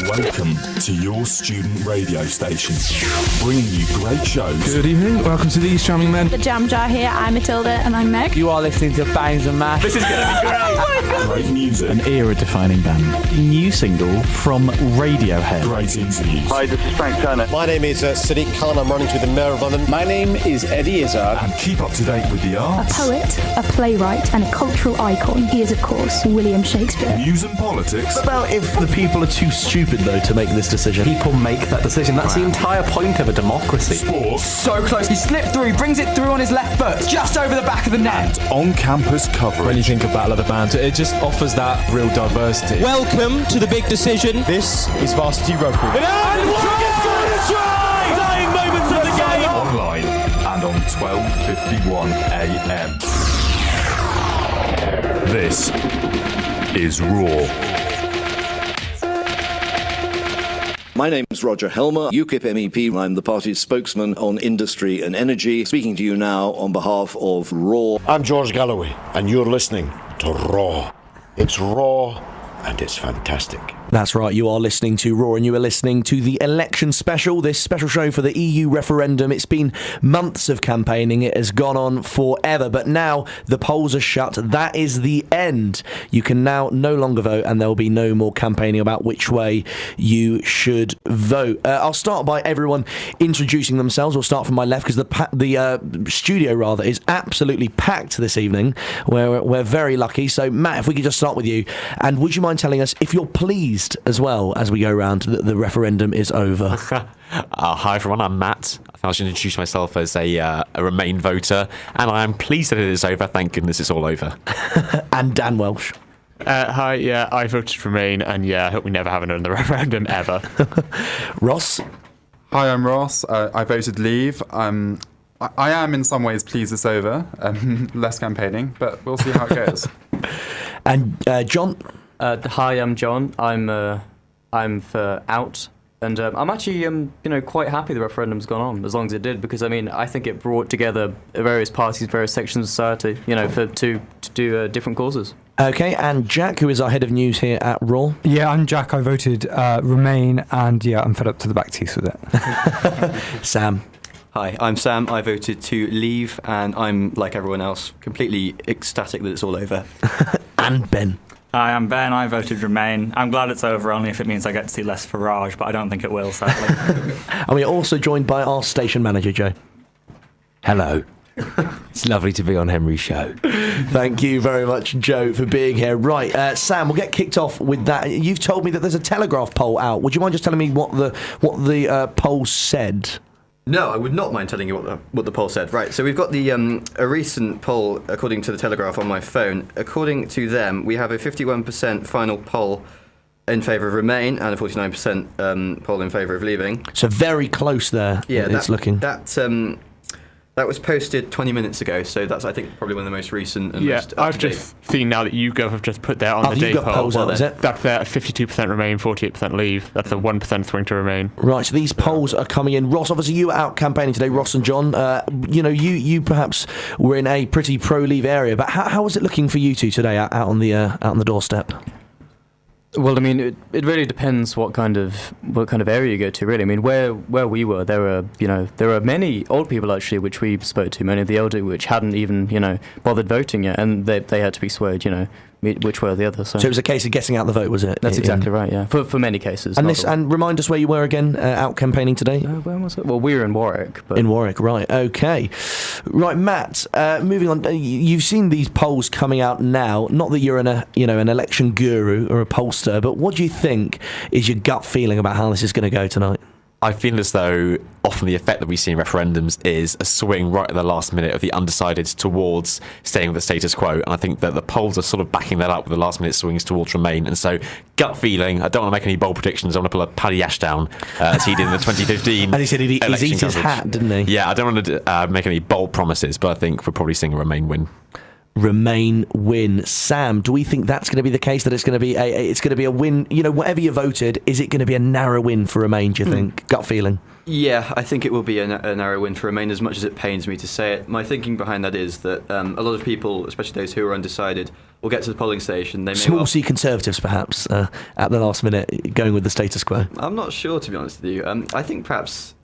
Welcome to your student radio station, bringing you great shows. Good evening, welcome to These Charming Men. The Jam Jar here, I'm Matilda. And I'm Meg. You are listening to Bangs and Mash. This is going to be great. Oh my God. Great music. An era-defining band. New single from Radiohead. Great interviews. Hi, this is Frank Turner. My name is Sadiq Khan. I'm running to the Mayor of London. My name is Eddie Izzard. And keep up to date with the A arts. poet, a playwright, and a cultural icon. He is, of course, William Shakespeare. News and politics. What about if the people are too stupid, though, to make this decision? People make that decision. That's the entire point of a democracy. Sports. So close. He slipped through, brings it through on his left foot, just over the back of the net. On-campus coverage. When you think of Battle of the Bands, it just offers that real diversity. Welcome to the big decision. This is Varsity Rugby. And try! Dying moments of the game. Online and on 12:51 AM. This is RaW. My name's Roger Helmer, UKIP MEP. I'm the party's spokesman on industry and energy. Speaking to you now on behalf of RaW. I'm George Galloway, and you're listening to RaW. It's raw, and it's fantastic. That's right, you are listening to RaW, and you are listening to the election special, this special show for the EU referendum. It's been months of campaigning, it has gone on forever, but now the polls are shut. That is the end. You can now no longer vote, and there will be no more campaigning about which way you should vote. I'll start by everyone introducing themselves. We'll start from my left, because the studio is absolutely packed this evening. We're very lucky. So, Matt, if we could just start with you, and would you mind telling us if you're pleased as well as we go round that the referendum is over? Hi everyone, I'm Matt. I think I should introduce myself as a Remain voter, and I am pleased that it is over. Thank goodness it's all over. And Dan Welsh. Hi, yeah, I voted Remain, and yeah, I hope we never have another referendum ever. Ross. Hi, I'm Ross. I voted Leave. I am in some ways pleased it's over. Less campaigning, but we'll see how it goes. And John. Hi, I'm John. I'm for Out, and I'm actually quite happy the referendum's gone on as long as it did, because I think it brought together various parties, various sections of society, to do different causes. Okay, and Jack, who is our head of news here at RaW. Yeah, I'm Jack. I voted Remain, and yeah, I'm fed up to the back teeth with it. Sam. Hi, I'm Sam. I voted to Leave, and I'm, like everyone else, completely ecstatic that it's all over. And Ben. Hi, I'm Ben. I voted Remain. I'm glad it's over, only if it means I get to see less Farage, but I don't think it will, sadly. And we're also joined by our station manager, Joe. Hello. It's lovely to be on Henry's show. Thank you very much, Joe, for being here. Right, Sam, we'll get kicked off with that. You've told me that there's a Telegraph poll out. Would you mind just telling me what the poll said? No, I would not mind telling you what the poll said. Right, so we've got the a recent poll, according to the Telegraph on my phone. According to them, we have a 51% final poll in favour of Remain and a 49% poll in favour of Leaving. So very close there. Yeah, it's looking. That was posted 20 minutes ago, so that's, I think, probably one of the most recent and most up-to-date. I've just seen now that YouGov have just put that on the day poll. Polls out, is it? That's there, 52% Remain, 48% Leave. That's a 1% swing to Remain. Right, so these polls are coming in. Ross, obviously you were out campaigning today, Ross and John. You perhaps were in a pretty pro-Leave area, but how was it looking for you two today out on the doorstep? Well, it really depends what kind of area you go to. Really, where we were, there were many old people actually, which we spoke to, many of the elderly, which hadn't even bothered voting yet, and they had to be swayed, which way or the other. So it was a case of getting out the vote, was it? That's exactly right. Yeah, for many cases. And remind us where you were again, out campaigning today. Where was it? Well, we were in Warwick. In Warwick, right? Okay, right, Matt. Moving on, you've seen these polls coming out now. Not that you're an election guru or a pollster, but what do you think is your gut feeling about how this is going to go tonight? I feel as though often the effect that we see in referendums is a swing right at the last minute of the undecided towards staying with the status quo. And I think that the polls are sort of backing that up with the last minute swings towards Remain. And so, gut feeling, I don't want to make any bold predictions. I want to pull a Paddy Ashdown as he did in the 2015 And he said he'd eat his hat, didn't he? Yeah, I don't want to make any bold promises, but I think we're probably seeing a Remain win. Remain win. Sam, do we think that's going to be the case, that it's going to be a win? Whatever you voted, is it going to be a narrow win for Remain, do you think? Gut feeling? Yeah, I think it will be a narrow win for Remain, as much as it pains me to say it. My thinking behind that is that a lot of people, especially those who are undecided, or get to the polling station, they may Small C Conservatives, perhaps, at the last minute, going with the status quo. I'm not sure, to be honest with you. I think perhaps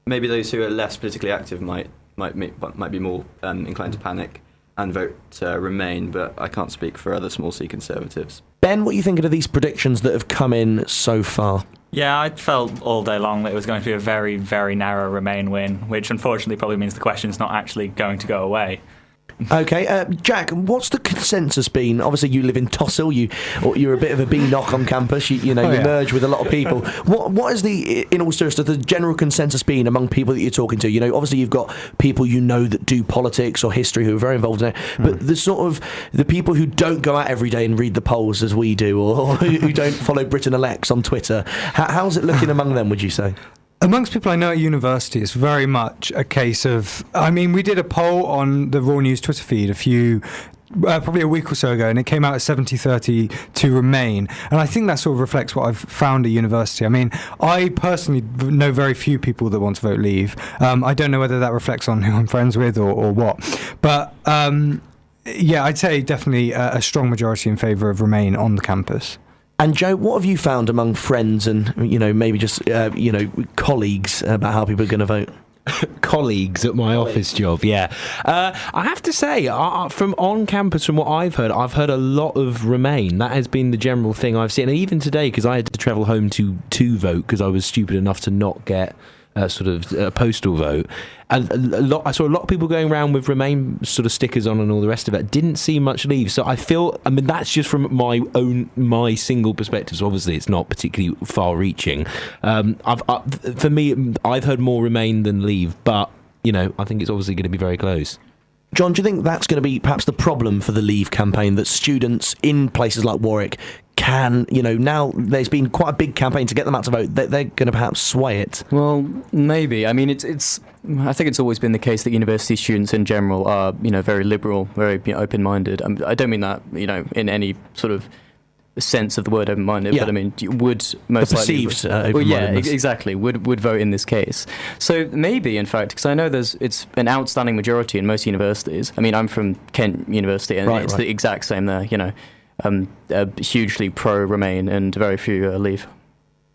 maybe those who are less politically active might be more inclined to panic and vote Remain, but I can't speak for other small C Conservatives. Ben, what are you thinking of these predictions that have come in so far? Yeah, I felt all day long that it was going to be a very, very narrow Remain win, which unfortunately probably means the question's not actually going to go away. Okay, Jack, what's the consensus been? Obviously, you live in Tossall. You're a bit of a BNOC on campus. You merge with a lot of people. What is in all seriousness, the general consensus been among people that you're talking to? Obviously, you've got people that do politics or history who are very involved in it. But the people who don't go out every day and read the polls as we do, or who don't follow Britain Elects on Twitter, how's it looking among them? Would you say? Amongst people I know at university, it's very much a case of... we did a poll on the RaW News Twitter feed probably a week or so ago, and it came out at 70-30 to Remain. And I think that sort of reflects what I've found at university. I personally know very few people that want to vote Leave. I don't know whether that reflects on who I'm friends with or what. But, I'd say definitely a strong majority in favour of Remain on the campus. And Joe, what have you found among friends and maybe just colleagues about how people are going to vote? Colleagues at my office job, yeah. I have to say, from on campus, from what I've heard a lot of Remain. That has been the general thing I've seen. And even today, because I had to travel home to vote because I was stupid enough to not get a postal vote. And I saw a lot of people going around with Remain sort of stickers on and all the rest of it. Didn't see much Leave. So I feel, that's just from my single perspective. So obviously it's not particularly far-reaching. For me, I've heard more Remain than Leave, but I think it's obviously going to be very close. John, do you think that's going to be perhaps the problem for the Leave campaign, that students in places like Warwick can, now there's been quite a big campaign to get them out to vote, they're going to perhaps sway it? Well, maybe. I think it's always been the case that university students in general are, very liberal, very open-minded. I don't mean that, in any sort of sense of the word open-minded, but would most likely... perceived open-mindedness. Exactly, would vote in this case. So maybe, in fact, because I know it's an outstanding majority in most universities. I'm from Kent University, and it's the exact same there, hugely pro-Remain and very few Leave.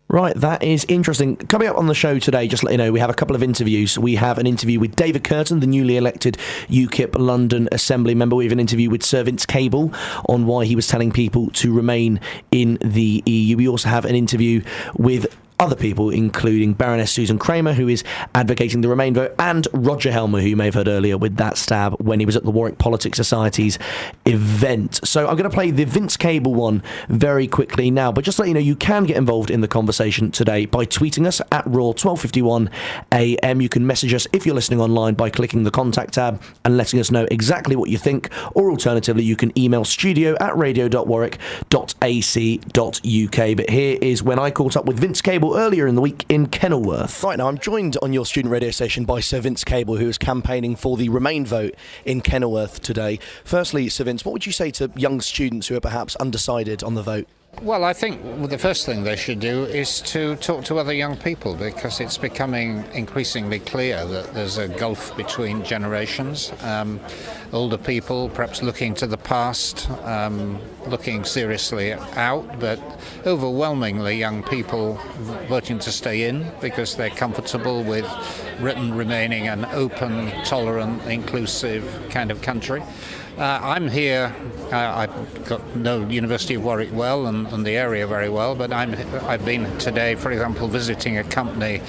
Right, that is interesting. Coming up on the show today, just to let you know, we have a couple of interviews. We have an interview with David Kurten, the newly elected UKIP London Assembly member. We have an interview with Sir Vince Cable on why he was telling people to remain in the EU. We also have an interview with other people, including Baroness Susan Kramer, who is advocating the Remain vote, and Roger Helmer, who you may have heard earlier with that stab when he was at the Warwick Politics Society's event. So I'm going to play the Vince Cable one very quickly now, but just to let you know, you can get involved in the conversation today by tweeting us at RaW 1251 AM. You can message us if you're listening online by clicking the contact tab and letting us know exactly what you think, or alternatively you can email studio@radio.warwick.ac.uk. But here is when I caught up with Vince Cable earlier in the week in Kenilworth. Right, now I'm joined on your student radio station by Sir Vince Cable, who is campaigning for the Remain vote in Kenilworth today. Firstly, Sir Vince, what would you say to young students who are perhaps undecided on the vote? Well, I think the first thing they should do is to talk to other young people, because it's becoming increasingly clear that there's a gulf between generations. Older people perhaps looking to the past, looking seriously out, but overwhelmingly young people voting to stay in because they're comfortable with Britain remaining an open, tolerant, inclusive kind of country. I'm here, I know University of Warwick well and the area very well, but I've been today, for example, visiting a company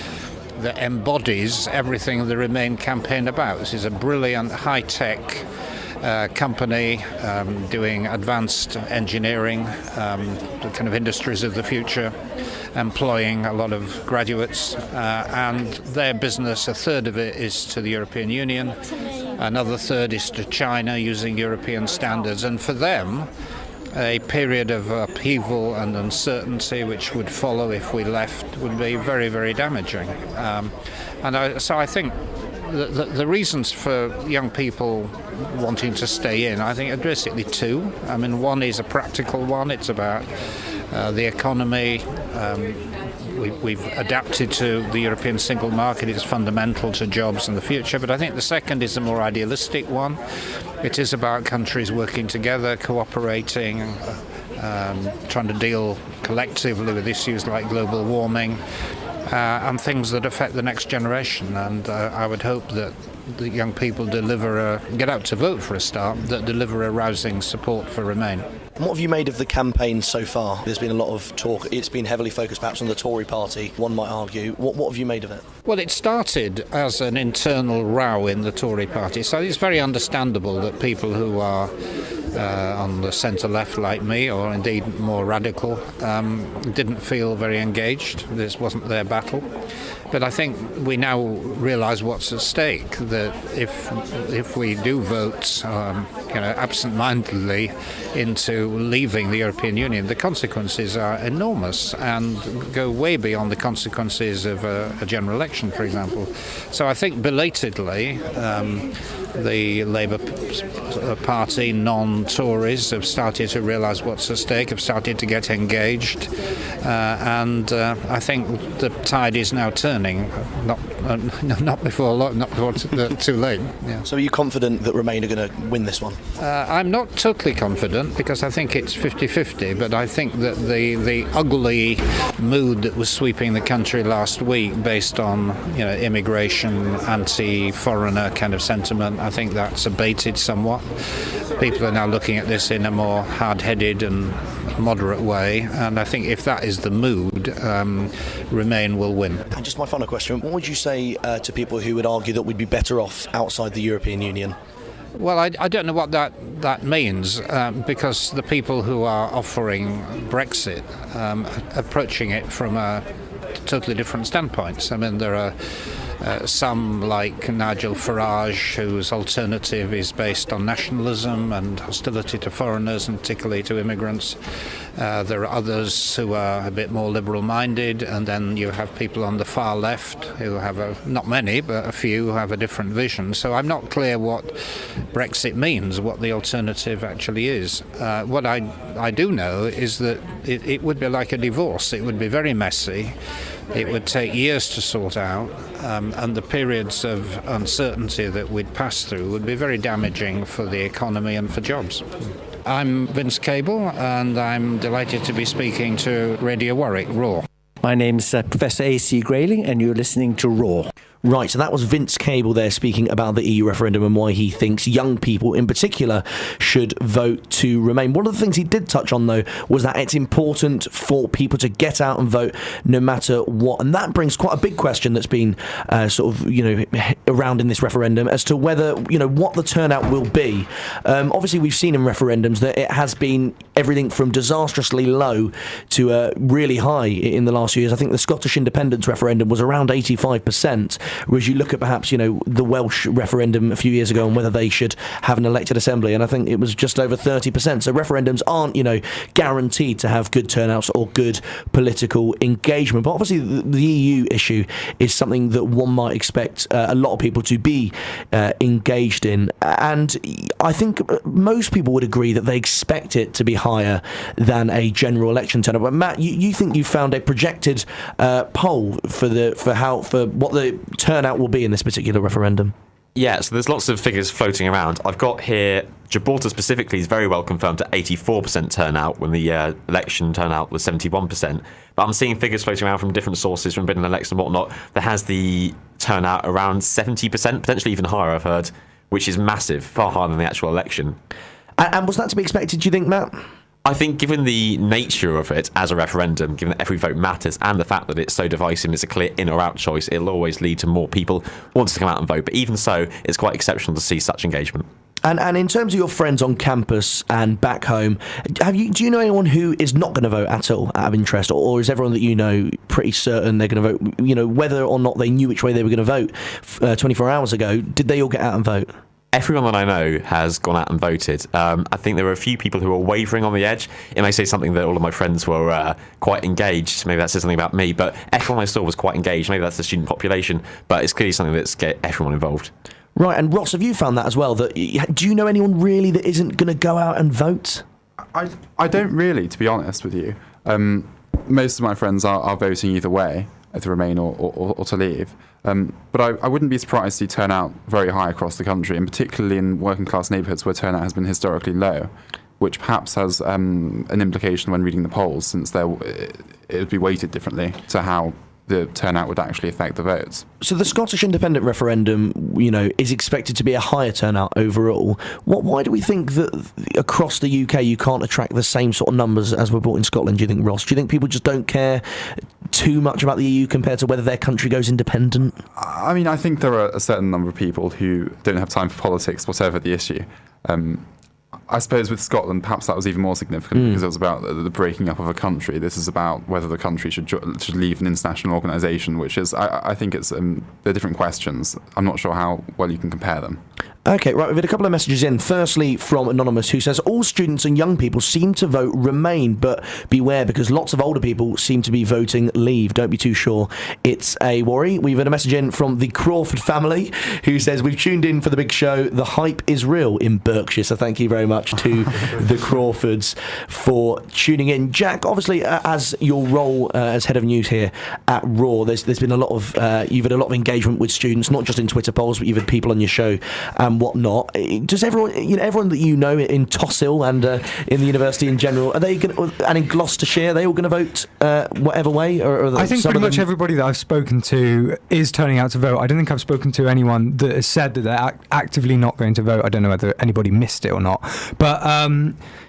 that embodies everything the Remain campaign about. This is a brilliant, high-tech company doing advanced engineering, the kind of industries of the future, employing a lot of graduates, and their business, a third of it is to the European Union, another third is to China using European standards, and for them a period of upheaval and uncertainty which would follow if we left would be very, very damaging. So I think the reasons for young people wanting to stay in, I think, are basically two. One is a practical one. It's about the economy, We've adapted to the European single market. It's fundamental to jobs in the future. But I think the second is a more idealistic one. It is about countries working together, cooperating, trying to deal collectively with issues like global warming and things that affect the next generation. And I would hope that the young people get out to vote for a start, that deliver a rousing support for Remain. What have you made of the campaign so far? There's been a lot of talk. It's been heavily focused perhaps on the Tory party, one might argue. What have you made of it? Well, it started as an internal row in the Tory party, so it's very understandable that people who are on the centre-left like me, or indeed more radical, didn't feel very engaged. This wasn't their battle. But I think we now realise what's at stake, that if we do vote absent-mindedly into leaving the European Union, the consequences are enormous and go way beyond the consequences of a general election, for example. So I think belatedly the Labour Party non-Tories have started to realise what's at stake, have started to get engaged, and I think the tide is now turning. Not before too late. Yeah. So are you confident that Remain are going to win this one? I'm not totally confident, because I think it's 50-50, but I think that the ugly mood that was sweeping the country last week based on immigration, anti-foreigner kind of sentiment, I think that's abated somewhat. People are now looking at this in a more hard-headed and moderate way, and I think if that is the mood, Remain will win. And just my final question, what would you say to people who would argue that we'd be better off outside the European Union? Well, I don't know what that means, because the people who are offering Brexit approaching it from a totally different standpoints. I mean, there are some like Nigel Farage, whose alternative is based on nationalism and hostility to foreigners, and particularly to immigrants. There are others who are a bit more liberal-minded, and then you have people on the far left who have not many, but a few who have a different vision. So I'm not clear what Brexit means, what the alternative actually is. What I do know is that it would be like a divorce. It would be very messy. It would take years to sort out, and the periods of uncertainty that we'd pass through would be very damaging for the economy and for jobs. I'm Vince Cable, and I'm delighted to be speaking to Radio Warwick, RaW. My name's Professor A.C. Grayling, and you're listening to RaW. Right, so that was Vince Cable there speaking about the EU referendum and why he thinks young people in particular should vote to Remain. One of the things he did touch on, though, was that it's important for people to get out and vote no matter what. And that brings quite a big question that's been around in this referendum as to whether, what the turnout will be. Obviously, we've seen in referendums that it has been everything from disastrously low to really high in the last few years. I think the Scottish independence referendum was around 85%. Whereas you look at perhaps, the Welsh referendum a few years ago on whether they should have an elected assembly, and I think it was just over 30%. So referendums aren't, guaranteed to have good turnouts or good political engagement. But obviously the EU issue is something that one might expect a lot of people to be engaged in. And I think most people would agree that they expect it to be higher than a general election turnout. But Matt, you think you found a projected poll for what the turnout will be in this particular referendum? Yeah, so there's lots of figures floating around. I've got here Gibraltar specifically is very well confirmed at 84% turnout when the election turnout was 71%. But I'm seeing figures floating around from different sources from Britain Elects and whatnot that has the turnout around 70%, potentially even higher, I've heard, which is massive, far higher than the actual election. And was that to be expected, do you think, Matt? I think given the nature of it as a referendum, given that every vote matters, and the fact that it's so divisive and it's a clear in or out choice, it'll always lead to more people wanting to come out and vote. But even so, it's quite exceptional to see such engagement. And in terms of your friends on campus and back home, do you know anyone who is not going to vote at all out of interest, or is everyone that you know pretty certain they're going to vote? Whether or not they knew which way they were going to vote 24 hours ago, did they all get out and vote? Everyone that I know has gone out and voted. I think there were a few people who were wavering on the edge. It may say something that all of my friends were quite engaged. Maybe that says something about me, but everyone I saw was quite engaged. Maybe that's the student population, but it's clearly something that's get everyone involved. Right, and Ross, have you found that as well? Do you know anyone really that isn't going to go out and vote? I don't really, to be honest with you. most of my friends are voting either way, to remain or to leave. But I wouldn't be surprised to see turnout very high across the country, and particularly in working class neighbourhoods where turnout has been historically low, which perhaps has an implication when reading the polls, since it would be weighted differently to how the turnout would actually affect the votes. So the Scottish independent referendum, is expected to be a higher turnout overall. Why do we think that across the UK you can't attract the same sort of numbers as were brought in Scotland, do you think, Ross? Do you think people just don't care too much about the EU compared to whether their country goes independent? I mean, I think there are a certain number of people who don't have time for politics, whatever the issue. I suppose with Scotland, perhaps that was even more significant because it was about the breaking up of a country. This is about whether the country should leave an international organisation, which is, I think they're different questions. I'm not sure how well you can compare them. Okay, right, we've had a couple of messages in. Firstly, from Anonymous, who says, all students and young people seem to vote Remain, but beware, because lots of older people seem to be voting Leave. Don't be too sure it's a worry. We've had a message in from the Crawford family, who says, we've tuned in for the big show. The hype is real in Berkshire. So thank you very much to the Crawfords for tuning in. Jack, obviously, as your role as head of news here at RaW, there's been a lot of, you've had a lot of engagement with students, not just in Twitter polls, but you've had people on your show and whatnot. Does everyone that you know in Tossill and in the university in general, are they and in Gloucestershire, are they all going to vote whatever way? Or I think pretty much everybody that I've spoken to is turning out to vote. I don't think I've spoken to anyone that has said that they're actively not going to vote. I don't know whether anybody missed it or not. But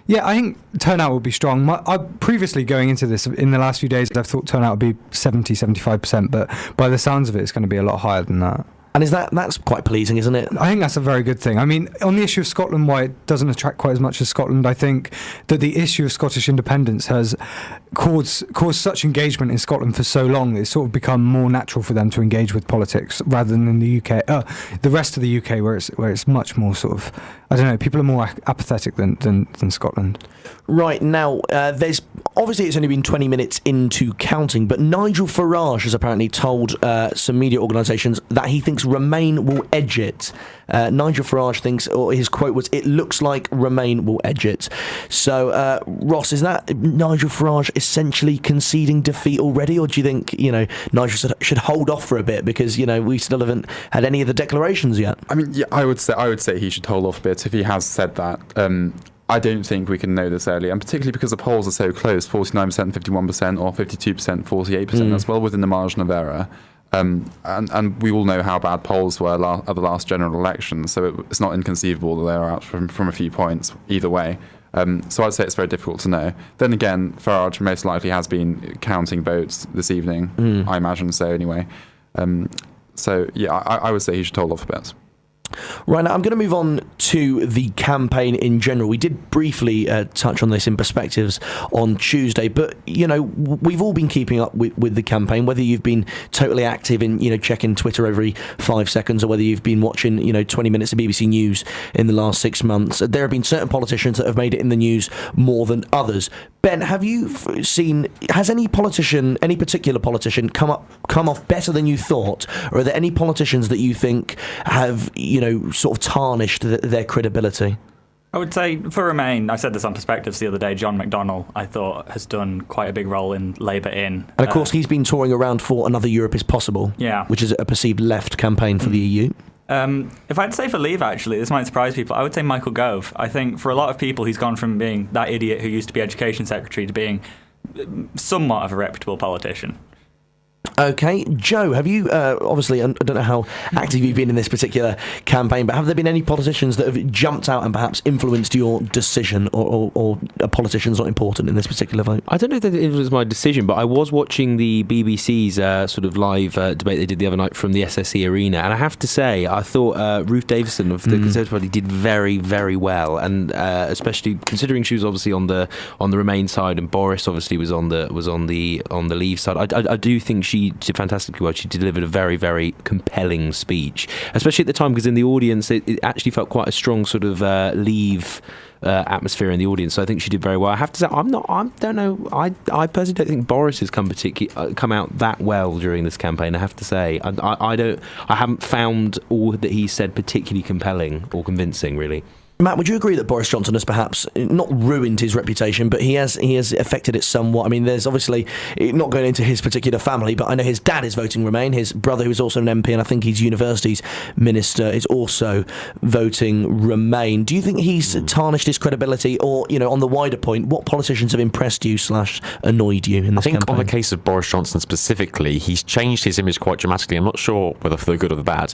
yeah, I think turnout will be strong. I previously going into this, in the last few days, I've thought turnout would be 70-75%, but by the sounds of it, it's going to be a lot higher than that. And that's quite pleasing, isn't it? I think that's a very good thing. I mean, on the issue of Scotland, why it doesn't attract quite as much as Scotland, I think that the issue of Scottish independence has caused such engagement in Scotland for so long that it's sort of become more natural for them to engage with politics rather than in the UK, the rest of the UK, where it's much more sort of, I don't know, people are more apathetic than Scotland. Right, now, there's obviously it's only been 20 minutes into counting, but Nigel Farage has apparently told some media organisations that he thinks Remain will edge it. Nigel Farage thinks, or his quote was, it looks like Remain will edge it. So, Ross, is that Nigel Farage essentially conceding defeat already, or do you think, Nigel should hold off for a bit because, we still haven't had any of the declarations yet? I mean, yeah, I would say he should hold off a bit if he has said that. I don't think we can know this early, and particularly because the polls are so close, 49%, 51%, or 52%, 48%, as well within the margin of error. And we all know how bad polls were at the last general election, so it's not inconceivable that they are out from a few points either way. So I'd say it's very difficult to know. Then again, Farage most likely has been counting votes this evening. I imagine so anyway. So yeah, I would say he should hold off a bit. Right, now I'm going to move on to the campaign in general. We did briefly touch on this in Perspectives on Tuesday, but, we've all been keeping up with the campaign, whether you've been totally active in, checking Twitter every 5 seconds, or whether you've been watching, 20 minutes of BBC News in the last 6 months. There have been certain politicians that have made it in the news more than others. Ben, have you seen, has any particular politician come off better than you thought, or are there any politicians that you think have, sort of tarnished their credibility? I would say for Remain, I said this on Perspectives the other day, John McDonnell, I thought, has done quite a big role in Labour In. And of course, he's been touring around for Another Europe is Possible, which is a perceived left campaign for the EU. If I'd say for Leave, actually, this might surprise people, I would say Michael Gove. I think for a lot of people, he's gone from being that idiot who used to be Education Secretary to being somewhat of a reputable politician. Okay, Joe, have you, obviously, I don't know how active you've been in this particular campaign, but have there been any politicians that have jumped out and perhaps influenced your decision, or a politician's not important in this particular vote? I don't know if that influenced my decision, but I was watching the BBC's sort of live debate they did the other night from the SSE Arena, and I have to say, I thought Ruth Davidson of the Conservative Party did very, very well, and especially considering she was obviously on the Remain side, and Boris obviously was on the Leave side. I do think she did fantastically well. She delivered a very, very compelling speech, especially at the time, because in the audience it actually felt quite a strong sort of Leave atmosphere in the audience. So I think she did very well. I have to say, I personally don't think Boris has come out that well during this campaign. I have to say, I haven't found all that he said particularly compelling or convincing, really. Matt, would you agree that Boris Johnson has perhaps not ruined his reputation, but he has affected it somewhat? I mean, there's obviously, not going into his particular family, but I know his dad is voting Remain. His brother, who is also an MP, and I think his university's minister, is also voting Remain. Do you think he's tarnished his credibility, or, on the wider point, what politicians have impressed you / annoyed you in this campaign? I think on the case of Boris Johnson specifically, he's changed his image quite dramatically. I'm not sure whether for the good or the bad.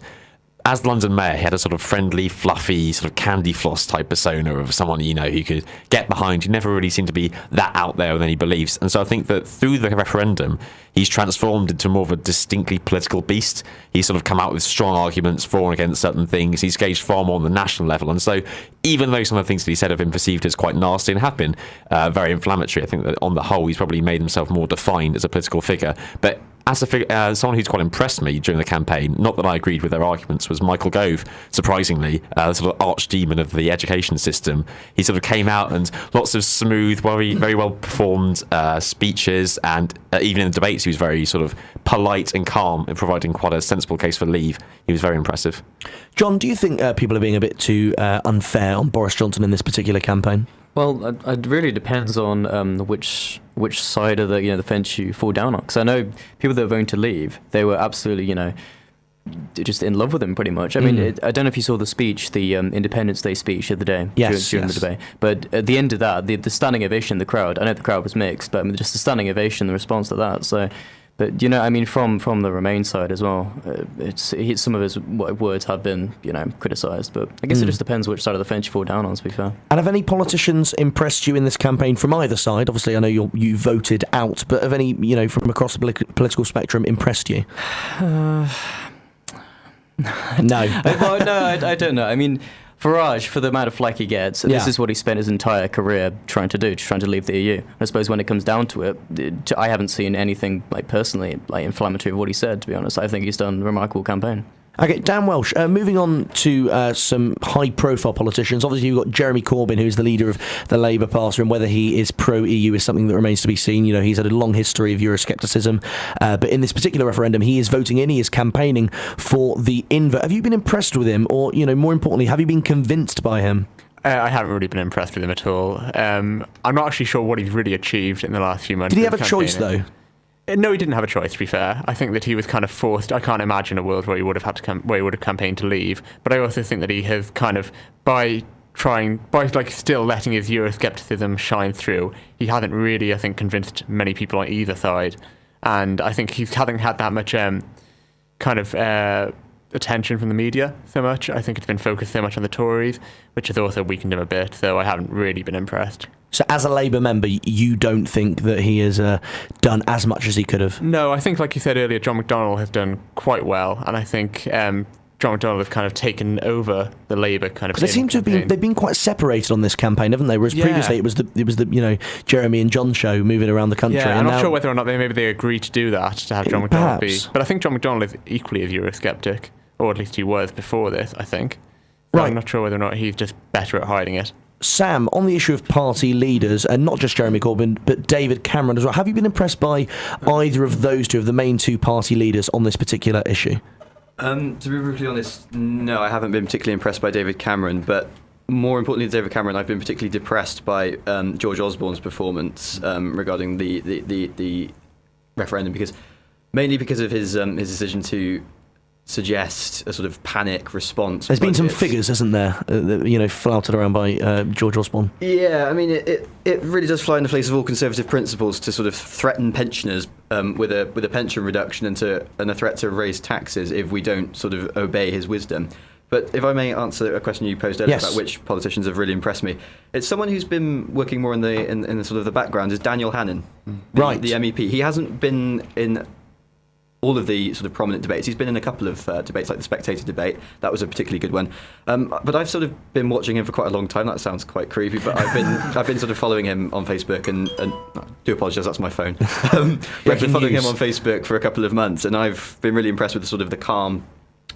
As London Mayor, he had a sort of friendly, fluffy, sort of candy floss type persona of someone, who could get behind, who never really seemed to be that out there with any beliefs. And so I think that through the referendum, he's transformed into more of a distinctly political beast. He's sort of come out with strong arguments for and against certain things. He's gauged far more on the national level. And so even though some of the things that he said have been perceived as quite nasty and have been very inflammatory, I think that on the whole, he's probably made himself more defined as a political figure. But as someone who's quite impressed me during the campaign, not that I agreed with their arguments, was Michael Gove, surprisingly, the sort of archdemon of the education system. He sort of came out and lots of smooth, very well performed speeches, and even in the debates he was very sort of polite and calm in providing quite a sensible case for leave. He was very impressive. John, do you think people are being a bit too unfair on Boris Johnson in this particular campaign? Well, it really depends on which side of the fence you fall down on. Because I know people that are voting to leave, they were absolutely just in love with him pretty much. I mean, I don't know if you saw the speech, the Independence Day speech of the day during the debate. But at the end of that, the standing ovation in the crowd. I know the crowd was mixed, but I mean, just the standing ovation, the response to that. So. But I mean, from the Remain side as well, some of his words have been criticised. But I guess it just depends which side of the fence you fall down on. To be fair. And have any politicians impressed you in this campaign from either side? Obviously, I know you voted out, but have any from across the political spectrum impressed you? No. Well, no, I don't know. I mean, Farage, for the amount of flack he gets, this is what he spent his entire career trying to do, trying to leave the EU. I suppose when it comes down to it, I haven't seen anything personally inflammatory of what he said, to be honest. I think he's done a remarkable campaign. Okay, Dan Welsh, moving on to some high-profile politicians. Obviously, you've got Jeremy Corbyn, who is the leader of the Labour Party, and whether he is pro-EU is something that remains to be seen. He's had a long history of Euroscepticism, but in this particular referendum, he is voting in, he is campaigning for the invert. Have you been impressed with him, or, more importantly, have you been convinced by him? I haven't really been impressed with him at all. I'm not actually sure what he's really achieved in the last few months. Did he have a choice, though? No, he didn't have a choice, to be fair. I think that he was kind of forced. I can't imagine a world where he would have had to where he would have campaigned to leave. But I also think that he has kind of, by still letting his Euroscepticism shine through, he hasn't really, I think, convinced many people on either side. And I think he hasn't had that much attention from the media so much. I think it's been focused so much on the Tories, which has also weakened him a bit. So I haven't really been impressed. So as a Labour member, you don't think that he has done as much as he could have? No, I think, like you said earlier, John McDonnell has done quite well. And I think John McDonnell has kind of taken over the Labour kind of. Because they seem to have they've been quite separated on this campaign, haven't they? Whereas previously it was the Jeremy and John show moving around the country. Yeah, I'm not sure whether or not they agreed to do that, to have John McDonnell be. But I think John McDonnell is equally a Eurosceptic, or at least he was before this, I think. So right. I'm not sure whether or not he's just better at hiding it. Sam, on the issue of party leaders, and not just Jeremy Corbyn, but David Cameron as well, have you been impressed by either of those two, of the main two party leaders, on this particular issue? To be brutally honest, no, I haven't been particularly impressed by David Cameron, but more importantly than David Cameron, I've been particularly depressed by George Osborne's performance regarding the referendum, mainly because of his decision to suggest a sort of panic response. There's been some figures, hasn't there, flouted around by George Osborne. Yeah, I mean, it really does fly in the face of all Conservative principles to sort of threaten pensioners with a pension reduction and a threat to raise taxes if we don't sort of obey his wisdom. But if I may answer a question you posed earlier about which politicians have really impressed me, it's someone who's been working more in the sort of the background is Daniel Hannan, the MEP. He hasn't been in all of the sort of prominent debates. He's been in a couple of debates, like the Spectator debate. That was a particularly good one. But I've sort of been watching him for quite a long time. That sounds quite creepy, but I've been sort of following him on Facebook and I do apologise, that's my phone. I've been following him on Facebook for a couple of months, and I've been really impressed with the calm,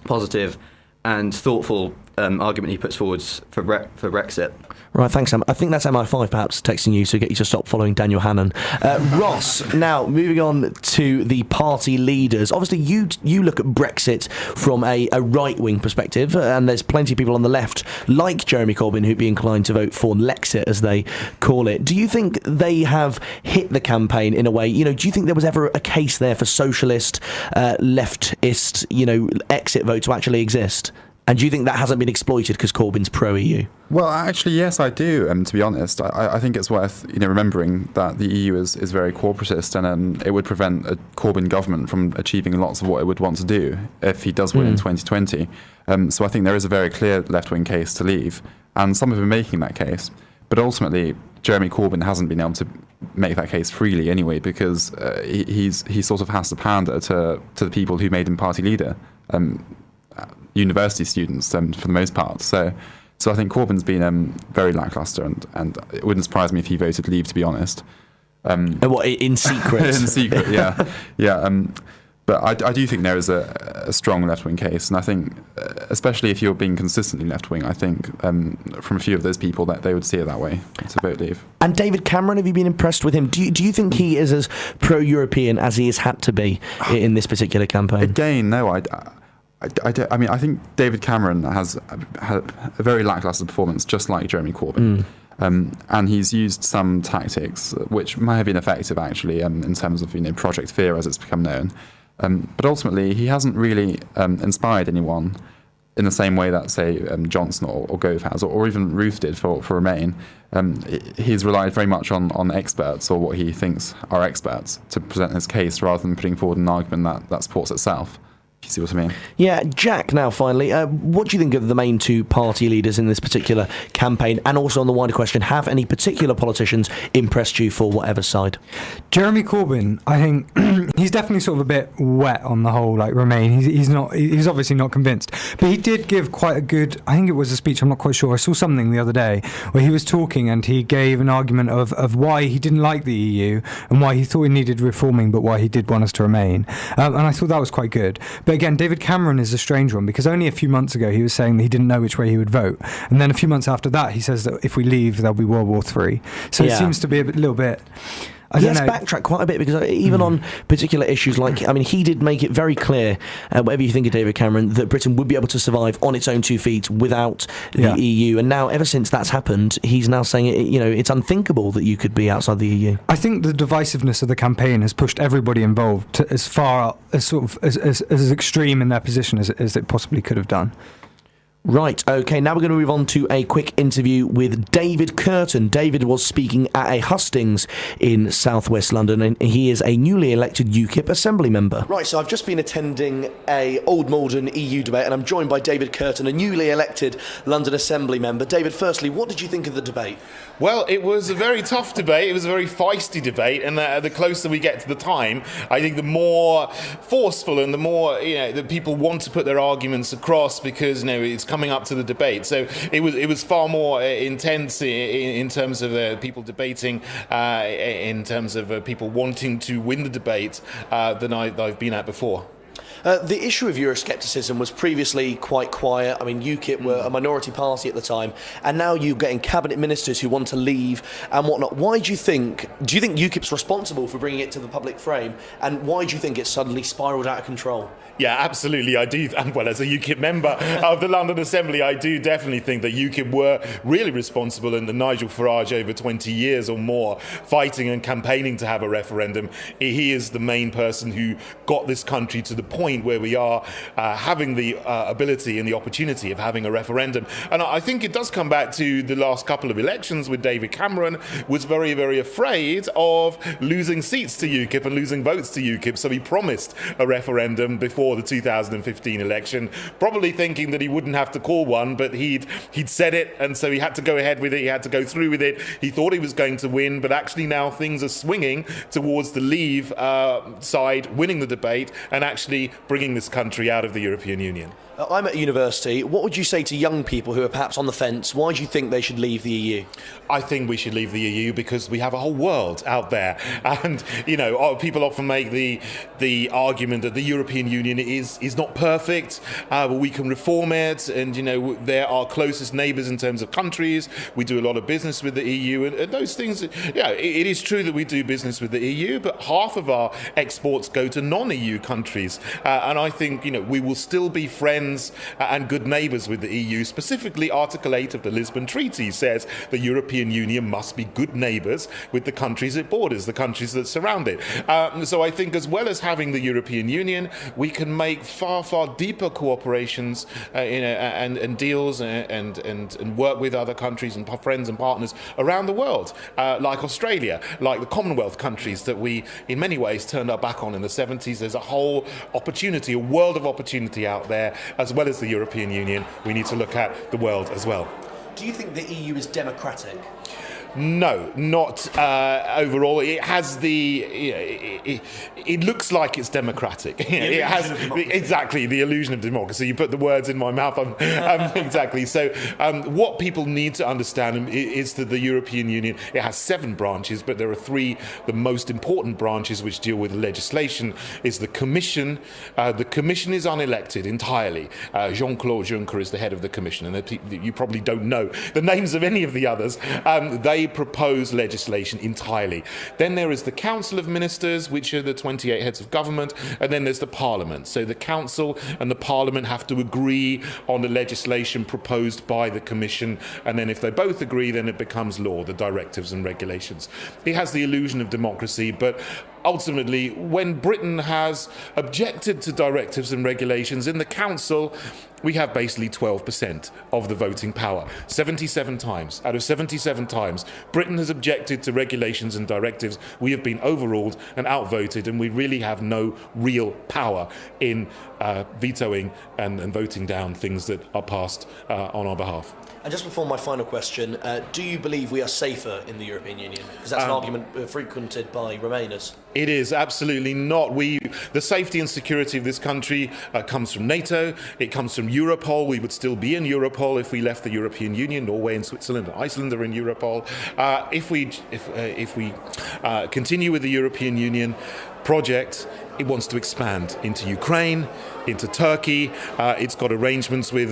positive, and thoughtful argument he puts forward for Brexit. Right, thanks, Sam. I think that's MI5 perhaps texting you to get you to stop following Daniel Hannan. Ross, now moving on to the party leaders. Obviously, you look at Brexit from a right-wing perspective, and there's plenty of people on the left, like Jeremy Corbyn, who'd be inclined to vote for Lexit, as they call it. Do you think they have hit the campaign in a way? Do you think there was ever a case there for socialist, leftist, exit vote to actually exist? And do you think that hasn't been exploited because Corbyn's pro-EU? Well, actually, yes, I do. To be honest, I think it's worth remembering that the EU is very corporatist, and it would prevent a Corbyn government from achieving lots of what it would want to do if he does win in 2020. So I think there is a very clear left-wing case to leave, and some have been making that case. But ultimately, Jeremy Corbyn hasn't been able to make that case freely anyway, because he sort of has to pander to the people who made him party leader. University students for the most part. So I think Corbyn's been very lacklustre, and it wouldn't surprise me if he voted Leave, to be honest. What, in secret? In secret, yeah. But I do think there is a strong left-wing case, and I think, especially if you're being consistently left-wing, I think from a few of those people that they would see it that way, to vote Leave. And David Cameron, have you been impressed with him? Do you think he is as pro-European as he has had to be in this particular campaign? Again, no, I think David Cameron has had a very lacklustre performance, just like Jeremy Corbyn. And he's used some tactics which might have been effective, actually, in terms of Project Fear, as it's become known. But ultimately, he hasn't really inspired anyone in the same way that, say, Johnson or Gove has, or even Ruth did for Remain. He's relied very much on experts, or what he thinks are experts, to present his case, rather than putting forward an argument that supports itself. You see what I mean? Yeah, Jack, now finally, what do you think of the main two party leaders in this particular campaign? And also on the wider question, have any particular politicians impressed you for whatever side? Jeremy Corbyn, I think he's definitely sort of a bit wet on the whole, Remain. He's obviously not convinced. But he did give quite a good, I think it was a speech, I'm not quite sure. I saw something the other day where he was talking and he gave an argument of why he didn't like the EU and why he thought it needed reforming, but why he did want us to remain. And I thought that was quite good. But again, David Cameron is a strange one, because only a few months ago he was saying that he didn't know which way he would vote, and then a few months after that he says that if we leave there'll be World War III. So it seems to be a little bit... Let's backtrack quite a bit, because even on particular issues he did make it very clear, whatever you think of David Cameron, that Britain would be able to survive on its own 2 feet without the EU. And now, ever since that's happened, he's now saying it's unthinkable that you could be outside the EU. I think the divisiveness of the campaign has pushed everybody involved to as far as sort of as extreme in their position as it possibly could have done. Right, OK, now we're going to move on to a quick interview with David Kurten. David was speaking at a hustings in southwest London, and he is a newly elected UKIP Assembly member. Right, so I've just been attending a Old Malden EU debate, and I'm joined by David Kurten, a newly elected London Assembly member. David, firstly, what did you think of the debate? Well, it was a very tough debate. It was a very feisty debate, and the closer we get to the time, I think the more forceful and the more that people want to put their arguments across, because it's coming up to the debate. So it was far more intense in terms of people debating, in terms of people wanting to win the debate than I've been at before. The issue of Euroscepticism was previously quite quiet. I mean, UKIP were a minority party at the time, and now you're getting cabinet ministers who want to leave and whatnot. Do you think UKIP's responsible for bringing it to the public frame, and why do you think it's suddenly spiralled out of control? Yeah, absolutely, I do. And well, as a UKIP member of the London Assembly, I do definitely think that UKIP were really responsible in the Nigel Farage over 20 years or more fighting and campaigning to have a referendum. He is the main person who got this country to the point where we are having the ability and the opportunity of having a referendum. And I think it does come back to the last couple of elections with David Cameron was very, very afraid of losing seats to UKIP and losing votes to UKIP. So he promised a referendum before the 2015 election, probably thinking that he wouldn't have to call one, but he'd said it, and so he had to go ahead with it. He had to go through with it. He thought he was going to win, but actually now things are swinging towards the Leave side winning the debate and actually bringing this country out of the European Union. I'm at university. What would you say to young people who are perhaps on the fence? Why do you think they should leave the EU? I think we should leave the EU because we have a whole world out there. And, people often make the argument that the European Union is not perfect, but we can reform it. And, they're our closest neighbours in terms of countries. We do a lot of business with the EU. And those things, it is true that we do business with the EU, but half of our exports go to non-EU countries. And I think, we will still be friends and good neighbours with the EU. Specifically, Article 8 of the Lisbon Treaty says the European Union must be good neighbours with the countries it borders, the countries that surround it. So I think as well as having the European Union, we can make far, far deeper cooperations and deals and work with other countries and friends and partners around the world, like Australia, like the Commonwealth countries that we, in many ways, turned our back on in the 70s. There's a whole opportunity, a world of opportunity out there. As well as the European Union, we need to look at the world as well. Do you think the EU is democratic? No, not overall. It has it looks like it's democratic. It has exactly the illusion of democracy. You put the words in my mouth. Exactly. So what people need to understand is that the European Union, it has 7 branches, but there are 3, the most important branches which deal with legislation, is the Commission. The Commission is unelected entirely. Jean-Claude Juncker is the head of the Commission, and you probably don't know the names of any of the others. They propose legislation entirely. Then there is the Council of Ministers, which are the 28 heads of government, and then there's the Parliament. So the Council and the Parliament have to agree on the legislation proposed by the Commission, and then if they both agree, then it becomes law, the directives and regulations. It has the illusion of democracy, but ultimately, when Britain has objected to directives and regulations in the Council, we have basically 12% of the voting power. 77 times. Out of 77 times, Britain has objected to regulations and directives. We have been overruled and outvoted, and we really have no real power in vetoing and voting down things that are passed on our behalf. And just before my final question, do you believe we are safer in the European Union? Because that's an argument frequented by Remainers. It is absolutely not. The safety and security of this country comes from NATO. It comes from Europol. We would still be in Europol if we left the European Union. Norway and Switzerland and Iceland are in Europol. If we continue with the European Union project, it wants to expand into Ukraine, into Turkey. It's got arrangements with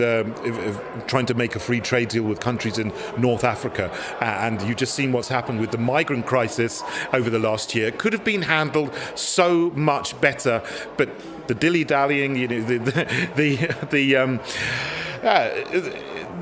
trying to make a free trade deal with countries in North Africa. And you've just seen what's happened with the migrant crisis over the last year. It could have been handled so much better, but the dilly-dallying,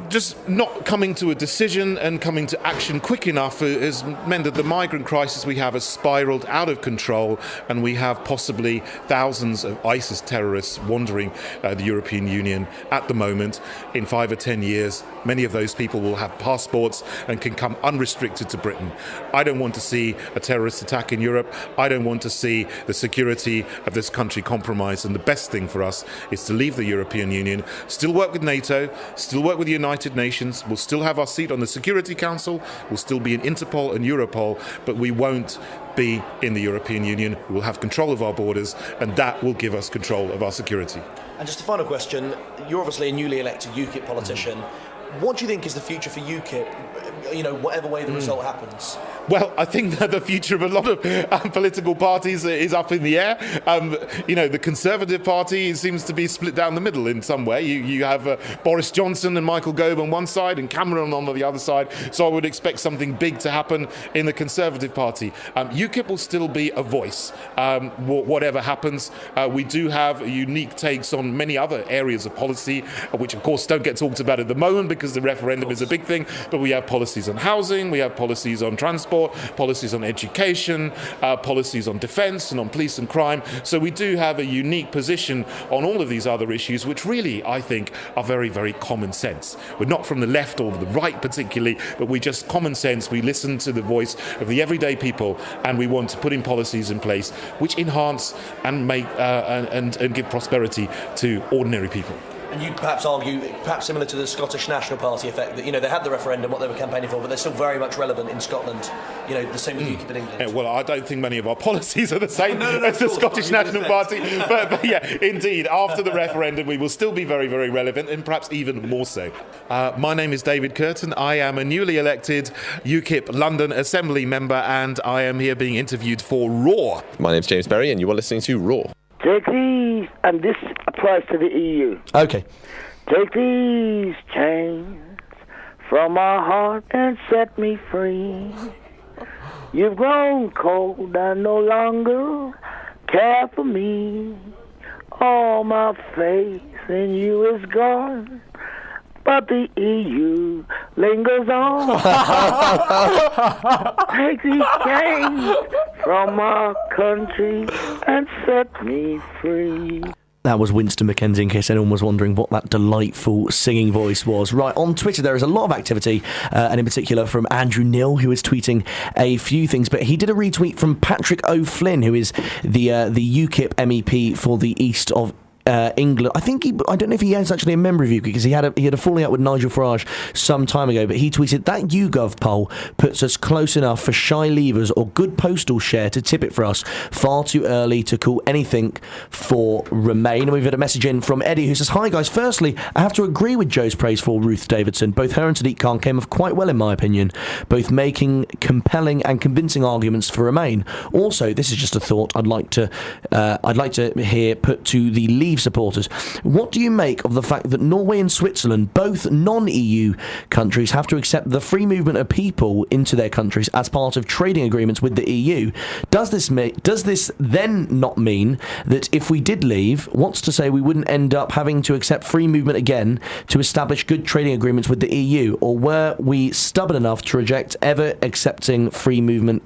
just not coming to a decision and coming to action quick enough has meant that the migrant crisis we have has spiraled out of control, and we have possibly thousands of ISIS terrorists wandering the European Union at the moment. In 5 or 10 years, many of those people will have passports and can come unrestricted to Britain. I don't want to see a terrorist attack in Europe. I don't want to see the security of this country compromised, and the best thing for us is to leave the European Union, still work with NATO, still work with the United Nations. We'll still have our seat on the Security Council. We'll still be in Interpol and Europol, but we won't be in the European Union. We'll have control of our borders, and that will give us control of our security. And just a final question. You're obviously a newly elected UKIP politician. What do you think is the future for UKIP, whatever way the result happens? Well, I think that the future of a lot of political parties is up in the air. The Conservative Party seems to be split down the middle in some way. You have Boris Johnson and Michael Gove on one side and Cameron on the other side. So I would expect something big to happen in the Conservative Party. UKIP will still be a voice, whatever happens. We do have unique takes on many other areas of policy, which of course don't get talked about at the moment because the referendum is a big thing. But we have policies on housing, we have policies on transport, policies on education, policies on defence and on police and crime. So we do have a unique position on all of these other issues, which really, I think, are very, very common sense. We're not from the left or the right particularly, but we just common sense. We listen to the voice of the everyday people, and we want to put in policies in place which enhance and make and give prosperity to ordinary people. And you'd perhaps argue, perhaps similar to the Scottish National Party effect, that, they had the referendum, what they were campaigning for, but they're still very much relevant in Scotland. The same with UKIP in England. Yeah, well, I don't think many of our policies are the same as the Scottish National Party. But yeah, indeed, after the referendum, we will still be very, very relevant, and perhaps even more so. My name is David Kurten. I am a newly elected UKIP London Assembly member, and I am here being interviewed for RaW. My name's James Berry, and you are listening to RaW. Take these, and this applies to the EU. Okay. Take these chains from my heart and set me free. You've grown cold and no longer care for me. All my faith in you is gone, but the EU lingers on. Take these chains from our country and set me free. That was Winston McKenzie, in case anyone was wondering what that delightful singing voice was. Right, on Twitter there is a lot of activity, and in particular from Andrew Nill, who is tweeting a few things, but he did a retweet from Patrick O'Flynn, who is the UKIP MEP for the East of England. I don't know if he is actually a member of UKIP, because he had a falling out with Nigel Farage some time ago, but he tweeted that YouGov poll puts us close enough for shy leavers or good postal share to tip it for us. Far too early to call anything for Remain. And we've had a message in from Eddie, who says, "Hi guys, firstly, I have to agree with Joe's praise for Ruth Davidson. Both her and Sadiq Khan came off quite well in my opinion, both making compelling and convincing arguments for Remain. Also, this is just a thought I'd like to hear put to the Leave supporters. What do you make of the fact that Norway and Switzerland, both non-EU countries, have to accept the free movement of people into their countries as part of trading agreements with the EU? Does this then not mean that if we did leave, what's to say we wouldn't end up having to accept free movement again to establish good trading agreements with the EU? Or were we stubborn enough to reject ever accepting free movement?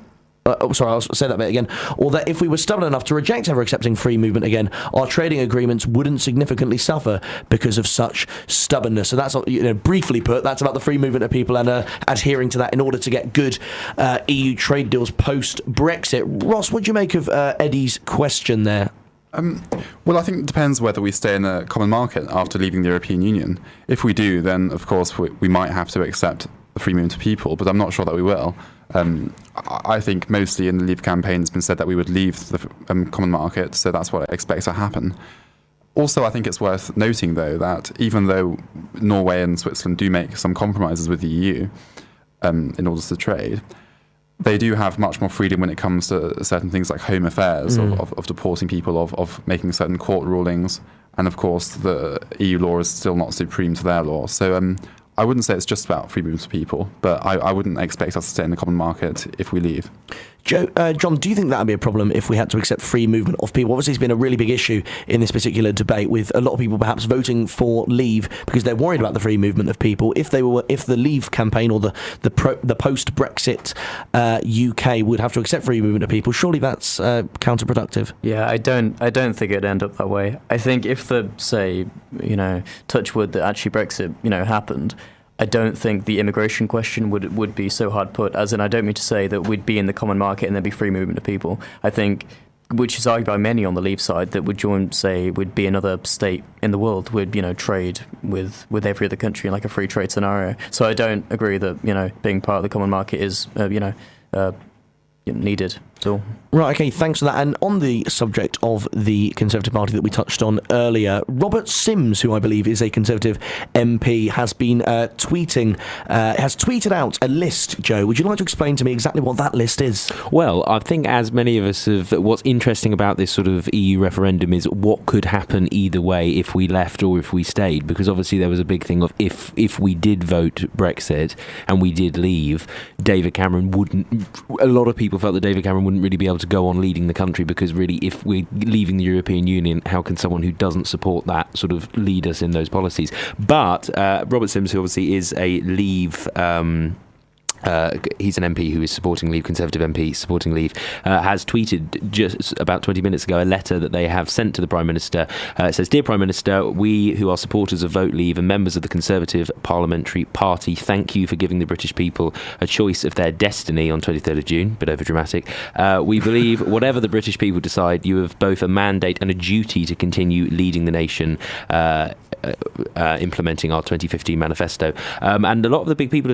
I'll say that bit again. Or that if we were stubborn enough to reject ever accepting free movement again, our trading agreements wouldn't significantly suffer because of such stubbornness. So that's, briefly put, that's about the free movement of people and adhering to that in order to get good EU trade deals post-Brexit. Ross, what do you make of Eddie's question there? Well, I think it depends whether we stay in a common market after leaving the European Union. If we do, then of course we might have to accept the free movement of people, but I'm not sure that we will. I think mostly in the Leave campaign it's been said that we would leave the common market, so that's what I expect to happen. Also, I think it's worth noting, though, that even though Norway and Switzerland do make some compromises with the EU in order to trade, they do have much more freedom when it comes to certain things like home affairs, of deporting people, of making certain court rulings, and of course the EU law is still not supreme to their law. So I wouldn't say it's just about free movement of people, but I wouldn't expect us to stay in the common market if we leave. John, do you think that would be a problem if we had to accept free movement of people? Obviously, it's been a really big issue in this particular debate, with a lot of people perhaps voting for Leave because they're worried about the free movement of people. If the Leave campaign or the post-Brexit UK would have to accept free movement of people, surely that's counterproductive. Yeah, I don't think it'd end up that way. I think if the touch wood that actually Brexit happened, I don't think the immigration question would be so hard put, as in I don't mean to say that we'd be in the common market and there'd be free movement of people. I think, which is argued by many on the Leave side, that would be another state in the world would trade with every other country in like a free trade scenario. So I don't agree that being part of the common market is needed at all. Right, okay, thanks for that. And on the subject of the Conservative Party that we touched on earlier, Robert Sims, who I believe is a Conservative MP, has been tweeted out a list. Joe, would you like to explain to me exactly what that list is? Well, I think as many of us have, what's interesting about this sort of EU referendum is what could happen either way if we left or if we stayed, because obviously there was a big thing of if we did vote Brexit and we did leave, David Cameron wouldn't, a lot of people felt that David Cameron wouldn't really be able to go on leading the country, because really if we're leaving the European Union, how can someone who doesn't support that sort of lead us in those policies? But Robert Sims, who obviously is a Leave he's an MP who is supporting Leave, Conservative MP supporting Leave, has tweeted just about 20 minutes ago a letter that they have sent to the Prime Minister. It says, "Dear Prime Minister, we who are supporters of Vote Leave and members of the Conservative Parliamentary Party thank you for giving the British people a choice of their destiny on 23rd of June, bit overdramatic. We believe whatever the British people decide, you have both a mandate and a duty to continue leading the nation implementing our 2015 manifesto. And a lot of the big people,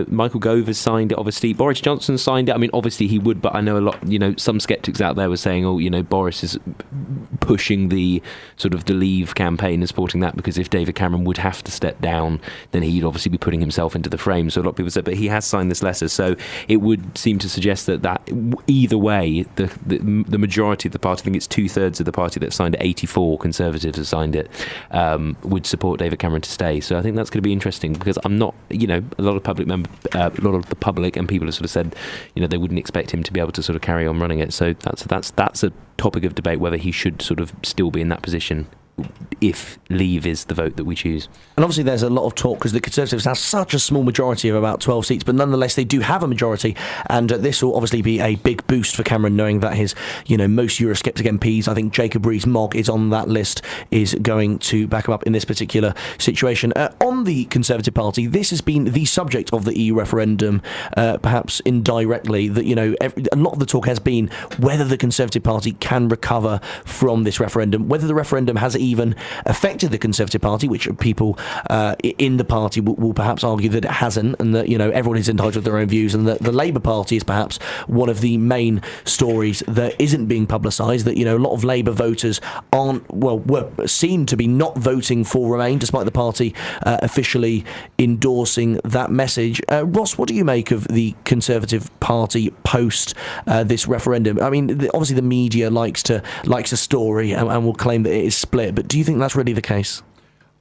Michael Gove has signed it, obviously. Boris Johnson signed it. I mean, obviously he would, but I know a lot, some sceptics out there were saying, Boris is pushing the sort of the Leave campaign and supporting that, because if David Cameron would have to step down, then he'd obviously be putting himself into the frame. So a lot of people said, but he has signed this letter. So it would seem to suggest that either way, the majority of the party, I think it's 2/3 of the party that signed it, 84 Conservatives have signed it, would support David Cameron to stay. So I think that's going to be interesting, because I'm not, a lot of the public and people have sort of said, they wouldn't expect him to be able to sort of carry on running it. So that's a topic of debate, whether he should sort of still be in that position if Leave is the vote that we choose. And obviously there's a lot of talk, because the Conservatives have such a small majority of about 12 seats, but nonetheless they do have a majority, and this will obviously be a big boost for Cameron, knowing that his, most Eurosceptic MPs, I think Jacob Rees-Mogg is on that list, is going to back him up in this particular situation. On the Conservative Party, this has been the subject of the EU referendum, perhaps indirectly, that, a lot of the talk has been whether the Conservative Party can recover from this referendum, whether the referendum has even affected the Conservative Party, which people in the party will perhaps argue that it hasn't, and that everyone is entitled to their own views, and that the Labour Party is perhaps one of the main stories that isn't being publicised. That a lot of Labour voters were seen to be not voting for Remain, despite the party officially endorsing that message. Ross, what do you make of the Conservative Party post this referendum? I mean, obviously the media likes a story and will claim that it is split, but do you think that's really the case?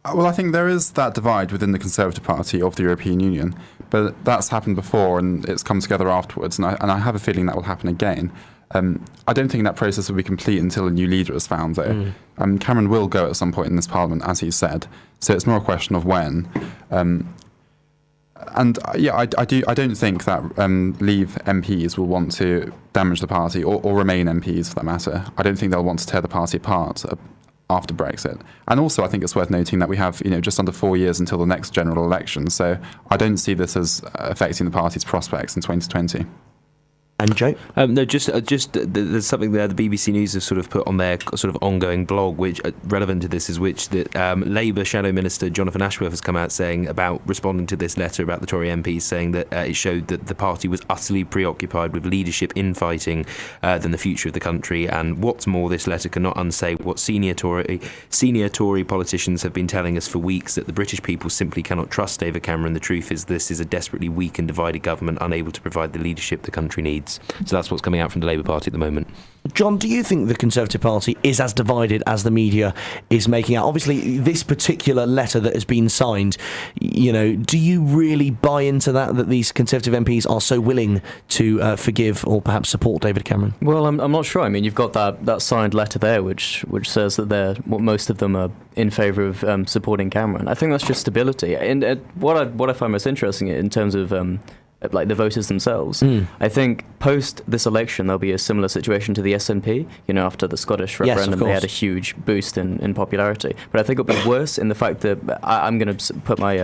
Well, I think there is that divide within the Conservative Party of the European Union, but that's happened before and it's come together afterwards, and I have a feeling that will happen again. I don't think that process will be complete until a new leader is found, though. Cameron will go at some point in this Parliament, as he said, so it's more a question of when. I don't think that Leave MPs will want to damage the party, or Remain MPs for that matter. I don't think they'll want to tear the party apart after Brexit. And also I think it's worth noting that we have just under 4 years until the next general election, so I don't see this as affecting the party's prospects in 2020. And Joe? No, just there's something there the BBC News has sort of put on their sort of ongoing blog, which relevant to this is that Labour Shadow Minister Jonathan Ashworth has come out saying about responding to this letter about the Tory MPs, saying that it showed that the party was utterly preoccupied with leadership infighting than the future of the country. And what's more, this letter cannot unsay what senior Tory politicians have been telling us for weeks, that the British people simply cannot trust David Cameron. The truth is this is a desperately weak and divided government, unable to provide the leadership the country needs. So that's what's coming out from the Labour Party at the moment. John, do you think the Conservative Party is as divided as the media is making out? Obviously, this particular letter that has been signed, do you really buy into that these Conservative MPs are so willing to forgive or perhaps support David Cameron? Well, I'm not sure. I mean, you've got that signed letter there, which says that most of them are in favour of supporting Cameron. I think that's just stability. And what I find most interesting in terms of like the voters themselves. I think post this election there'll be a similar situation to the SNP. After the Scottish referendum, they had a huge boost in popularity. But I think it'll be worse in the fact that I'm going to put my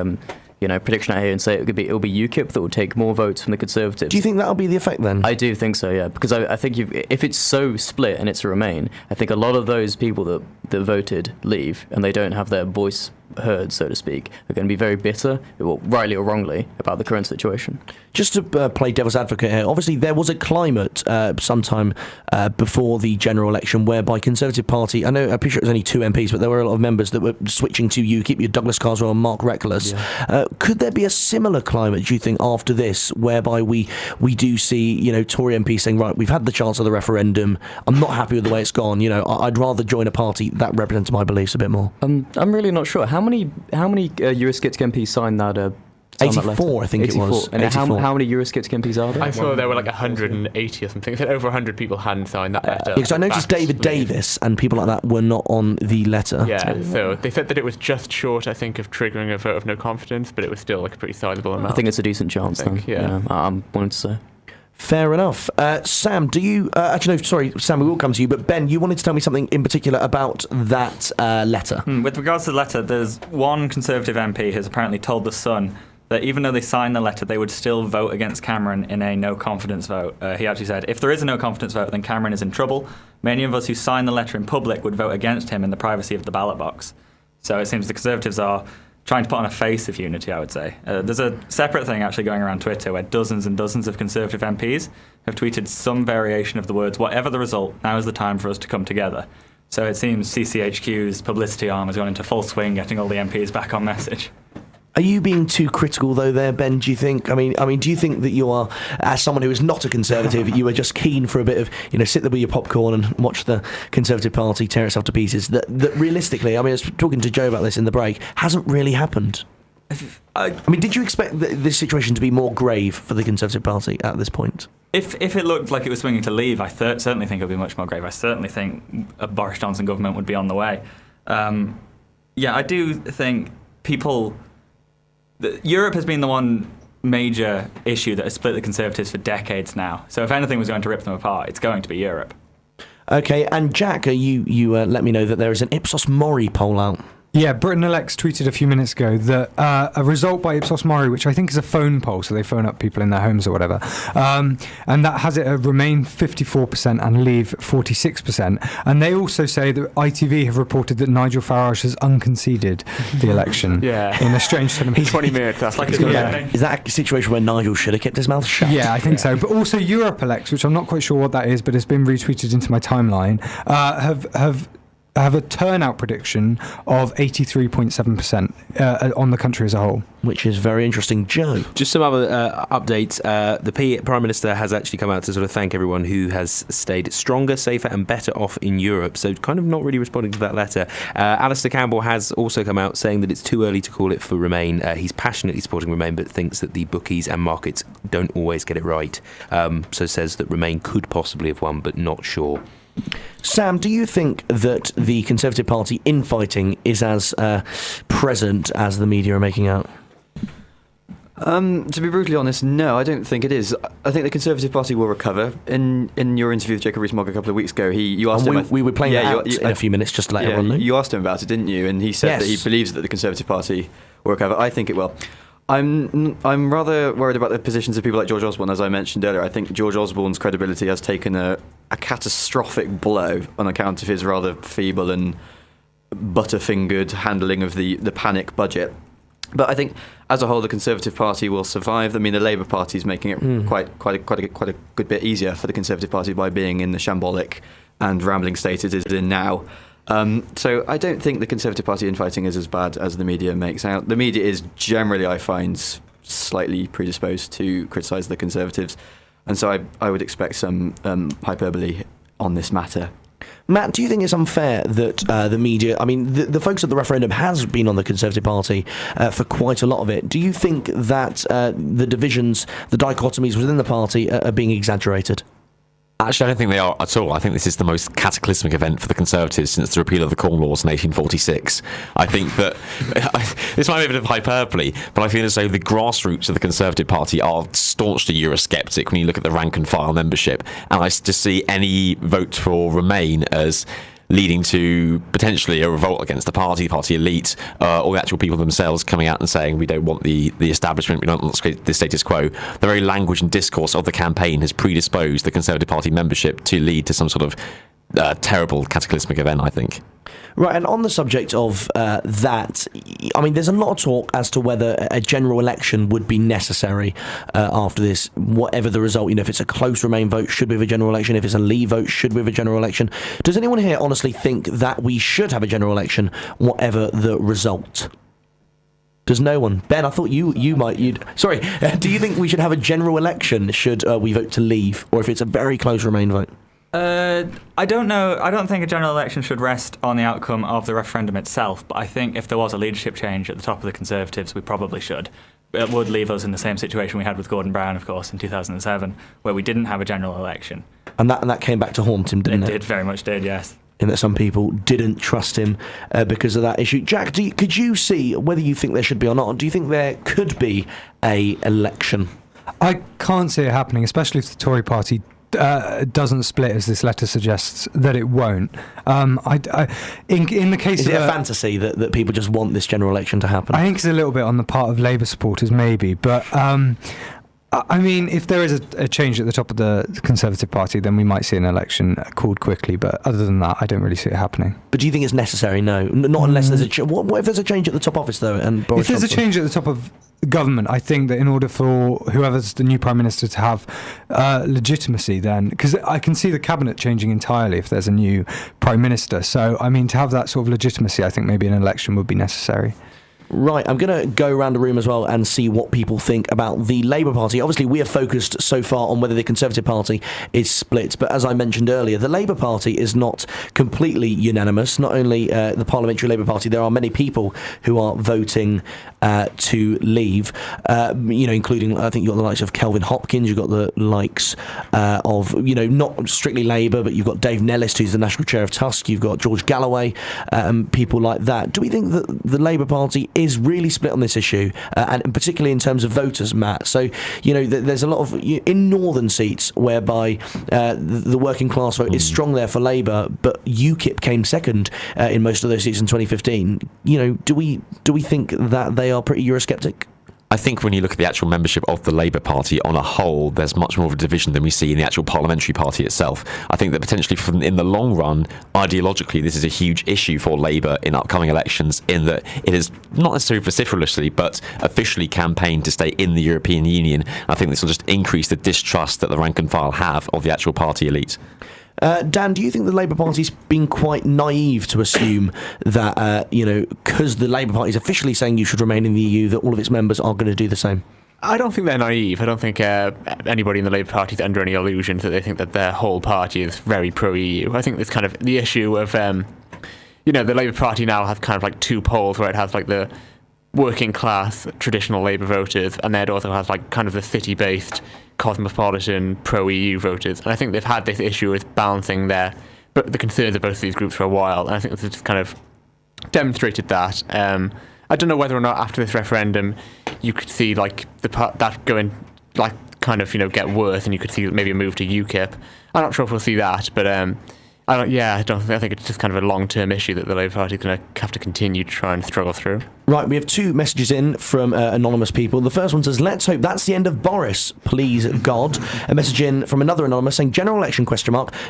prediction out here and say it'll be UKIP that will take more votes from the Conservatives. Do you think that'll be the effect then? I do think so, yeah, because I think if it's so split and it's a Remain, I think a lot of those people that voted Leave and they don't have their voice heard, so to speak, are going to be very bitter, rightly or wrongly, about the current situation. Just to play devil's advocate here, obviously there was a climate sometime before the general election whereby Conservative Party, I'm pretty sure it was only 2 MPs, but there were a lot of members that were switching to UKIP, your Douglas Carswell and Mark Reckless. Yeah. Could there be a similar climate, do you think, after this, whereby we do see, Tory MPs saying, right, we've had the chance of the referendum, I'm not happy with the way it's gone, I'd rather join a party that represents my beliefs a bit more? I'm really not sure. How many Eurosceptic MPs signed that? 84, I think 84. It was. And 84. How many Eurosceptic MPs are there? I thought there were like 180 or something. I think over 100 people hadn't signed that letter. Because I noticed David Davis and people like that were not on the letter. Yeah, so they said that it was just short, I think, of triggering a vote of no confidence, but it was still like a pretty sizable amount. I think it's a decent chance, then. Yeah. I'm wanting to say. Fair enough. Sam, do you... actually, no, sorry, Sam, we will come to you, but Ben, you wanted to tell me something in particular about that letter. With regards to the letter, there's one Conservative MP who's apparently told The Sun that even though they signed the letter, they would still vote against Cameron in a no-confidence vote. He actually said, if there is a no-confidence vote, then Cameron is in trouble. Many of us who signed the letter in public would vote against him in the privacy of the ballot box. So it seems the Conservatives are trying to put on a face of unity, I would say. There's a separate thing actually going around Twitter where dozens and dozens of Conservative MPs have tweeted some variation of the words, whatever the result, now is the time for us to come together. So it seems CCHQ's publicity arm has gone into full swing, getting all the MPs back on message. Are you being too critical, though, there, Ben, do you think? I mean, do you think that you are, as someone who is not a Conservative, you are just keen for a bit of, sit there with your popcorn and watch the Conservative Party tear itself to pieces? That realistically, I was talking to Joe about this in the break, hasn't really happened. I mean, did you expect this situation to be more grave for the Conservative Party at this point? If it looked like it was swinging to leave, I certainly think it would be much more grave. I certainly think a Boris Johnson government would be on the way. I do think Europe has been the one major issue that has split the Conservatives for decades now. So if anything was going to rip them apart, it's going to be Europe. OK, and Jack, you let me know that there is an Ipsos Mori poll out. Yeah, Britain Elects tweeted a few minutes ago that a result by Ipsos Mori, which I think is a phone poll, so they phone up people in their homes or whatever, and that has it Remain 54% and Leave 46%. And they also say that ITV have reported that Nigel Farage has unconceded the election in a strange sort of 20 minutes. That's like Is that a situation where Nigel should have kept his mouth shut? Yeah, I think so. But also Europe Elects, which I'm not quite sure what that is, but it's been retweeted into my timeline, have a turnout prediction of 83.7% on the country as a whole. Which is very interesting. Joe? Just some other updates. The Prime Minister has actually come out to sort of thank everyone who has stayed stronger, safer and better off in Europe. So kind of not really responding to that letter. Alistair Campbell has also come out saying that it's too early to call it for Remain. He's passionately supporting Remain but thinks that the bookies and markets don't always get it right. So says that Remain could possibly have won but not sure. Sam, do you think that the Conservative Party infighting is as present as the media are making out? To be brutally honest, no, I don't think it is. I think the Conservative Party will recover. In your interview with Jacob Rees-Mogg a couple of weeks ago, you asked him... We were playing that out in a few minutes just to let everyone know. You asked him about it, didn't you? And he said that he believes that the Conservative Party will recover. I think it will. I'm rather worried about the positions of people like George Osborne, as I mentioned earlier. I think George Osborne's credibility has taken a catastrophic blow on account of his rather feeble and butterfingered handling of the panic budget. But I think, as a whole, the Conservative Party will survive. I mean, the Labour Party is making it quite a good bit easier for the Conservative Party by being in the shambolic and rambling state it is in now. So I don't think the Conservative Party infighting is as bad as the media makes out. The media is generally, I find, slightly predisposed to criticise the Conservatives, and so I would expect some hyperbole on this matter. Matt, do you think it's unfair that the media... I mean, the folks at the referendum has been on the Conservative Party for quite a lot of it. Do you think that the divisions, the dichotomies within the party are being exaggerated? Actually, I don't think they are at all. I think this is the most cataclysmic event for the Conservatives since the repeal of the Corn Laws in 1846. I think that this might be a bit of hyperbole, but I feel as though the grassroots of the Conservative Party are staunchly Eurosceptic when you look at the rank and file membership. And I just see any vote for Remain as leading to potentially a revolt against the party elite, or the actual people themselves coming out and saying we don't want the establishment, we don't want the status quo. The very language and discourse of the campaign has predisposed the Conservative Party membership to lead to some sort of terrible cataclysmic event, I think. Right, and on the subject of that, I mean, there's a lot of talk as to whether a general election would be necessary after this, whatever the result. If it's a close Remain vote, should we have a general election? If it's a Leave vote, should we have a general election? Does anyone here honestly think that we should have a general election, whatever the result? Does no one? Ben, I thought you might. Sorry, do you think we should have a general election should we vote to Leave, or if it's a very close Remain vote? I don't know. I don't think a general election should rest on the outcome of the referendum itself, but I think if there was a leadership change at the top of the Conservatives, we probably should. It would leave us in the same situation we had with Gordon Brown, of course, in 2007, where we didn't have a general election. And that came back to haunt him, didn't it? It very much did, yes. In that some people didn't trust him because of that issue. Jack, could you see, whether you think there should be or not, do you think there could be a election? I can't see it happening, especially if the Tory party doesn't split, as this letter suggests that it won't. In the case is of it a fantasy that people just want this general election to happen? I think it's a little bit on the part of Labour supporters, maybe, but I mean, if there is a change at the top of the Conservative Party, then we might see an election called quickly. But other than that, I don't really see it happening. But do you think it's necessary? No, not unless there's what if there's a change at the top office though? And Boris if there's Johnson? a change at the top of government, I think that in order for whoever's the new prime minister to have legitimacy, then because I can see the cabinet changing entirely if there's a new prime minister. So I mean, to have that sort of legitimacy, I think maybe an election would be necessary. Right, I'm going to go around the room as well and see what people think about the Labour Party. Obviously, we have focused so far on whether the Conservative Party is split, but as I mentioned earlier, the Labour Party is not completely unanimous. Not only the Parliamentary Labour Party, there are many people who are voting to leave, including, I think you've got the likes of Kelvin Hopkins, you've got the likes of, not strictly Labour, but you've got Dave Nellis, who's the National Chair of Tusk, you've got George Galloway, people like that. Do we think that the Labour Party is really split on this issue, and particularly in terms of voters, Matt? So, there's a lot of, in northern seats, whereby the working class vote is strong there for Labour, but UKIP came second in most of those seats in 2015. Do we think that they are pretty Eurosceptic? I think when you look at the actual membership of the Labour Party on a whole, there's much more of a division than we see in the actual parliamentary party itself. I think that potentially in the long run, ideologically, this is a huge issue for Labour in upcoming elections, in that it is not necessarily vociferously, but officially campaigned to stay in the European Union. I think this will just increase the distrust that the rank and file have of the actual party elite. Dan, do you think the Labour Party's been quite naive to assume that, because the Labour Party is officially saying you should remain in the EU, that all of its members are going to do the same? I don't think they're naive. I don't think anybody in the Labour Party is under any illusions that they think that their whole party is very pro-EU. I think it's kind of the issue of, the Labour Party now has kind of like two poles where it has like the working class traditional Labour voters, and then it also has like kind of the city-based cosmopolitan pro-EU voters. And I think they've had this issue with balancing the concerns of both of these groups for a while, and I think this has just kind of demonstrated that. I don't know whether or not after this referendum you could see like that going like kind of get worse, and you could see maybe a move to UKIP. I'm not sure if we'll see that, but I think it's just kind of a long-term issue that the Labour Party is going to have to continue to try and struggle through. Right, we have two messages in from anonymous people. The first one says, let's hope that's the end of Boris, please God. A message in from another anonymous saying, general election ?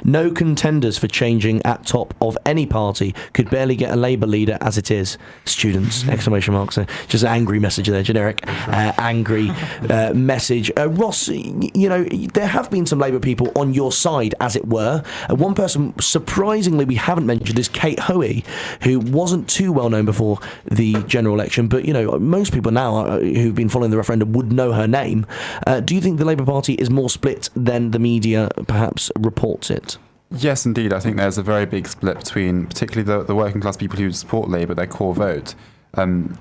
No contenders for changing at top of any party. Could barely get a Labour leader as it is. Students, ! So just an angry message there, generic angry message. Ross, there have been some Labour people on your side, as it were. One person, surprisingly, we haven't mentioned is Kate Hoey, who wasn't too well known before the general election, but most people now who've been following the referendum would know her name. Do you think the Labour Party is more split than the media perhaps reports it? Yes, indeed. I think there's a very big split between particularly the working class people who support Labour, their core vote, in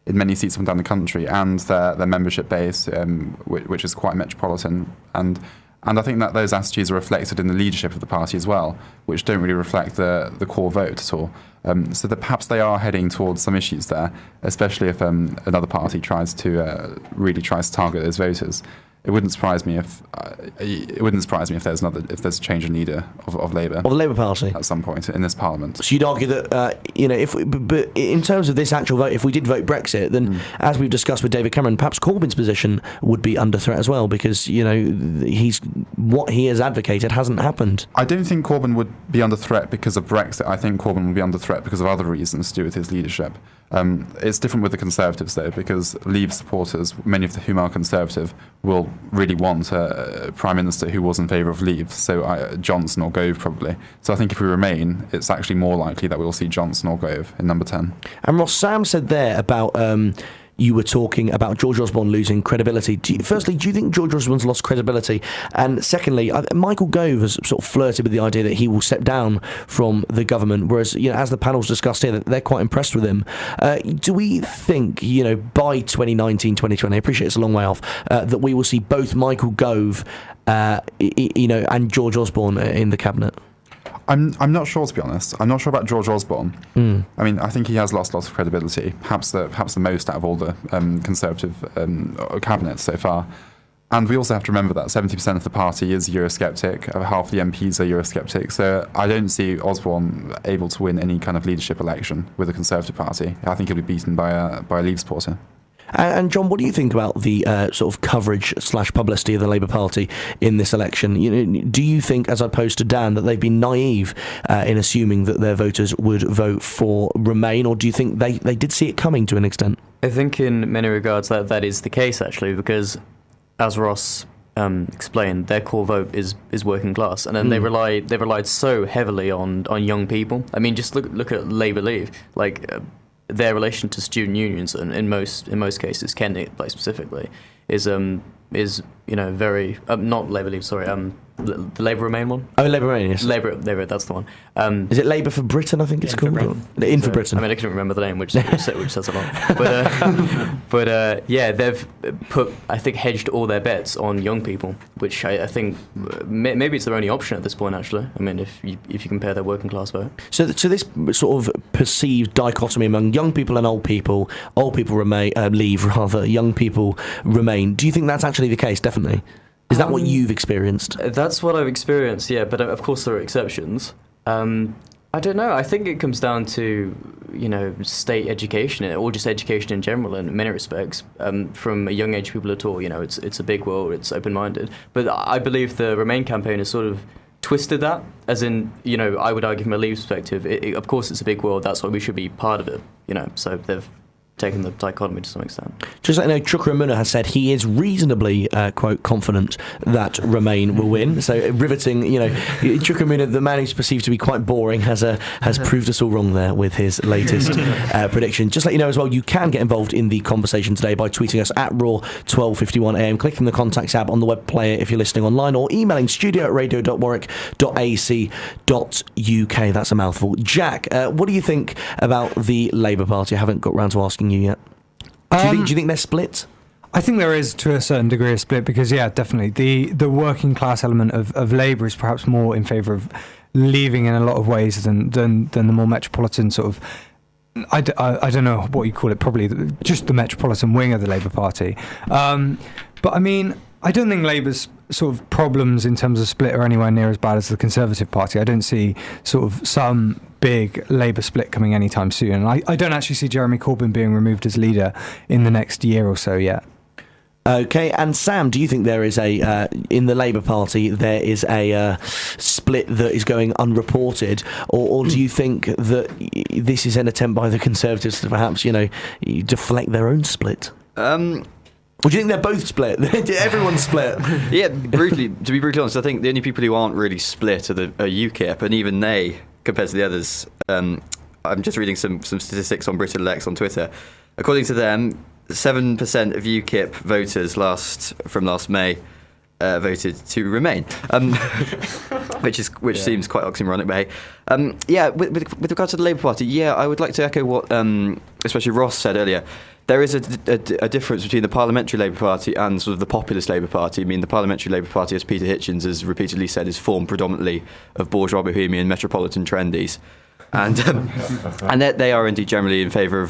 many seats from down the country, and their membership base, which is quite metropolitan. And I think that those attitudes are reflected in the leadership of the party as well, which don't really reflect the core vote at all. So that perhaps they are heading towards some issues there, especially if another party tries to target those voters. It wouldn't surprise me if there's a change in leader of Labour. Of the Labour Party at some point in this Parliament. So you'd argue that but in terms of this actual vote, if we did vote Brexit, then as we've discussed with David Cameron, perhaps Corbyn's position would be under threat as well, because he's what he has advocated hasn't happened. I don't think Corbyn would be under threat because of Brexit. I think Corbyn would be under threat because of other reasons to do with his leadership. It's different with the Conservatives, though, because Leave supporters, many of whom are Conservative, will really want a Prime Minister who was in favour of Leave, so Johnson or Gove probably. So I think if we remain, it's actually more likely that we'll see Johnson or Gove in number 10. And Ross, Sam said there about you were talking about George Osborne losing credibility. Firstly, do you think George Osborne's lost credibility? And secondly, Michael Gove has sort of flirted with the idea that he will step down from the government, whereas, as the panel's discussed here, they're quite impressed with him. Do we think, by 2019, 2020, I appreciate it's a long way off, that we will see both Michael Gove, and George Osborne in the cabinet? I'm not sure, to be honest. I'm not sure about George Osborne. I mean, I think he has lost lots of credibility, perhaps the most out of all the Conservative cabinets so far. And we also have to remember that 70% of the party is Eurosceptic, half the MPs are Eurosceptic, so I don't see Osborne able to win any kind of leadership election with the Conservative Party. I think he'll be beaten by a Leave supporter. And John, what do you think about the sort of coverage / publicity of the Labour Party in this election? Do you think, as opposed to Dan, that they've been naive in assuming that their voters would vote for Remain, or do you think they did see it coming to an extent? I think in many regards that is the case, actually, because as Ross explained, their core vote is working class, and then they relied so heavily on young people. I mean, just look at Labour Leave, like their relation to student unions, and in most cases, Kent specifically, is very not Labour Leave, sorry, the Labour Remain one. Oh, Labour Remain, yes. Labour, that's the one. Is it Labour for Britain? I think it's called. In for Britain. I mean, I couldn't remember the name, which says a lot. But yeah, they've hedged all their bets on young people, which I think maybe it's their only option at this point. Actually, I mean, if you compare their working class vote. So this sort of perceived dichotomy among young people and old people leave rather, young people remain. Do you think that's actually the case? Definitely. Is that what you've experienced? That's what I've experienced, yeah, but of course there are exceptions. I don't know, I think it comes down to, state education, or just education in general in many respects. From a young age, people are taught, it's a big world, it's open-minded. But I believe the Remain campaign has sort of twisted that, as in, I would argue from a Leave perspective, of course it's a big world, that's why we should be part of it, so they've taken the dichotomy to some extent. Just like Chukra Munna has said he is reasonably, quote, confident that Remain will win. So riveting, Chukra Munna, the man who's perceived to be quite boring, has proved us all wrong there with his latest prediction. Just let you know as well, you can get involved in the conversation today by tweeting us at RaW 1251 AM, clicking the contacts tab on the web player if you're listening online, or emailing studio@radio.warwick.ac.uk. That's a mouthful. Jack, what do you think about the Labour Party? I haven't got round to asking you yet. Do you think they're split? I think there is, to a certain degree, a split, because, yeah, definitely, the working class element of Labour is perhaps more in favour of leaving in a lot of ways than the more metropolitan sort of, I don't know what you call it, probably just the metropolitan wing of the Labour Party. But, I mean, I don't think Labour's sort of problems in terms of split are anywhere near as bad as the Conservative Party. I don't see sort of some big Labour split coming anytime soon. I don't actually see Jeremy Corbyn being removed as leader in the next year or so yet. Okay, and Sam, do you think there is in the Labour Party, there is a split that is going unreported, or do you think that this is an attempt by the Conservatives to perhaps, deflect their own split? Or do you think they're both split? Everyone's split. Yeah, to be brutally honest, I think the only people who aren't really split are UKIP, and even they, compared to the others, I'm just reading some statistics on Britain Elects on Twitter. According to them, 7% of UKIP voters from last May voted to Remain, which seems quite oxymoronic, but hey. With regard to the Labour Party, I would like to echo what especially Ross said earlier. There is a difference between the Parliamentary Labour Party and sort of the Populist Labour Party. I mean, the Parliamentary Labour Party, as Peter Hitchens has repeatedly said, is formed predominantly of bourgeois, bohemian, metropolitan trendies, and they are indeed generally in favour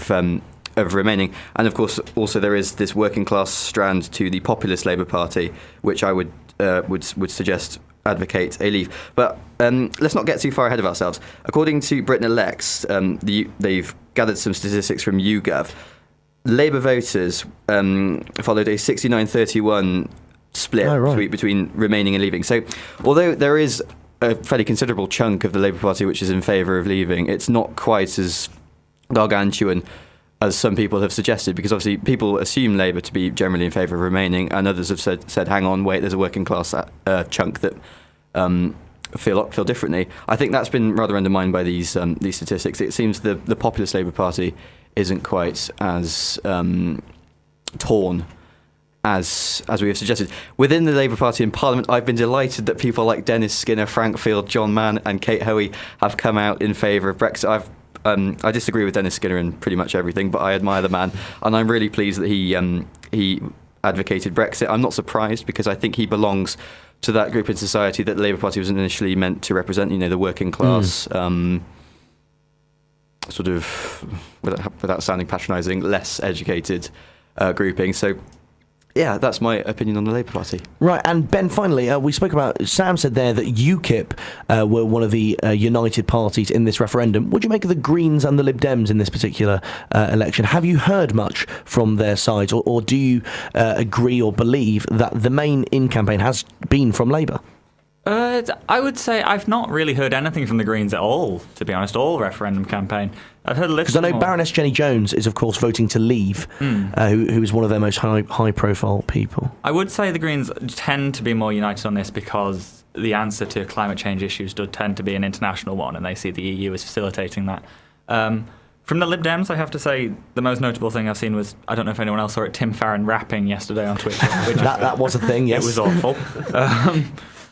of remaining. And of course, also there is this working class strand to the Populist Labour Party, which I would suggest advocate a leave. But let's not get too far ahead of ourselves. According to Britain Elects, they've gathered some statistics from YouGov. Labour voters followed a 69-31 split between remaining and leaving. So although there is a fairly considerable chunk of the Labour Party which is in favour of leaving, it's not quite as gargantuan as some people have suggested, because obviously people assume Labour to be generally in favour of remaining, and others have said hang on, wait, there's a working class chunk that feel differently. I think that's been rather undermined by these statistics. It seems the Populist Labour Party isn't quite as torn as we have suggested. Within the Labour Party in Parliament, I've been delighted that people like Dennis Skinner, Frank Field, John Mann and Kate Hoey have come out in favour of Brexit. I disagree with Dennis Skinner in pretty much everything, but I admire the man, and I'm really pleased that he advocated Brexit. I'm not surprised, because I think he belongs to that group in society that the Labour Party was initially meant to represent, the working class, sort of, without sounding patronising, less educated grouping. So Yeah, that's my opinion on the Labour Party. Right, and Ben, finally, we spoke about, Sam said there that UKIP were one of the united parties in this referendum. What do you make of the Greens and the Lib Dems in this particular election? Have you heard much from their sides, or do you agree or believe that the main in-campaign has been from Labour? I would say I've not really heard anything from the Greens at all, to be honest, all referendum campaign. I've heard a little. Because I know Baroness Jenny Jones is, of course, voting to leave, who is one of their most high-profile people. I would say the Greens tend to be more united on this because the answer to climate change issues does tend to be an international one, and they see the EU as facilitating that. From the Lib Dems, I have to say, the most notable thing I've seen was, I don't know if anyone else saw it, Tim Farron rapping yesterday on Twitter. That was a thing, yes. It was awful.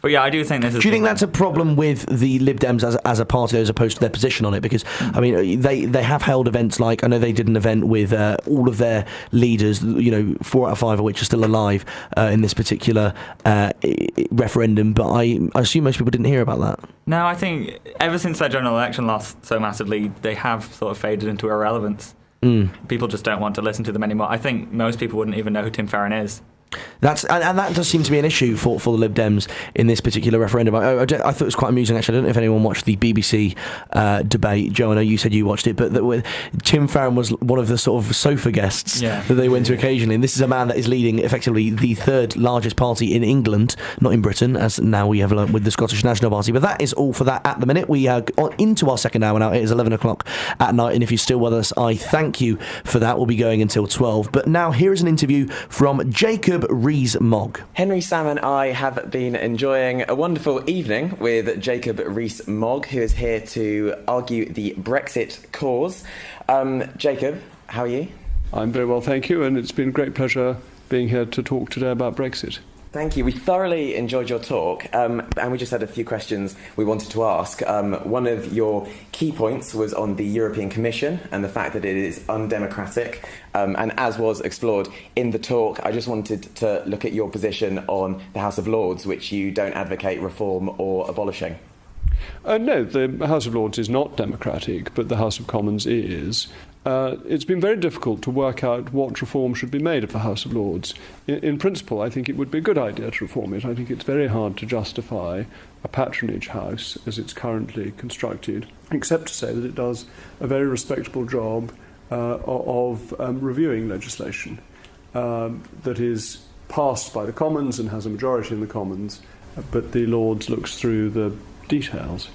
But yeah, I do think this is... Do you think that's a problem with the Lib Dems as a party as opposed to their position on it? Because, I mean, they have held events like... I know they did an event with all of their leaders, 4 out of 5 of which are still alive in this particular referendum, but I assume most people didn't hear about that. No, I think ever since their general election lost so massively, they have sort of faded into irrelevance. People just don't want to listen to them anymore. I think most people wouldn't even know who Tim Farron is. And that does seem to be an issue for the Lib Dems in this particular referendum. I thought it was quite amusing, actually. I don't know if anyone watched the BBC debate. Joe, I know you said you watched it, but Tim Farron was one of the sort of sofa guests that they went to occasionally. And this is a man that is leading effectively the third largest party in England, not in Britain, as now we have with the Scottish National Party. But that is all for that at the minute. We are into our second hour now. It is 11 o'clock at night, and if you're still with us, I thank you for that. We'll be going until 12. But now here is an interview from Jacob Rees-Mogg. Henry, Sam and I have been enjoying a wonderful evening with Jacob Rees-Mogg, who is here to argue the Brexit cause. Jacob, how are you? I'm very well, thank you, and it's been a great pleasure being here to talk today about Brexit. Thank you. We thoroughly enjoyed your talk, and we just had a few questions we wanted to ask. One of your key points was on the European Commission and the fact that it is undemocratic, and as was explored in the talk, I just wanted to look at your position on the House of Lords, which you don't advocate reform or abolishing. No, the House of Lords is not democratic, but the House of Commons is. It's been very difficult to work out what reform should be made of the House of Lords. In principle, I think it would be a good idea to reform it. I think it's very hard to justify a patronage house as it's currently constructed, except to say that it does a very respectable job of reviewing legislation that is passed by the Commons and has a majority in the Commons, but the Lords looks through the details.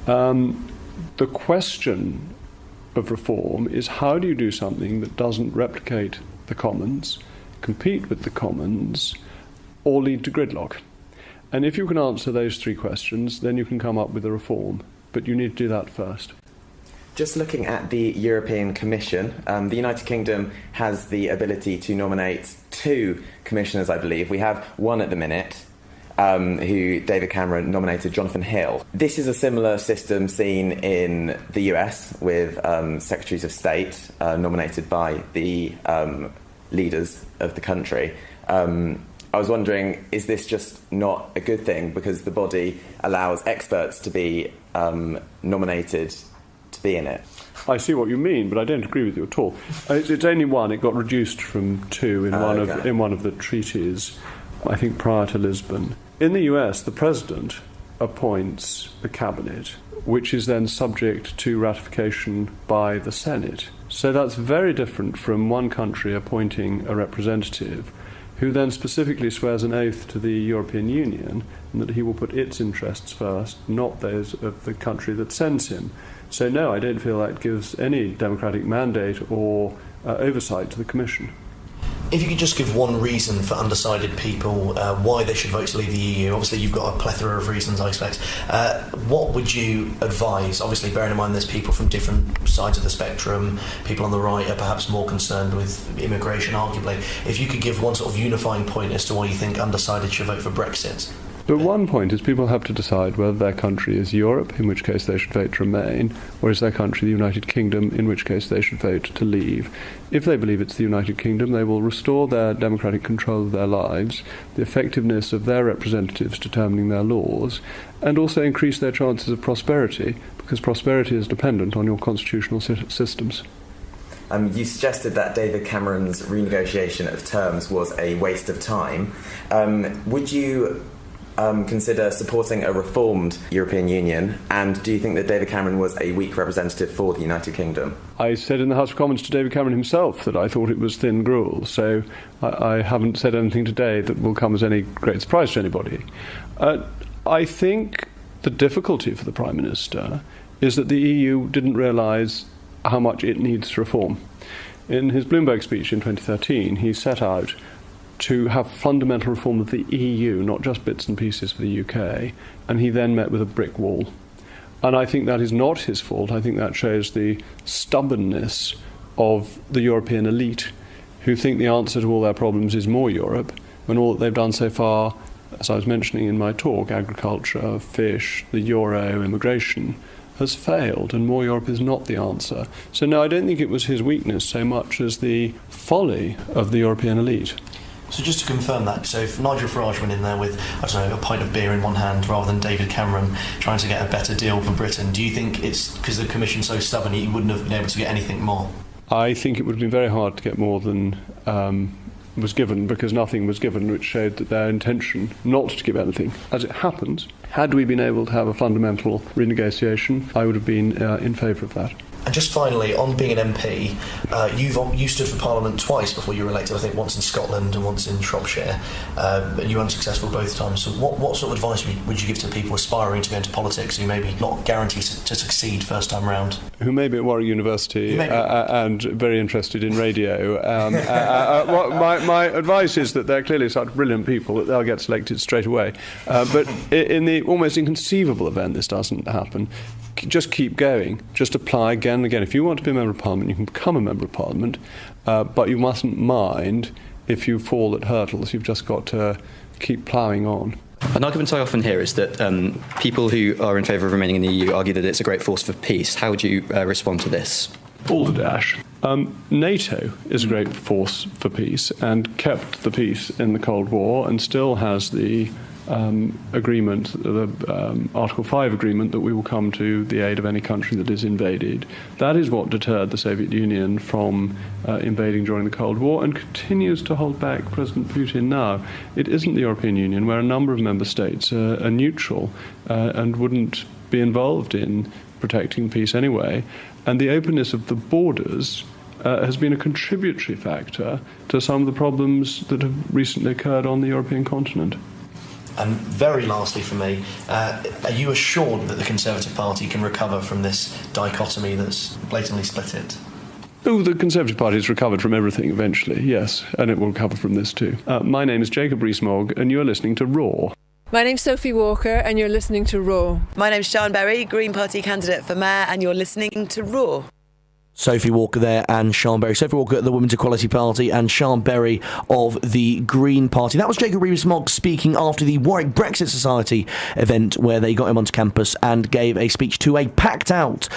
The question of reform is, how do you do something that doesn't replicate the Commons, compete with the Commons, or lead to gridlock? And if you can answer those three questions, then you can come up with a reform. But you need to do that first. Just looking at the European Commission, the United Kingdom has the ability to nominate 2 commissioners, I believe. We have one at the minute, who David Cameron nominated Jonathan Hill. This is a similar system seen in the US with secretaries of state nominated by the leaders of the country. I was wondering, is this just not a good thing because the body allows experts to be nominated to be in it? I see what you mean, but I don't agree with you at all. It's only one. It got reduced from 2 in one of the treaties, I think prior to Lisbon. In the US, the president appoints the cabinet, which is then subject to ratification by the Senate. So that's very different from one country appointing a representative who then specifically swears an oath to the European Union and that he will put its interests first, not those of the country that sends him. So no, I don't feel that gives any democratic mandate or oversight to the Commission. If you could just give one reason for undecided people why they should vote to leave the EU, obviously you've got a plethora of reasons, I expect. What would you advise? Obviously, bearing in mind there's people from different sides of the spectrum, people on the right are perhaps more concerned with immigration, arguably. If you could give one sort of unifying point as to why you think undecided should vote for Brexit. But one point is people have to decide whether their country is Europe, in which case they should vote to remain, or is their country the United Kingdom, in which case they should vote to leave. If they believe it's the United Kingdom, they will restore their democratic control of their lives, the effectiveness of their representatives determining their laws, and also increase their chances of prosperity, because prosperity is dependent on your constitutional systems. You suggested that David Cameron's renegotiation of terms was a waste of time. Would you consider supporting a reformed European Union, and do you think that David Cameron was a weak representative for the United Kingdom? I said in the House of Commons to David Cameron himself that I thought it was thin gruel, so I haven't said anything today that will come as any great surprise to anybody. I think the difficulty for the Prime Minister is that the EU didn't realise how much it needs to reform. In his Bloomberg speech in 2013, he set out to have fundamental reform of the EU, not just bits and pieces for the UK, and he then met with a brick wall. And I think that is not his fault. I think that shows the stubbornness of the European elite, who think the answer to all their problems is more Europe, when all that they've done so far, as I was mentioning in my talk, agriculture, fish, the euro, immigration, has failed, and more Europe is not the answer. So no, I don't think it was his weakness so much as the folly of the European elite. So just to confirm that, so if Nigel Farage went in there with, I don't know, a pint of beer in one hand rather than David Cameron trying to get a better deal for Britain, do you think it's because the Commission's so stubborn he wouldn't have been able to get anything more? I think it would have been very hard to get more than was given, because nothing was given, which showed that their intention not to give anything. As it happens, had we been able to have a fundamental renegotiation, I would have been in favour of that. And just finally, on being an MP, you stood for Parliament twice before you were elected, I think once in Scotland and once in Shropshire, and you were unsuccessful both times. So what sort of advice would you give to people aspiring to go into politics who maybe not guaranteed to succeed first time round? Who may be at Warwick University and very interested in radio. My advice is that they're clearly such brilliant people that they'll get selected straight away. But in the almost inconceivable event this doesn't happen, just keep going. Just apply again and again. If you want to be a Member of Parliament, you can become a Member of Parliament, but you mustn't mind if you fall at hurdles. You've just got to keep ploughing on. An argument I often hear is that people who are in favour of remaining in the EU argue that it's a great force for peace. How would you respond to this? Balderdash. NATO is a great force for peace and kept the peace in the Cold War and still has the agreement, the Article 5 agreement, that we will come to the aid of any country that is invaded. That is what deterred the Soviet Union from invading during the Cold War and continues to hold back President Putin now. It isn't the European Union, where a number of member states are neutral and wouldn't be involved in protecting peace anyway. And the openness of the borders has been a contributory factor to some of the problems that have recently occurred on the European continent. And very lastly for me, are you assured that the Conservative Party can recover from this dichotomy that's blatantly split it? Oh, the Conservative Party has recovered from everything eventually, yes, and it will recover from this too. My name is Jacob Rees-Mogg, and you're listening to RaW. My name's Sophie Walker, and you're listening to RaW. My name's Sian Berry, Green Party candidate for Mayor, and you're listening to RaW. Sophie Walker there and Sian Berry. Sophie Walker of the Women's Equality Party and Sian Berry of the Green Party. That was Jacob Rees-Mogg speaking after the Warwick Brexit Society event, where they got him onto campus and gave a speech to a packed out,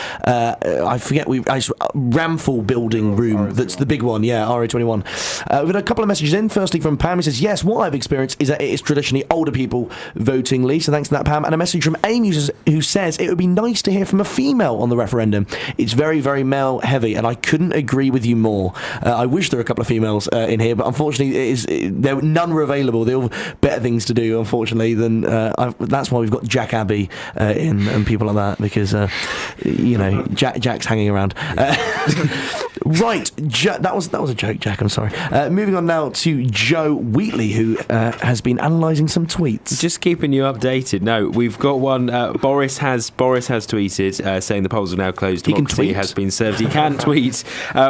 Ramful building room. That's the big one, yeah, RA21. We've got a couple of messages in. Firstly from Pam, who says, yes, what I've experienced is that it is traditionally older people voting Lee, so thanks to that, Pam. And a message from Amy who says it would be nice to hear from a female on the referendum. It's very, very male heavy, and I couldn't agree with you more. I wish there were a couple of females in here, but unfortunately none were available. They all have better things to do, unfortunately, than that's why we've got Jack Abbey in and people like that, because Jack's hanging around. Right, that was a joke, Jack, I'm sorry. Moving on now to Joe Wheatley, who has been analysing some tweets. Just keeping you updated. No, we've got one. Boris has tweeted saying the polls are now closed. Democracy has been served. He can tweet.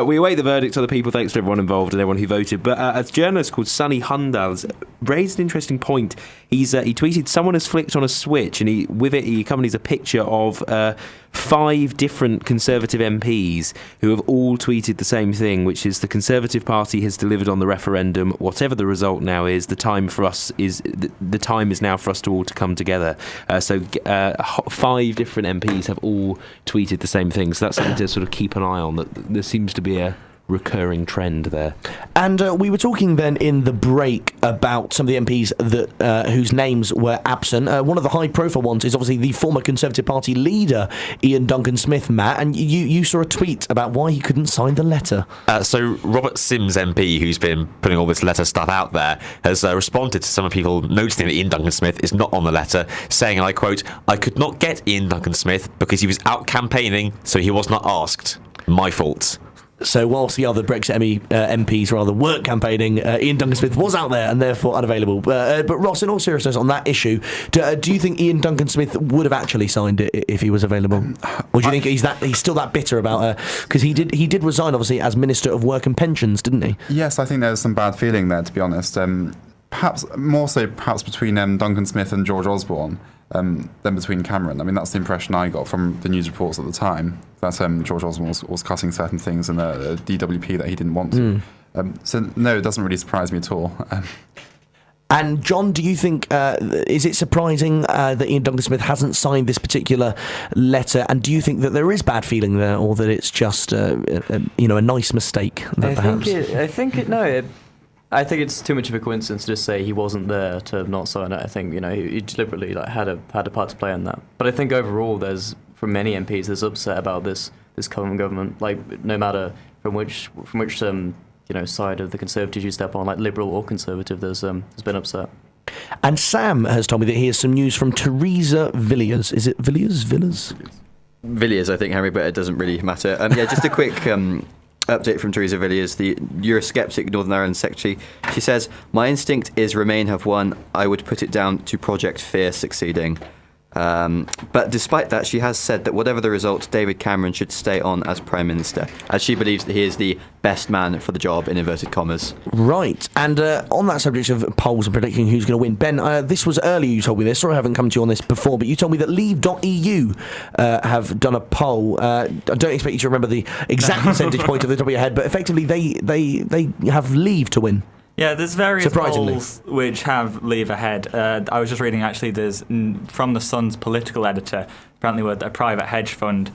We await the verdict of the people. Thanks to everyone involved and everyone who voted. But a journalist called Sunny Hundals raised an interesting point. He tweeted, someone has flicked on a switch, and he accompanies a picture of 5 different Conservative MPs who have all tweeted the same thing, which is the Conservative Party has delivered on the referendum. Whatever the result now is, the time is now for us to all to come together. So 5 different MPs have all tweeted the same thing. So that's something to sort of keep an eye on. That there seems to be a recurring trend there. And we were talking then in the break about some of the MPs that whose names were absent. One of the high-profile ones is obviously the former Conservative Party leader, Ian Duncan-Smith, Matt, and you saw a tweet about why he couldn't sign the letter. So Robert Sims MP, who's been putting all this letter stuff out there, has responded to some people noticing that Ian Duncan-Smith is not on the letter, saying, and I quote, "I could not get Ian Duncan-Smith because he was out campaigning, so he was not asked. My fault." So whilst the other Brexit MPs rather weren't campaigning, Ian Duncan-Smith was out there and therefore unavailable. But Ross, in all seriousness on that issue, do you think Ian Duncan-Smith would have actually signed it if he was available? Or do you think he's still that bitter about because he did resign obviously as Minister of Work and Pensions, didn't he? Yes, I think there's some bad feeling there, to be honest. Perhaps more so between Duncan-Smith and George Osborne. Than between Cameron. I mean, that's the impression I got from the news reports at the time, that George Osborne was cutting certain things in the DWP that he didn't want to. So, no, it doesn't really surprise me at all. And John, do you think, is it surprising that Ian Duncan-Smith hasn't signed this particular letter? And do you think that there is bad feeling there, or that it's just, a nice mistake? I think it's too much of a coincidence to just say he wasn't there to not sign it. I think he deliberately had a part to play in that. But I think overall, from many MPs, there's upset about this current government. Like no matter from which side of the Conservatives you step on, like Liberal or Conservative, there's been upset. And Sam has told me that he has some news from Theresa Villiers. Is it Villiers? Villiers, I think, Henry, but it doesn't really matter. Just a quick update from Theresa Villiers, the Eurosceptic Northern Ireland secretary. She says, "My instinct is Remain have won. I would put it down to Project Fear succeeding." But despite that, she has said that whatever the result, David Cameron should stay on as Prime Minister, as she believes that he is the best man for the job, in inverted commas. Right, and on that subject of polls and predicting who's going to win, Ben, this was earlier you told me this, sorry I haven't come to you on this before, but you told me that Leave.eu have done a poll. I don't expect you to remember the exact percentage point off the top of your head, but effectively they have Leave to win. Yeah, there's various polls which have Leave ahead. I was just reading, actually, there's from the Sun's political editor, apparently a private hedge fund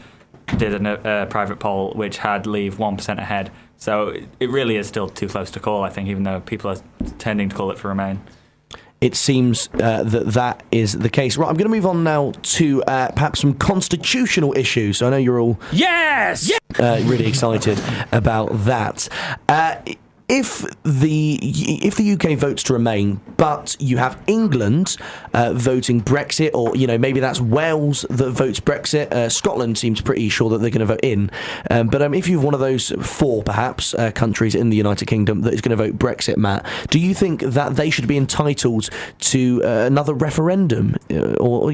did a private poll which had Leave 1% ahead. So it really is still too close to call, I think, even though people are tending to call it for Remain. It seems that is the case. Right, I'm going to move on now to perhaps some constitutional issues. So I know you're all really excited about that. If the UK votes to remain, but you have England voting Brexit, or maybe that's Wales that votes Brexit. Scotland seems pretty sure that they're going to vote in. But if you have one of those four, perhaps, countries in the United Kingdom that is going to vote Brexit, Matt, do you think that they should be entitled to another referendum? Or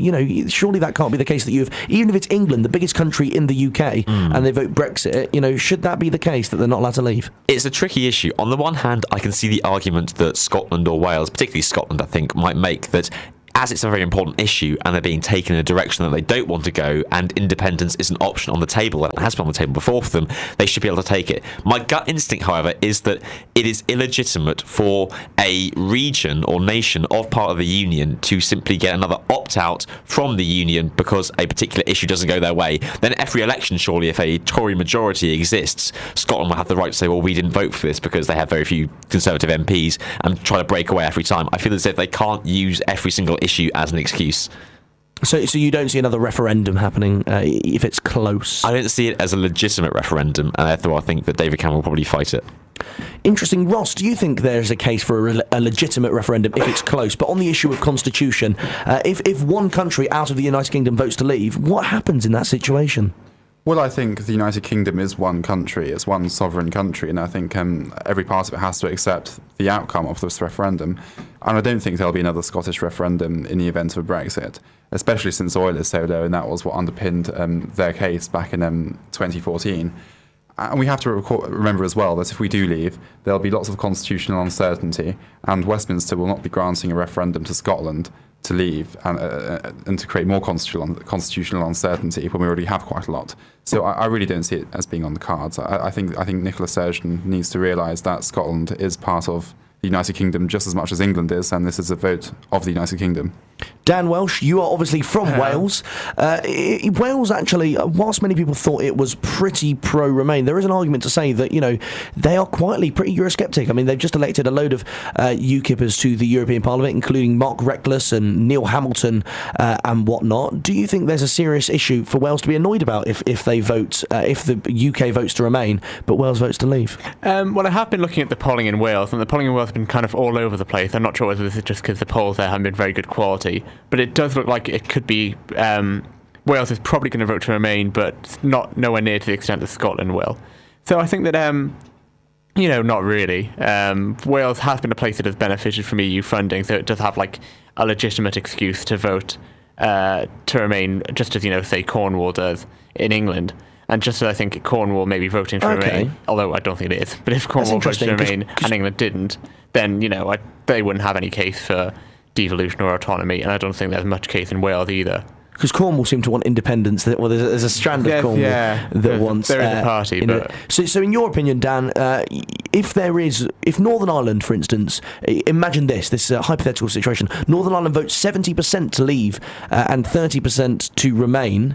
surely that can't be the case that even if it's England, the biggest country in the UK, and they vote Brexit, should that be the case that they're not allowed to leave? It's a tricky issue. On the one hand, I can see the argument that Scotland or Wales, particularly Scotland, I think, might make that as it's a very important issue and they're being taken in a direction that they don't want to go, and independence is an option on the table, and it has been on the table before for them, they should be able to take it. My gut instinct, however, is that it is illegitimate for a region or nation of part of the union to simply get another opt-out from the union because a particular issue doesn't go their way. Then every election, surely, if a Tory majority exists, Scotland will have the right to say, well, we didn't vote for this because they have very few Conservative MPs, and try to break away every time. I feel as if they can't use every single issue as an excuse. So you don't see another referendum happening if it's close? I don't see it as a legitimate referendum, and therefore I think that David Cameron will probably fight it. Interesting. Ross, do you think there's a case for a legitimate referendum if it's close? But on the issue of constitution, if one country out of the United Kingdom votes to leave, what happens in that situation? Well, I think the United Kingdom is one country, it's one sovereign country, and I think every part of it has to accept the outcome of this referendum. And I don't think there'll be another Scottish referendum in the event of Brexit, especially since oil is so low, and that was what underpinned their case back in 2014. And we have to remember as well that if we do leave, there'll be lots of constitutional uncertainty, and Westminster will not be granting a referendum to Scotland to leave and to create more constitutional uncertainty when we already have quite a lot. So I really don't see it as being on the cards. I think Nicola Sturgeon needs to realise that Scotland is part of the United Kingdom just as much as England is, and this is a vote of the United Kingdom. Dan Welsh, you are obviously from Wales. Wales, actually, whilst many people thought it was pretty pro-Remain, there is an argument to say that, they are quietly pretty Eurosceptic. I mean, they've just elected a load of UKIPers to the European Parliament, including Mark Reckless and Neil Hamilton and whatnot. Do you think there's a serious issue for Wales to be annoyed about if they vote, if the UK votes to Remain, but Wales votes to leave? Well, I have been looking at the polling in Wales, and the polling in Wales has been kind of all over the place. I'm not sure whether this is just because the polls there haven't been very good quality, but it does look like it could be Wales is probably going to vote to Remain, but nowhere near to the extent that Scotland will. So I think that, not really. Wales has been a place that has benefited from EU funding, so it does have a legitimate excuse to vote to Remain, just as, say, Cornwall does in England. And just as I think Cornwall may be voting to Remain, although I don't think it is, but if Cornwall voted to Remain and England didn't, then, they wouldn't have any case for devolution or autonomy, and I don't think there's much case in Wales either. Because Cornwall seem to want independence. There's a strand of Cornwall that wants. There is a party, but so in your opinion, Dan, if Northern Ireland, for instance, imagine this hypothetical situation: Northern Ireland votes 70% to leave and 30% to remain.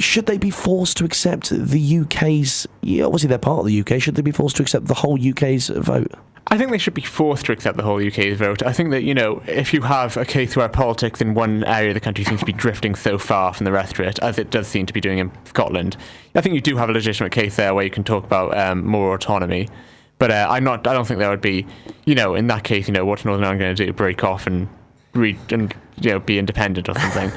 Should they be forced to accept the UK's? Obviously, they're part of the UK. Should they be forced to accept the whole UK's vote? I think they should be forced to accept the whole UK's vote. I think that, if you have a case where politics in one area of the country seems to be drifting so far from the rest of it, as it does seem to be doing in Scotland, I think you do have a legitimate case there where you can talk about more autonomy. But I don't think there would be, in that case, what's Northern Ireland going to do? Break off and be independent or something?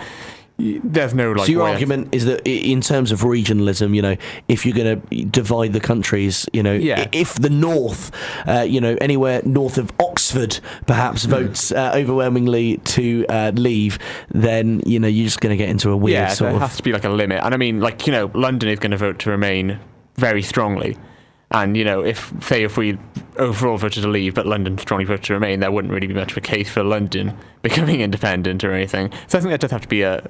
There's no So your argument is that in terms of regionalism, if you're going to divide the countries, if the north, anywhere north of Oxford perhaps votes overwhelmingly to leave, then you're just going to get into a weird sort of. There has to be a limit, and I mean, London is going to vote to Remain very strongly. And, if we overall voted to leave, but London strongly voted to Remain, there wouldn't really be much of a case for London becoming independent or anything. So I think there does have to be a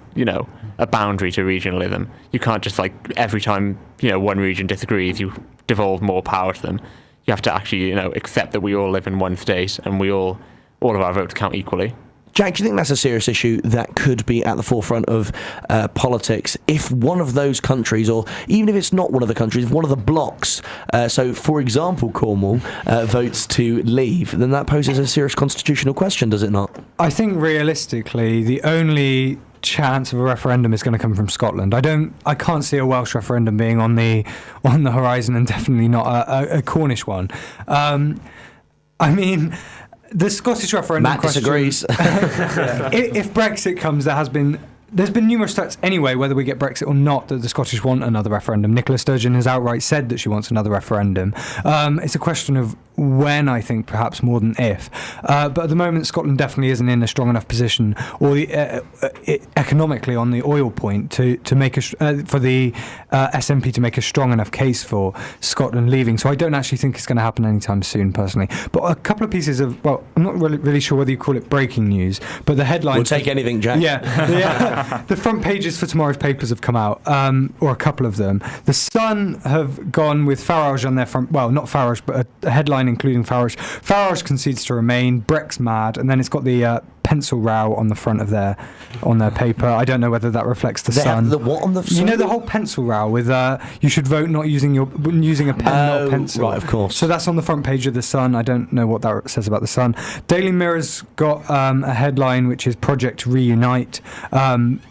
boundary to regionalism. You can't just, every time, one region disagrees, you devolve more power to them. You have to actually, accept that we all live in one state and all of our votes count equally. Jack, do you think that's a serious issue that could be at the forefront of politics if one of those countries, or even if it's not one of the countries, if one of the blocks, so for example Cornwall, votes to leave, then that poses a serious constitutional question, does it not? I think realistically the only chance of a referendum is going to come from Scotland. I can't see a Welsh referendum being on the horizon, and definitely not a Cornish one. The Scottish referendum Matt disagrees. If Brexit comes, there's been numerous threats anyway, whether we get Brexit or not, that the Scottish want another referendum. Nicola Sturgeon has outright said that she wants another referendum. It's a question of when, I think, perhaps more than if. But at the moment, Scotland definitely isn't in a strong enough position, or economically on the oil point, to make for the SNP to make a strong enough case for Scotland leaving. So I don't actually think it's going to happen anytime soon, personally. But a couple of pieces of, I'm not really sure whether you call it breaking news, but the headline... We'll take anything, Jack. Yeah. The front pages for tomorrow's papers have come out, or a couple of them. The Sun have gone with Farage on their front... Well, not Farage, but a headline including Farage. Farage concedes to Remain, Breck's mad, and then it's got the pencil RaW on the front of their paper. I don't know whether that reflects the Sun. The what on the Sun? You know the whole pencil RaW with you should vote not using a pen, not a pencil. Right, of course. So that's on the front page of the Sun. I don't know what that says about the Sun. Daily Mirror's got a headline which is Project Reunite,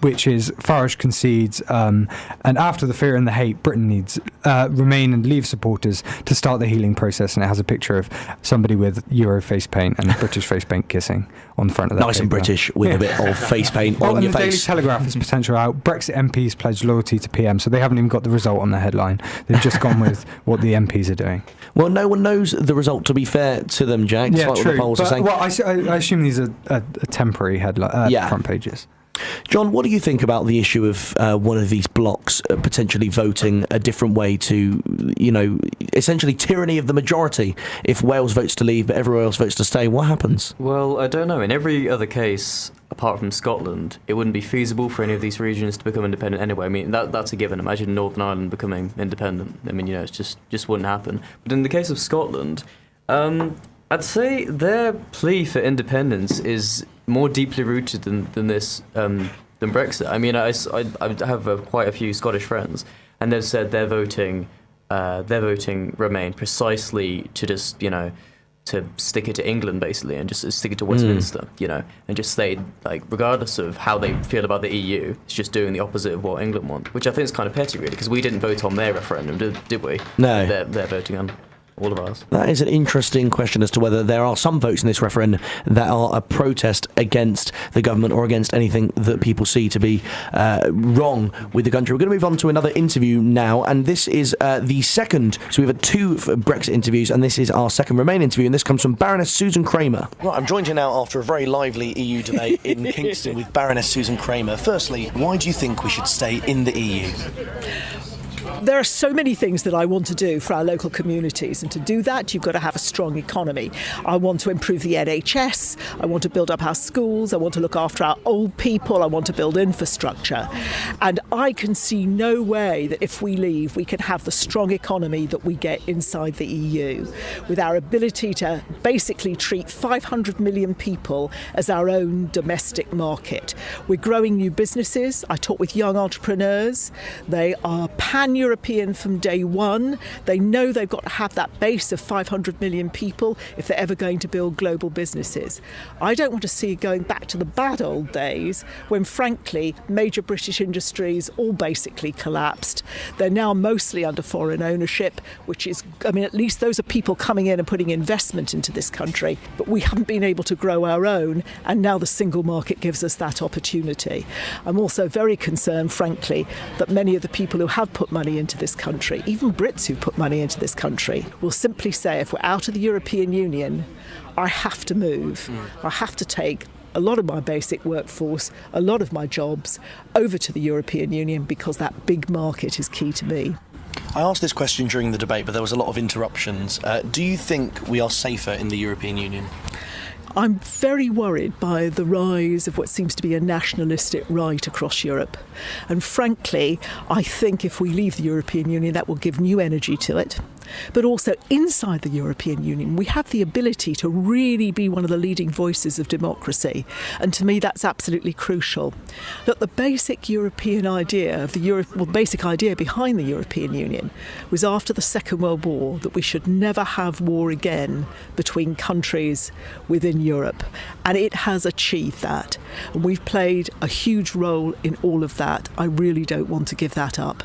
which is Farage concedes, and after the fear and the hate, Britain needs Remain and Leave supporters to start the healing process, and it has a picture of somebody with Euro face paint and British face paint kissing on the front of that. Nice and British with a bit of face paint on your face. Daily Telegraph has potential out. Brexit MPs pledge loyalty to PM, so they haven't even got the result on the headline. They've just gone with what the MPs are doing. Well, no one knows the result, to be fair to them, Jack. Yeah, what true. the polls are saying. Well, I assume these are temporary headline front pages. John, what do you think about the issue of one of these blocks potentially voting a different way to, essentially tyranny of the majority? If Wales votes to leave but everyone else votes to stay, what happens? Well, I don't know. In every other case, apart from Scotland, it wouldn't be feasible for any of these regions to become independent anyway. I mean, that's a given. Imagine Northern Ireland becoming independent. I mean, it just wouldn't happen. But in the case of Scotland, I'd say their plea for independence is more deeply rooted than this than Brexit. I mean, I have quite a few Scottish friends, and they've said they're voting Remain precisely to just to stick it to England basically, and just stick it to Westminster, and just say like regardless of how they feel about the EU, it's just doing the opposite of what England want, which I think is kind of petty really, because we didn't vote on their referendum, did we? No, they're voting on all of ours. That is an interesting question as to whether there are some votes in this referendum that are a protest against the government or against anything that people see to be wrong with the country. We're going to move on to another interview now, and this is the second. So we've had 2 Brexit interviews, and this is our second Remain interview, and this comes from Baroness Susan Kramer. Right, I'm joined here now after a very lively EU debate in Kingston with Baroness Susan Kramer. Firstly, why do you think we should stay in the EU? There are so many things that I want to do for our local communities, and to do that you've got to have a strong economy. I want to improve the NHS, I want to build up our schools, I want to look after our old people, I want to build infrastructure. And I can see no way that if we leave we can have the strong economy that we get inside the EU, with our ability to basically treat 500 million people as our own domestic market. We're growing new businesses. I talk with young entrepreneurs. They are pan-European from day one. They know they've got to have that base of 500 million people if they're ever going to build global businesses. I don't want to see it going back to the bad old days when, frankly, major British industries all basically collapsed. They're now mostly under foreign ownership, which is, I mean, at least those are people coming in and putting investment into this country. But we haven't been able to grow our own, and now the single market gives us that opportunity. I'm also very concerned, frankly, that many of the people who have put money into this country, even Brits who put money into this country, will simply say, if we're out of the European Union, I have to move. I have to take a lot of my basic workforce, a lot of my jobs over to the European Union because that big market is key to me. I asked this question during the debate, but there was a lot of interruptions. Do you think we are safer in the European Union? I'm very worried by the rise of what seems to be a nationalistic right across Europe. And frankly, I think if we leave the European Union, that will give new energy to it. But also inside the European Union, we have the ability to really be one of the leading voices of democracy. And to me, that's absolutely crucial. Look, the basic European idea of basic idea behind the European Union was after the Second World War that we should never have war again between countries within Europe. And it has achieved that. And we've played a huge role in all of that. I really don't want to give that up.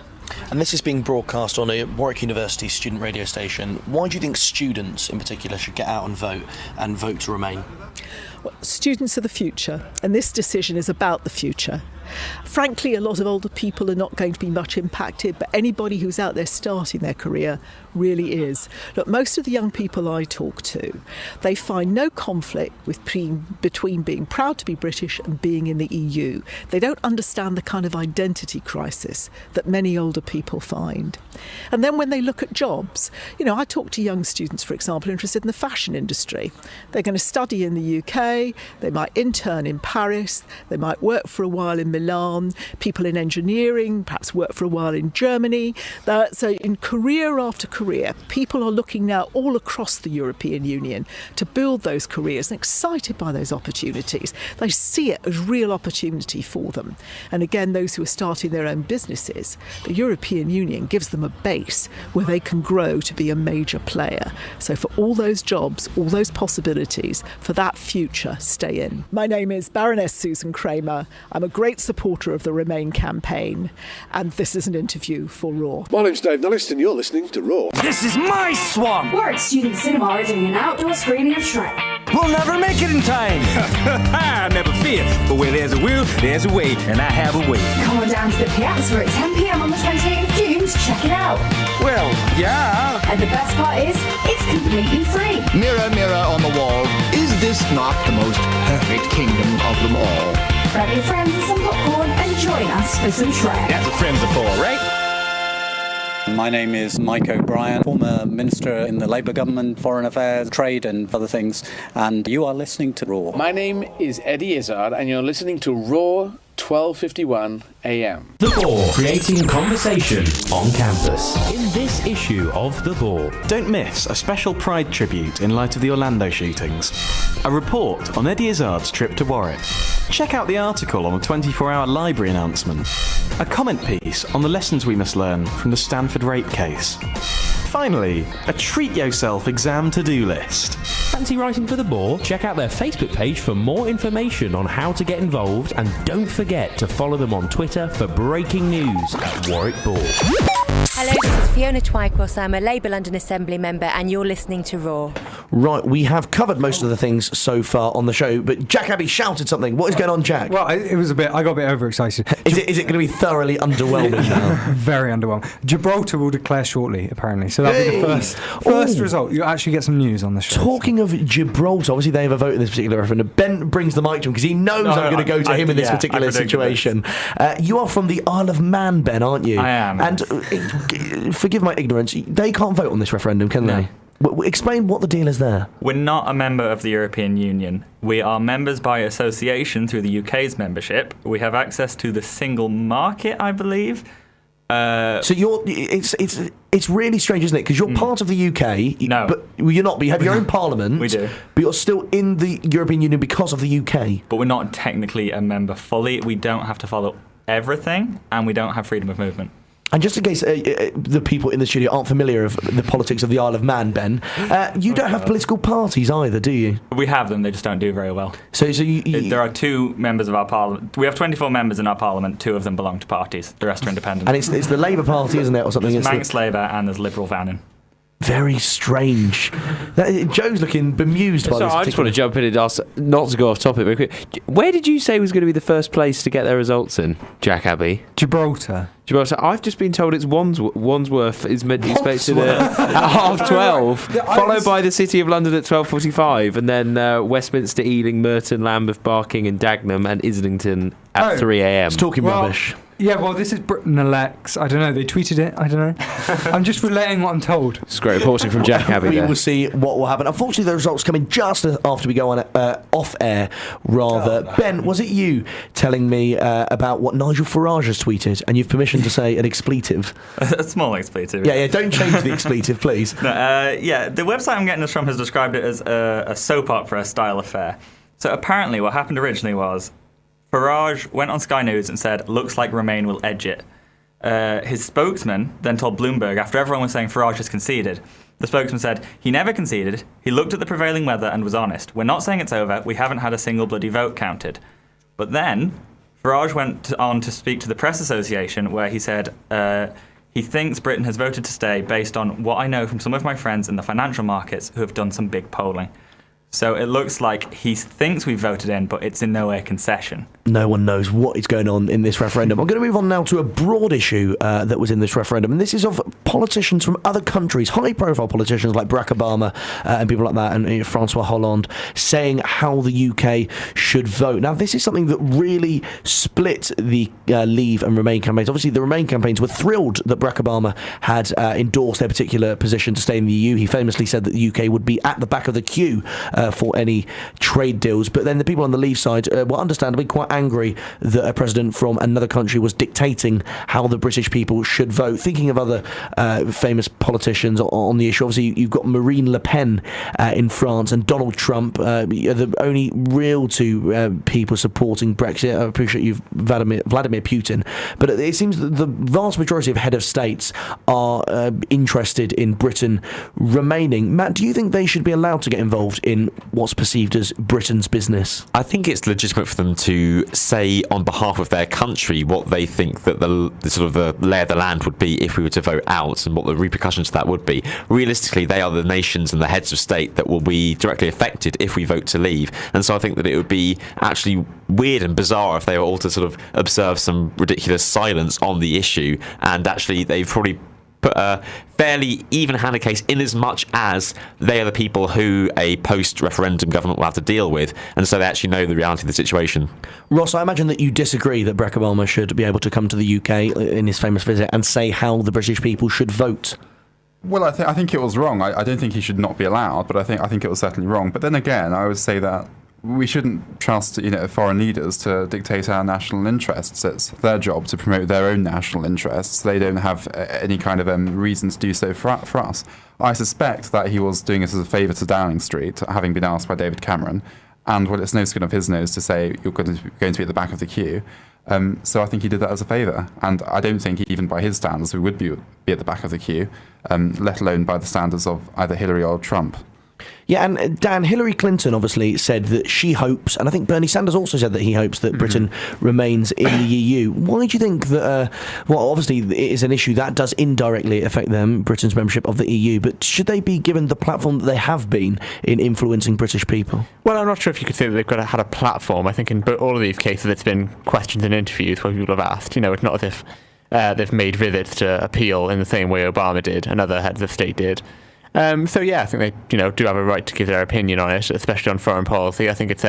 And this is being broadcast on a Warwick University student radio station. Why do you think students in particular should get out and vote to Remain? Well, students are the future, and this decision is about the future. Frankly, a lot of older people are not going to be much impacted, but anybody who's out there starting their career really is. Look, most of the young people I talk to, they find no conflict between being proud to be British and being in the EU. They don't understand the kind of identity crisis that many older people find. And then when they look at jobs, I talk to young students, for example, interested in the fashion industry. They're going to study in the UK, they might intern in Paris, they might work for a while in Milan, people in engineering, perhaps work for a while in Germany. So in career after career, people are looking now all across the European Union to build those careers and excited by those opportunities. They see it as real opportunity for them. And again, those who are starting their own businesses, the European Union gives them a base where they can grow to be a major player. So for all those jobs, all those possibilities, for that future, stay in. My name is Baroness Susan Kramer. I'm a great supporter of the Remain campaign, and this is an interview for RaW. My name's Dave Nellis, and you're listening to RaW. This is my swamp! We're at Student Cinema are doing an outdoor screening of Shrek. We'll never make it in time! Never fear, but where there's a will, there's a way, and I have a way. Come on down to the Piazza at 10 p.m. on the 28th of June to check it out. Well, yeah. And the best part is, it's completely free. Mirror, mirror on the wall, is this not the most perfect kingdom of them all? Grab your friends and some popcorn and join us for some Shrek. That's what friends are for, right? My name is Mike O'Brien, former Minister in the Labour Government, Foreign Affairs, Trade and other things, and you are listening to RaW. My name is Eddie Izzard, and you're listening to RaW 12:51 a.m. The Bore, creating conversation on campus. In this issue of The Bore. Don't miss a special Pride tribute in light of the Orlando shootings. A report on Eddie Izzard's trip to Warwick. Check out the article on the 24-hour library announcement. A comment piece on the lessons we must learn from the Stanford rape case. Finally, a treat yourself exam to-do list. Fancy writing for The Bore? Check out their Facebook page for more information on how to get involved, and don't forget to follow them on Twitter for breaking news at Warwick Bore. Hello, this is Fiona Twycross. I'm a Labour London Assembly member, and you're listening to RaW. Right, we have covered most of the things so far on the show, but Jack Abbey shouted something. What is going on, Jack? Well, it was I got a bit overexcited. Is it going to be thoroughly underwhelming now? Very underwhelming. Gibraltar will declare shortly, apparently. So that'll be the first result. You'll actually get some news on the show. Talking of Gibraltar, obviously they have a vote in this particular referendum. Ben brings the mic to him because he knows I'm going to go to him in this particular situation. You are from the Isle of Man, Ben, aren't you? I am. And forgive my ignorance, they can't vote on this referendum, can they? Explain what the deal is there. We're not a member of the European Union. We are members by association through the UK's membership. We have access to the single market, I believe. So it's really strange, isn't it? Because you're part of the UK. No. But you're not. But you have your own parliament. We do. But you're still in the European Union because of the UK. But we're not technically a member fully. We don't have to follow everything, and we don't have freedom of movement. And just in case the people in the studio aren't familiar with the politics of the Isle of Man, Ben, you don't have political parties either, do you? We have them, they just don't do very well. So you there are 2 members of our parliament. We have 24 members in our parliament, 2 of them belong to parties, the rest are independent. And it's the Labour Party, isn't it, or something? There's Manx Labour and there's Liberal Vannin. Very strange. Joe's looking bemused by this. I just want to jump in and ask, not to go off topic, very quick. Where did you say was going to be the first place to get their results in, Jack Abbey? Gibraltar. I've just been told it's Wandsworth is expected at 12:30, followed by the City of London at 12:45, and then Westminster, Ealing, Merton, Lambeth, Barking and Dagenham and Islington at 3 a.m. It's talking rubbish. Yeah, well, this is Britain elects. I don't know. They tweeted it. I don't know. I'm just relaying what I'm told. It's great reporting from Jack Abbey. We will see what will happen. Unfortunately, the results come in just after we go on off air. Rather, Ben, was it you telling me about what Nigel Farage has tweeted? And you've permission to say an expletive. A small expletive. Yeah. Don't change the expletive, please. No, the website I'm getting this from has described it as a soap opera style affair. So apparently, what happened originally was Farage went on Sky News and said, "Looks like Remain will edge it." His spokesman then told Bloomberg, after everyone was saying Farage has conceded, the spokesman said, "He never conceded. He looked at the prevailing weather and was honest. We're not saying it's over. We haven't had a single bloody vote counted." But then Farage went on to speak to the Press Association, where he said he thinks Britain has voted to stay based on what I know from some of my friends in the financial markets who have done some big polling. So it looks like he thinks we've voted in, but it's in no way a concession. No one knows what is going on in this referendum. I'm going to move on now to a broad issue that was in this referendum, and this is of politicians from other countries, high-profile politicians like Barack Obama and people like that, and Francois Hollande, saying how the UK should vote. Now, this is something that really split the Leave and Remain campaigns. Obviously, the Remain campaigns were thrilled that Barack Obama had endorsed their particular position to stay in the EU. He famously said that the UK would be at the back of the queue for any trade deals. But then the people on the Leave side were understandably quite angry that a president from another country was dictating how the British people should vote. Thinking of other famous politicians on the issue, obviously you've got Marine Le Pen in France and Donald Trump, the only real 2 people supporting Brexit. I appreciate you, Vladimir Putin. But it seems that the vast majority of head of states are interested in Britain remaining. Matt, do you think they should be allowed to get involved in what's perceived as Britain's business? I think it's legitimate for them to say on behalf of their country what they think that the sort of the lay of the land would be if we were to vote out, and what the repercussions of that would be. Realistically, they are the nations and the heads of state that will be directly affected if we vote to leave, and so I think that it would be actually weird and bizarre if they were all to sort of observe some ridiculous silence on the issue, and actually they've probably put a fairly even-handed case in as much as they are the people who a post-referendum government will have to deal with, and so they actually know the reality of the situation. Ross, I imagine that you disagree that Barack Obama should be able to come to the UK in his famous visit and say how the British people should vote. Well, I think it was wrong. I don't think he should not be allowed, but I think it was certainly wrong. But then again, I would say that we shouldn't trust, foreign leaders to dictate our national interests. It's their job to promote their own national interests. They don't have any kind of reason to do so for us. I suspect that he was doing it as a favour to Downing Street, having been asked by David Cameron. And it's no skin off his nose to say you're going to be at the back of the queue. So I think he did that as a favour. And I don't think, even by his standards, we would be at the back of the queue, let alone by the standards of either Hillary or Trump. Yeah, and Dan, Hillary Clinton obviously said that she hopes, and I think Bernie Sanders also said that he hopes that Britain remains in the EU. Why do you think that, obviously it is an issue that does indirectly affect them, Britain's membership of the EU, but should they be given the platform that they have been in influencing British people? Well, I'm not sure if you could say that they've had a platform. I think in all of these cases it's been questions and interviews where people have asked. It's not as if they've made visits to appeal in the same way Obama did and other heads of state did. So yeah, I think they do have a right to give their opinion on it, especially on foreign policy. I think it's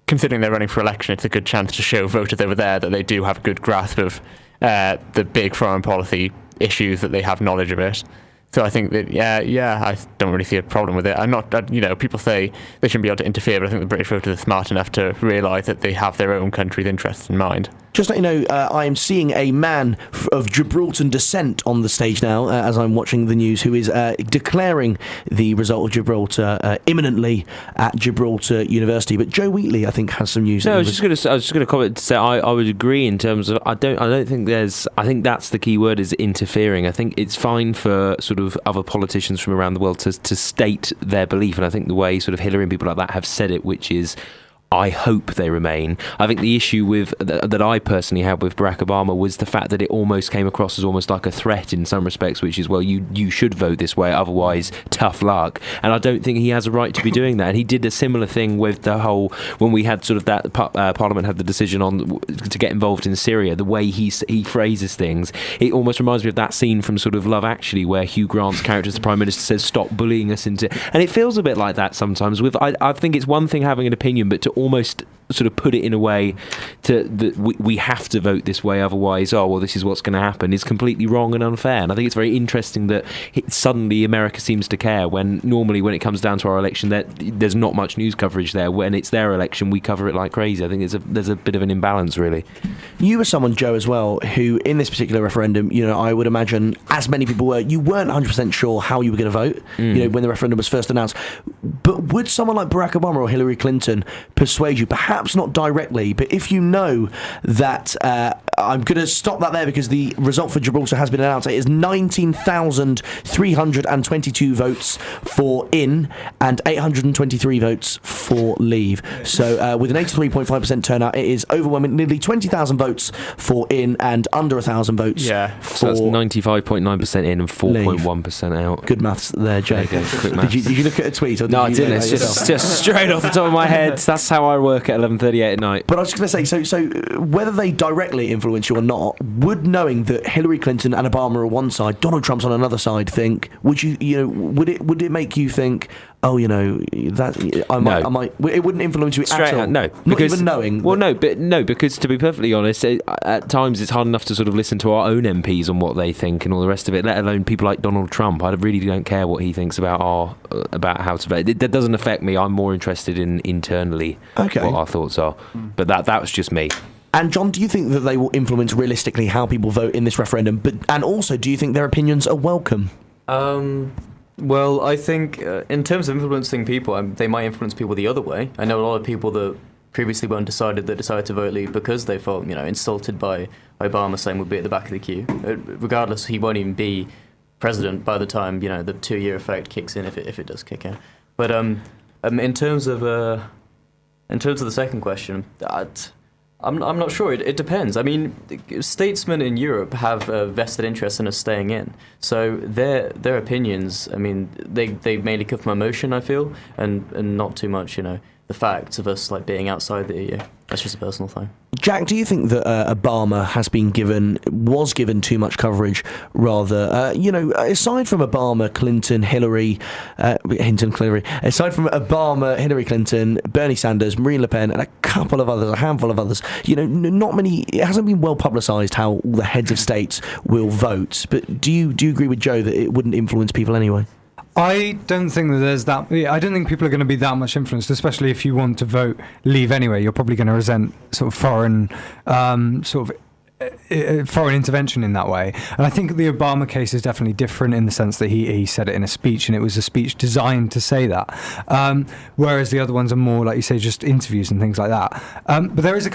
considering they're running for election, it's a good chance to show voters over there that they do have a good grasp of the big foreign policy issues, that they have knowledge of it. So I think that I don't really see a problem with it. I'm not, people say they shouldn't be able to interfere, but I think the British voters are smart enough to realise that they have their own country's interests in mind. Just let you know, I am seeing a man of Gibraltar descent on the stage now, as I'm watching the news, who is declaring the result of Gibraltar imminently at Gibraltar University. But Joe Wheatley, I think, has some news. No, I was just going to comment to say I would agree in terms of I don't think there's. I think that's the key word, is interfering. I think it's fine for sort of other politicians from around the world to state their belief, and I think the way sort of Hillary and people like that have said it, which is, I hope they remain. I think the issue with that I personally had with Barack Obama was the fact that it almost came across as almost like a threat in some respects, which is, well, you should vote this way, otherwise tough luck. And I don't think he has a right to be doing that. And he did a similar thing with the whole, when we had sort of that Parliament had the decision on to get involved in Syria, the way he phrases things, it almost reminds me of that scene from sort of Love Actually, where Hugh Grant's character as the Prime Minister says, stop bullying us into... And it feels a bit like that sometimes. I think it's one thing having an opinion, but to almost sort of put it in a way that we have to vote this way, otherwise, this is what's going to happen, is completely wrong and unfair. And I think it's very interesting that suddenly America seems to care, when normally when it comes down to our election, there's not much news coverage there. When it's their election, we cover it like crazy. I think there's a bit of an imbalance, really. You were someone, Joe, as well, who in this particular referendum, I would imagine, as many people were, you weren't 100% sure how you were going to vote, when the referendum was first announced. But would someone like Barack Obama or Hillary Clinton persuade you, perhaps not directly, but if you know that, I'm going to stop that there because the result for Gibraltar has been announced. It is 19,322 votes for in and 823 votes for leave. So with an 83.5% turnout, it is overwhelming, nearly 20,000 votes for in and under 1,000 votes for so that's 95.9% in and 4.1% out. Good maths there, Jay. Quick maths. Did you look at a tweet? Or No, I didn't. It's just straight off the top of my head. That's how I work at 11:38 at night. But I was just going to say, so whether they directly influence you or not, would knowing that Hillary Clinton and Obama are on one side, Donald Trump's on another side, would it make you think, that I might, it wouldn't influence you straight at all? No, not even knowing. Well, because to be perfectly honest, at times it's hard enough to sort of listen to our own MPs on what they think and all the rest of it, let alone people like Donald Trump. I really don't care what he thinks about how to vote. That doesn't affect me. I'm more interested in internally what our thoughts are. But that was just me. And John, do you think that they will influence realistically how people vote in this referendum? And also, do you think their opinions are welcome? Well, I think in terms of influencing people, they might influence people the other way. I know a lot of people that previously were undecided that decided to vote Leave because they felt, insulted by Obama saying we'll be at the back of the queue. Regardless, he won't even be president by the time, the 2-year effect kicks in, if it does kick in. But in terms of the second question, I'm not sure. It depends. I mean, statesmen in Europe have a vested interest in us staying in. So their opinions, I mean, they mainly come from emotion, I feel, and not too much, the facts of us being outside the EU. That's just a personal thing. Jack, do you think that Obama was given too much coverage, rather? Aside from Obama, Clinton, Hillary, aside from Obama, Hillary Clinton, Bernie Sanders, Marine Le Pen, and a handful of others, not many. It hasn't been well publicised how all the heads of states will vote. But do you agree with Joe that it wouldn't influence people anyway? I don't think that there's that. I don't think people are going to be that much influenced, especially if you want to vote leave anyway. You're probably going to resent sort of foreign foreign intervention in that way. And I think the Obama case is definitely different in the sense that he said it in a speech, and it was a speech designed to say that. Whereas the other ones are more, like you say, just interviews and things like that. But there is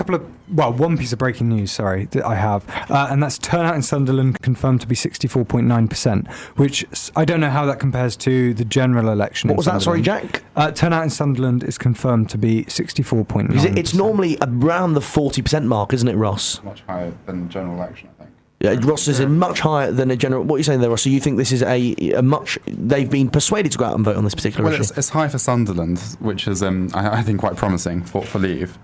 one piece of breaking news, that I have, and that's turnout in Sunderland confirmed to be 64.9%, which I don't know how that compares to the general election. What was that, sorry, Jack? Turnout in Sunderland is confirmed to be 64.9%. It's normally around the 40% mark, isn't it, Ross? Much higher than general election, I think. Yeah, Ross is much higher than a general. What are you saying there, Ross? So you think this is a much? They've been persuaded to go out and vote on this particular issue. It's high for Sunderland, which is I think quite promising for leave.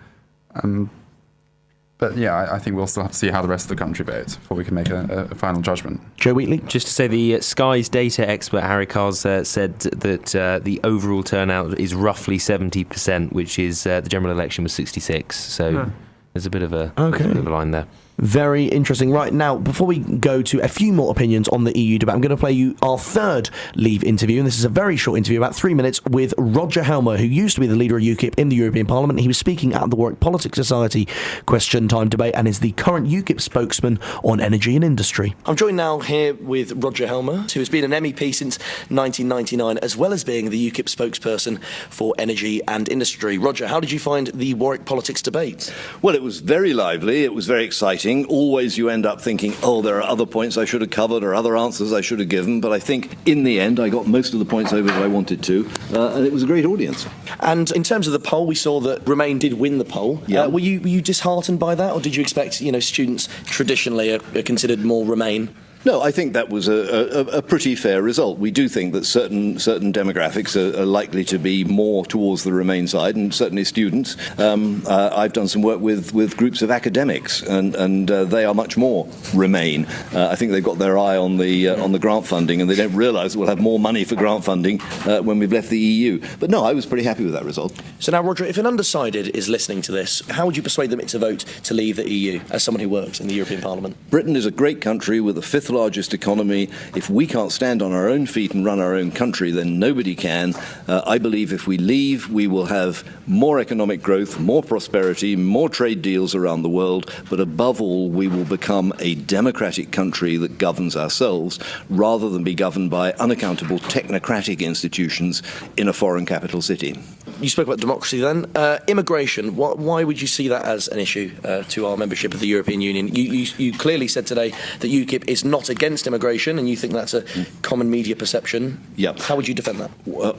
But yeah, I think we'll still have to see how the rest of the country votes before we can make a final judgment. Joe Wheatley? Just to say, the Sky's data expert Harry Cars said that the overall turnout is roughly 70%, which is the general election was 66. So there's a bit of a line there. Very interesting. Right, now, before we go to a few more opinions on the EU debate, I'm going to play you our third Leave interview, and this is a very short interview, about 3 minutes, with Roger Helmer, who used to be the leader of UKIP in the European Parliament. He was speaking at the Warwick Politics Society Question Time debate and is the current UKIP spokesman on energy and industry. I'm joined now here with Roger Helmer, who has been an MEP since 1999, as well as being the UKIP spokesperson for energy and industry. Roger, how did you find the Warwick Politics debate? Well, it was very lively. It was very exciting. Always you end up thinking, there are other points I should have covered or other answers I should have given. But I think in the end, I got most of the points over that I wanted to. And it was a great audience. And in terms of the poll, we saw that Remain did win the poll. Yeah. Were you disheartened by that? Or did you expect, students traditionally are considered more Remain? No, I think that was a pretty fair result. We do think that certain demographics are likely to be more towards the Remain side, and certainly students. I've done some work with groups of academics, and they are much more Remain. I think they've got their eye on the grant funding, and they don't realise that we'll have more money for grant funding when we've left the EU. But no, I was pretty happy with that result. So now, Roger, if an undecided is listening to this, how would you persuade them to vote to leave the EU, as someone who works in the European Parliament? Britain is a great country with a fifth largest economy. If we can't stand on our own feet and run our own country, then nobody can. I believe if we leave, we will have more economic growth, more prosperity, more trade deals around the world, but above all, we will become a democratic country that governs ourselves rather than be governed by unaccountable technocratic institutions in a foreign capital city. You spoke about democracy then. Immigration, why would you see that as an issue to our membership of the European Union? You clearly said today that UKIP is not against immigration, and you think that's a common media perception. Yep. How would you defend that?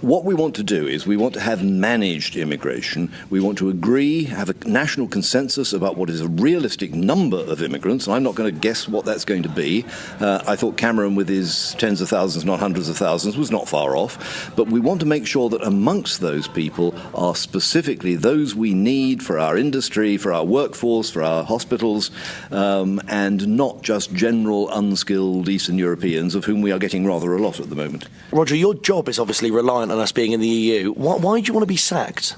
What we want to do is we want to have managed immigration. We want to agree, have a national consensus about what is a realistic number of immigrants, and I'm not going to guess what that's going to be. I thought Cameron, with his tens of thousands, not hundreds of thousands, was not far off. But we want to make sure that amongst those people are specifically those we need for our industry, for our workforce, for our hospitals, and not just general unskilled Eastern Europeans, of whom we are getting rather a lot at the moment. Roger, your job is obviously reliant on us being in the EU. Why do you want to be sacked?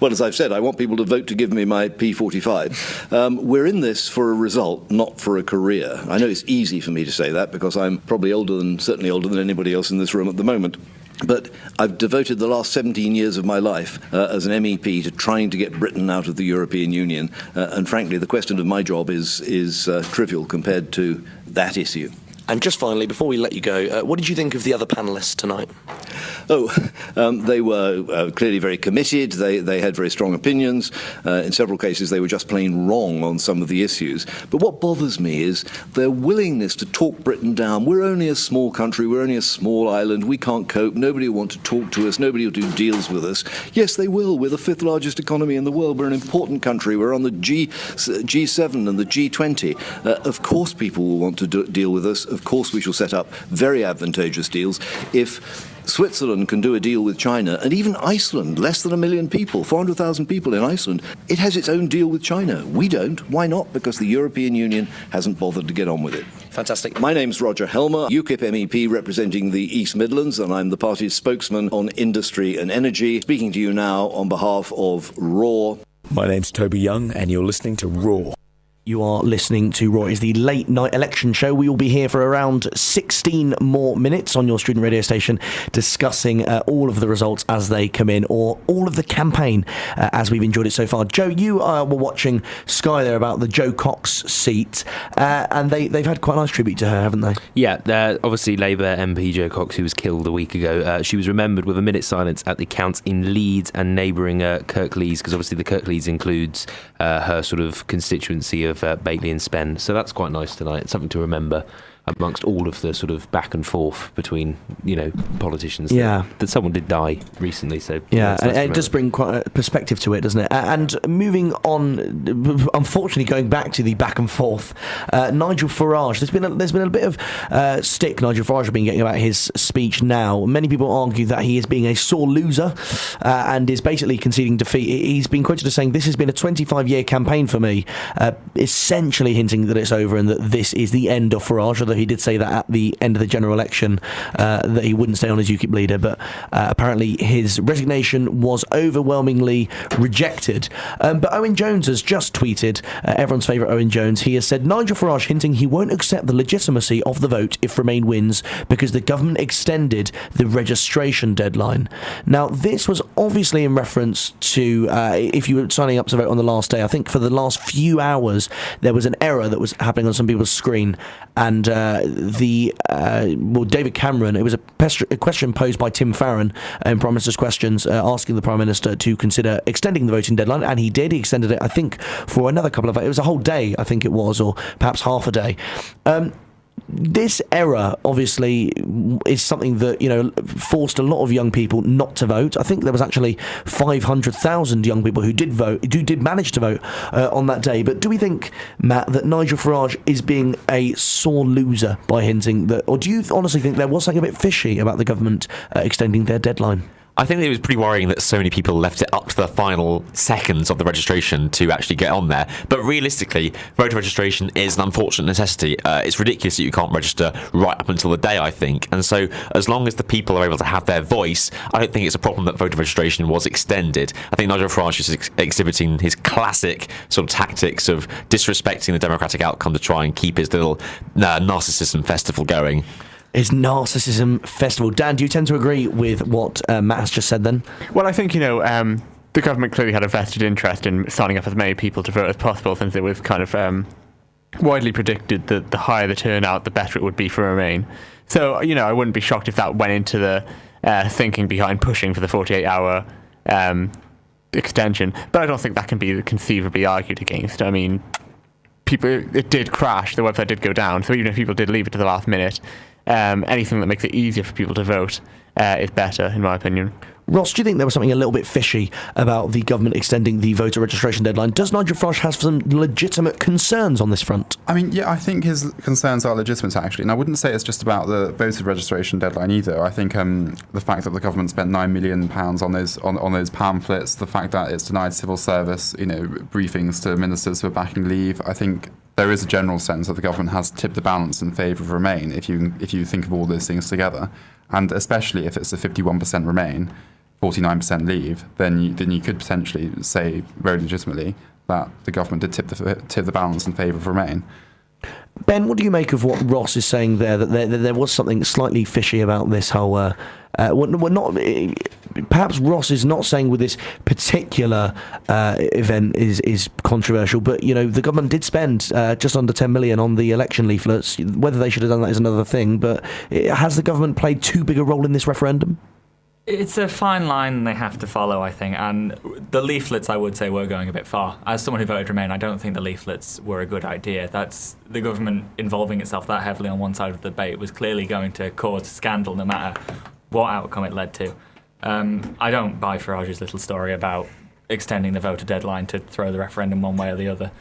Well, as I've said, I want people to vote to give me my P45. We're in this for a result, not for a career. I know it's easy for me to say that because I'm probably certainly older than anybody else in this room at the moment. But I've devoted the last 17 years of my life as an MEP to trying to get Britain out of the European Union. And frankly, the question of my job is trivial compared to that issue. And just finally, before we let you go, what did you think of the other panellists tonight? They were clearly very committed. They had very strong opinions. In several cases, they were just plain wrong on some of the issues. But what bothers me is their willingness to talk Britain down. We're only a small country. We're only a small island. We can't cope. Nobody will want to talk to us. Nobody will do deals with us. Yes, they will. We're the fifth largest economy in the world. We're an important country. We're on the G7 and the G20. Of course people will want to deal with us. Of course we shall set up very advantageous deals. If Switzerland can do a deal with China, and even Iceland, less than 1 million people, 400,000 people in Iceland, it has its own deal with China. We don't. Why not? Because the European Union hasn't bothered to get on with it. Fantastic. My name's Roger Helmer, UKIP MEP representing the East Midlands, and I'm the party's spokesman on industry and energy, speaking to you now on behalf of RaW. My name's Toby Young, and you're listening to RaW. You are listening to RaW. It's the late night election show. We will be here for around 16 more minutes on your student radio station discussing all of the results as they come in, or all of the campaign as we've enjoyed it so far. Joe, you were watching Sky there about the Jo Cox seat, and they've had quite a nice tribute to her, haven't they? Yeah, obviously Labour MP Jo Cox, who was killed a week ago, she was remembered with a minute's silence at the counts in Leeds and neighbouring Kirklees, because obviously the Kirklees includes her sort of constituency of Bately and Spen, so that's quite nice tonight. It's something to remember amongst all of the sort of back and forth between, politicians. Yeah, that someone did die recently. So yeah, and it does bring quite a perspective to it, doesn't it? And moving on, unfortunately, going back to the back and forth, Nigel Farage. There's been a bit of stick Nigel Farage has been getting about his speech now. Many people argue that he is being a sore loser and is basically conceding defeat. He's been quoted as saying, "This has been a 25-year campaign for me," essentially hinting that it's over and that this is the end of Farage. Although he did say that at the end of the general election that he wouldn't stay on as UKIP leader, but apparently his resignation was overwhelmingly rejected. But Owen Jones has just tweeted, everyone's favourite Owen Jones. He has said, Nigel Farage hinting he won't accept the legitimacy of the vote if Remain wins because the government extended the registration deadline. Now, this was obviously in reference to if you were signing up to vote on the last day. I think for the last few hours there was an error that was happening on some people's screen, and David Cameron, it was a question posed by Tim Farron in Prime Minister's Questions, asking the Prime Minister to consider extending the voting deadline, and he did. He extended it, I think, for another couple of... It was a whole day, I think it was, or perhaps half a day. This error, obviously, is something that, forced a lot of young people not to vote. I think there was actually 500,000 young people who did manage to vote on that day. But do we think, Matt, that Nigel Farage is being a sore loser by hinting that, or do you honestly think there was something a bit fishy about the government extending their deadline? I think it was pretty worrying that so many people left it up to the final seconds of the registration to actually get on there. But realistically, voter registration is an unfortunate necessity. It's ridiculous that you can't register right up until the day, I think. And so as long as the people are able to have their voice, I don't think it's a problem that voter registration was extended. I think Nigel Farage is exhibiting his classic sort of tactics of disrespecting the democratic outcome to try and keep his little narcissism festival going. His narcissism festival. Dan, do you tend to agree with what Matt has just said then? Well, I think, the government clearly had a vested interest in signing up as many people to vote as possible, since it was kind of widely predicted that the higher the turnout, the better it would be for Remain. So, I wouldn't be shocked if that went into the thinking behind pushing for the 48-hour extension. But I don't think that can be conceivably argued against. I mean, it did crash, the website did go down, so even if people did leave it to the last minute, anything that makes it easier for people to vote is better, in my opinion. Ross, do you think there was something a little bit fishy about the government extending the voter registration deadline? Does Nigel Farage have some legitimate concerns on this front? I mean, yeah, I think his concerns are legitimate, actually. And I wouldn't say it's just about the voter registration deadline either. I think the fact that the government spent £9 million on those pamphlets, the fact that it's denied civil service, briefings to ministers who are backing Leave, I think there is a general sense that the government has tipped the balance in favour of Remain, if you think of all those things together. And especially if it's a 51% Remain, 49% Leave, then you could potentially say very legitimately that the government did tip the balance in favour of Remain. Ben, what do you make of what Ross is saying there, that there was something slightly fishy about this whole... perhaps Ross is not saying with this particular event is controversial, but, the government did spend just under 10 million on the election leaflets. Whether they should have done that is another thing, but has the government played too big a role in this referendum? It's a fine line they have to follow, I think, and the leaflets, I would say, were going a bit far. As someone who voted Remain, I don't think the leaflets were a good idea. That's the government involving itself that heavily on one side of the debate was clearly going to cause scandal no matter what outcome it led to. I don't buy Farage's little story about extending the voter deadline to throw the referendum one way or the other.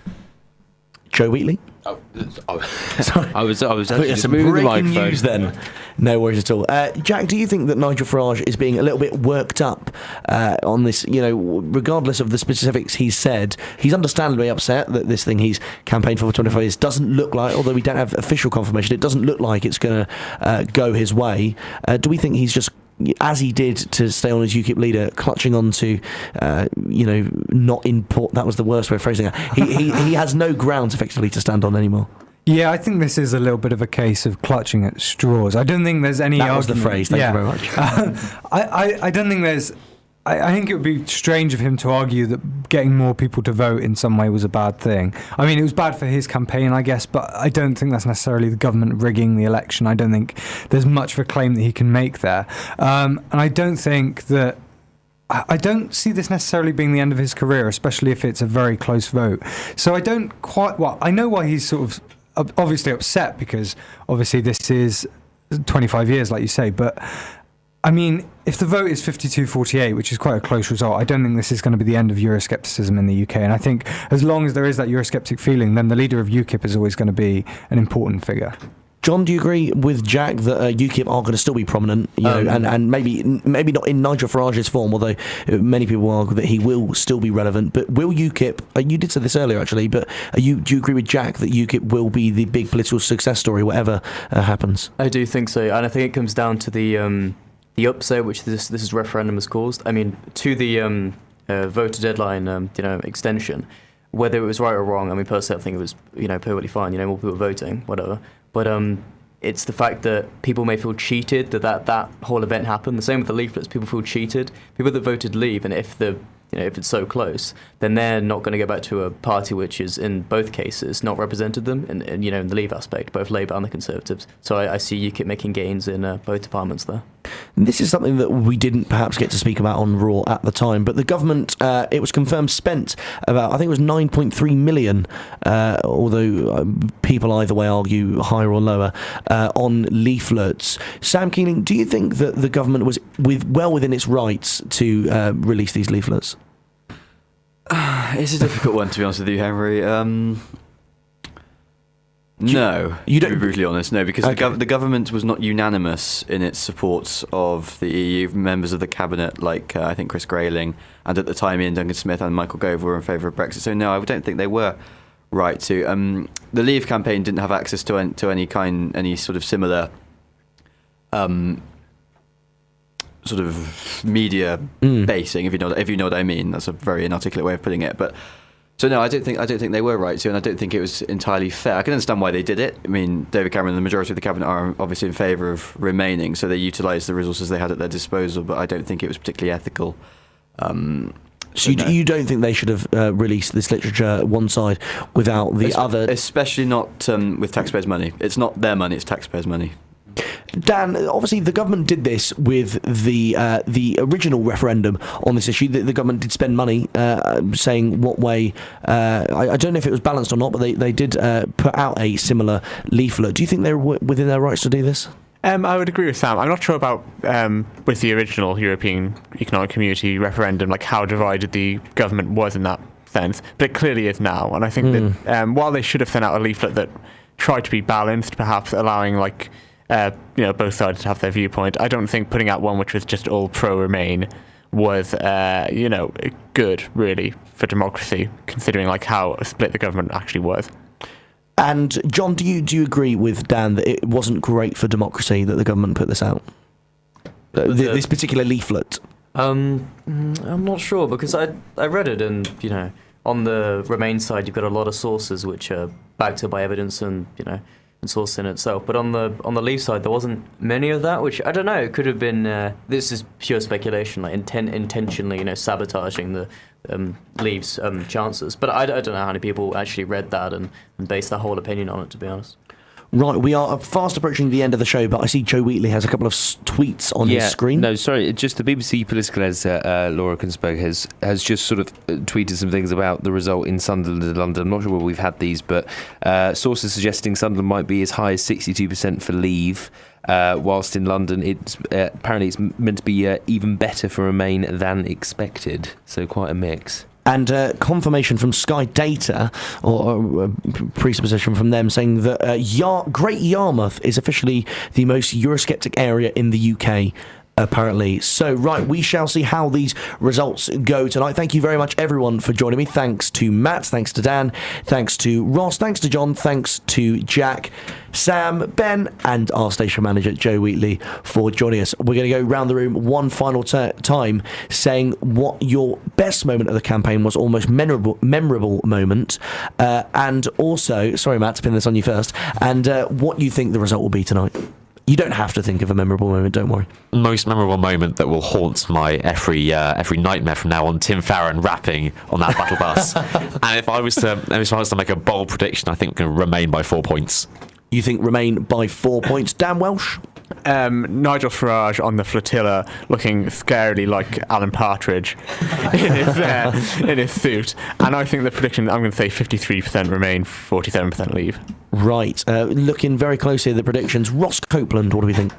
Joe Wheatley? Sorry. I was actually just moving the microphone. News then. No worries at all. Jack, do you think that Nigel Farage is being a little bit worked up on this, regardless of the specifics he's said? He's understandably upset that this thing he's campaigned for 25 years doesn't look like, although we don't have official confirmation, it doesn't look like it's going to go his way. Do we think he's just as he did to stay on as UKIP leader, clutching on to, not import. That was the worst way of phrasing it. He has no grounds effectively to stand on anymore. Yeah, I think this is a little bit of a case of clutching at straws. I don't think there's any That was argument. the phrase, thank you very much. I don't think there's... I think it would be strange of him to argue that getting more people to vote in some way was a bad thing. I mean, it was bad for his campaign, I guess, but I don't think that's necessarily the government rigging the election. I don't think there's much of a claim that he can make there. And I don't think that... I don't see this necessarily being the end of his career, especially if it's a very close vote. So I don't quite... Well, I know why he's sort of obviously upset, because obviously this is 25 years, like you say, but... I mean, if the vote is 52-48, which is quite a close result, I don't think this is going to be the end of Euroscepticism in the UK. And I think as long as there is that Eurosceptic feeling, then the leader of UKIP is always going to be an important figure. John, do you agree with Jack that UKIP are going to still be prominent, and maybe not in Nigel Farage's form, although many people argue that he will still be relevant? But will UKIP? You did say this earlier, actually. But do you agree with Jack that UKIP will be the big political success story, whatever happens? I do think so, and I think it comes down to the upset which this referendum has caused. I mean, to the voter deadline, extension, whether it was right or wrong. I mean, personally, I think it was, perfectly fine. More people voting, whatever. But it's the fact that people may feel cheated that whole event happened. The same with the leaflets. People feel cheated. People that voted Leave, and if it's so close, then they're not going to go back to a party which is, in both cases, not represented them in the Leave aspect, both Labour and the Conservatives. So I see UKIP making gains in both departments there. This is something that we didn't perhaps get to speak about on RaW at the time, but the government, it was confirmed, spent about, I think it was 9.3 million, although people either way argue higher or lower, on leaflets. Sam Keeling, do you think that the government was well within its rights to release these leaflets? It's a difficult one, to be honest with you, Henry. No, to be brutally honest, no, because the government was not unanimous in its support of the EU. Members of the cabinet, like I think Chris Grayling, and at the time Ian Duncan Smith and Michael Gove, were in favour of Brexit. So no, I don't think they were right to. The Leave campaign didn't have access to any sort of similar sort of media basing, if you know what I mean. That's a very inarticulate way of putting it, but. So no, I don't think they were right to, and I don't think it was entirely fair. I can understand why they did it. I mean, David Cameron and the majority of the cabinet are obviously in favour of remaining, so they utilised the resources they had at their disposal. But I don't think it was particularly ethical. So you don't think they should have released this literature one side without the other? Especially not with taxpayers' money. It's not their money; it's taxpayers' money. Dan, obviously the government did this with the original referendum on this issue. The government did spend money saying what way. I don't know if it was balanced or not, but they did put out a similar leaflet. Do you think they're within their rights to do this? I would agree with Sam. I'm not sure about with the original European Economic Community referendum, like how divided the government was in that sense, but it clearly is now. And I think that while they should have sent out a leaflet that tried to be balanced, perhaps allowing both sides to have their viewpoint, I don't think putting out one which was just all pro-Remain was, good, really, for democracy, considering how split the government actually was. And John, do you agree with Dan that it wasn't great for democracy that the government put this out? This particular leaflet? I'm not sure, because I read it, and, on the Remain side, you've got a lot of sources which are backed up by evidence and, and source in itself, but on the Leave side there wasn't many of that, which I don't know, it could have been this is pure speculation, intentionally sabotaging the Leave's chances, but I don't know how many people actually read that and based their whole opinion on it, to be honest. Right, we are fast approaching the end of the show, but I see Joe Wheatley has a couple of tweets on his screen. No, sorry, just the BBC political editor, Laura Kunsberg, has just sort of tweeted some things about the result in Sunderland and London. I'm not sure whether we've had these, but sources suggesting Sunderland might be as high as 62% for Leave, whilst in London apparently it's meant to be even better for Remain than expected. So quite a mix. And confirmation from Sky Data, or presupposition from them, saying that Great Yarmouth is officially the most Eurosceptic area in the UK. Apparently. So, right, we shall see how these results go tonight. Thank you very much, everyone, for joining me. Thanks to Matt, thanks to Dan, thanks to Ross, thanks to John, thanks to Jack, Sam, Ben, and our station manager, Joe Wheatley, for joining us. We're going to go round the room one final time, saying what your best moment of the campaign was, almost memorable moment, and also, sorry, Matt, to pin this on you first, and what you think the result will be tonight. You don't have to think of a memorable moment, don't worry. Most memorable moment that will haunt my every nightmare from now on, Tim Farron rapping on that battle bus. And if I was to make a bold prediction, I think Remain by 4 points. You think Remain by 4 points. Dan Welsh? Nigel Farage on the flotilla looking scarily like Alan Partridge in his suit. And I think the prediction, I'm going to say 53% Remain, 47% Leave. Right. Looking very closely at the predictions. Ross Copeland, what do we think?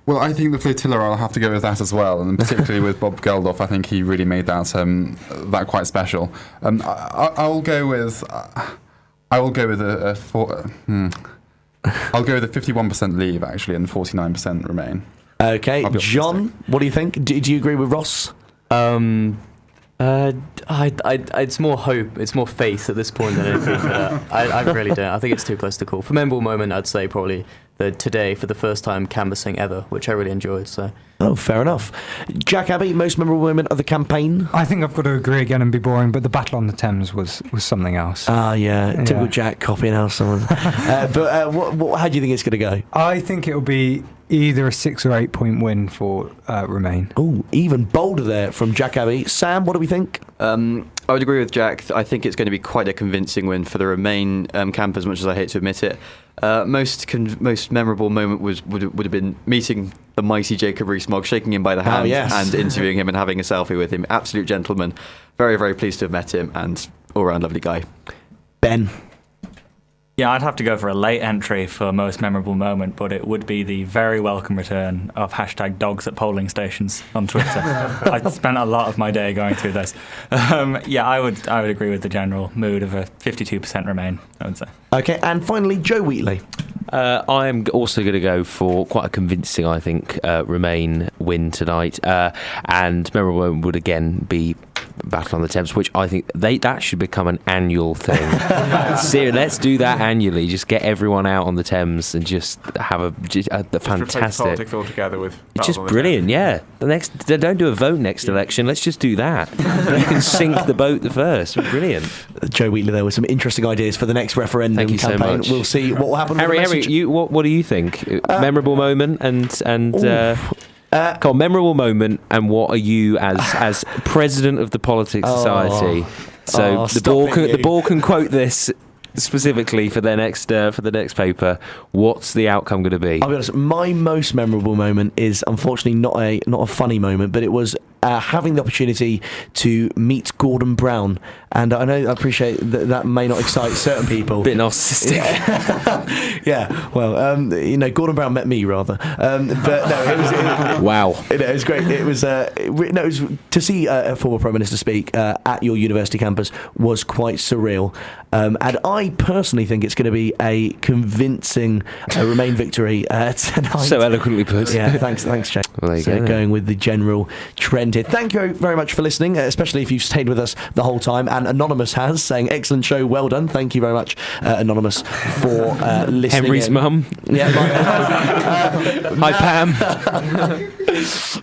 Well, I think the flotilla, I'll have to go with that as well, and particularly with Bob Geldof, I think he really made that quite special. I'll go with I'll go with a 51% Leave, actually, and 49% Remain. Okay, John, what do you think? Do you agree with Ross? It's more hope, it's more faith at this point than anything. I really don't. I think it's too close to call. For memorable moment, I'd say probably today for the first time canvassing ever, which I really enjoyed. So. Oh, fair enough. Jack Abbey, most memorable moment of the campaign? I think I've got to agree again and be boring, but the Battle on the Thames was something else. Yeah. Typical Jack copying out someone. But how do you think it's going to go? I think it'll be either a 6 or 8 point win for Remain. Oh, even bolder there from Jack Abbey. Sam, what do we think? I would agree with Jack. I think it's going to be quite a convincing win for the Remain camp, as much as I hate to admit it. Most memorable moment would have been meeting the mighty Jacob Rees-Mogg, shaking him by the hand and interviewing him and having a selfie with him. Absolute gentleman. Very, very pleased to have met him, and all-round lovely guy. Ben? Yeah, I'd have to go for a late entry for most memorable moment, but it would be the very welcome return of #dogs at polling stations on Twitter. I spent a lot of my day going through this. I would agree with the general mood of a 52% Remain, I would say. Okay, and finally, Joe Wheatley. I am also going to go for quite a convincing, I think, Remain win tonight. And memorable moment would again be Battle on the Thames, which I think that should become an annual thing. Seriously, let's do that annually. Just get everyone out on the Thames and just have a fantastic. Politics altogether with just brilliant, yeah. Don't do a vote next election. Let's just do that. You can sink the boat first. Brilliant. Joe Wheatley there with some interesting ideas for the next referendum Thank you campaign. So much. We'll see what will happen. Harry, what do you think? Memorable moment memorable moment, and what are you as president of the Politics Society? So the ball can quote this specifically for their next paper. What's the outcome going to be? I'll be honest. My most memorable moment is unfortunately not a funny moment, but it was having the opportunity to meet Gordon Brown. And I appreciate that may not excite certain people. Bit narcissistic. Yeah. Well, Gordon Brown met me rather. But no, it was wow. It was great. It was to see a former Prime Minister speak at your university campus was quite surreal. And I personally think it's going to be a convincing Remain victory tonight. So eloquently put. Yeah. Thanks, Jack. Well, there you go. Going with the general trend here. Thank you very much for listening, especially if you've stayed with us the whole time. And Anonymous has saying, excellent show, well done. Thank you very much, Anonymous, for listening. Henry's mum. Yeah. Hi, Pam.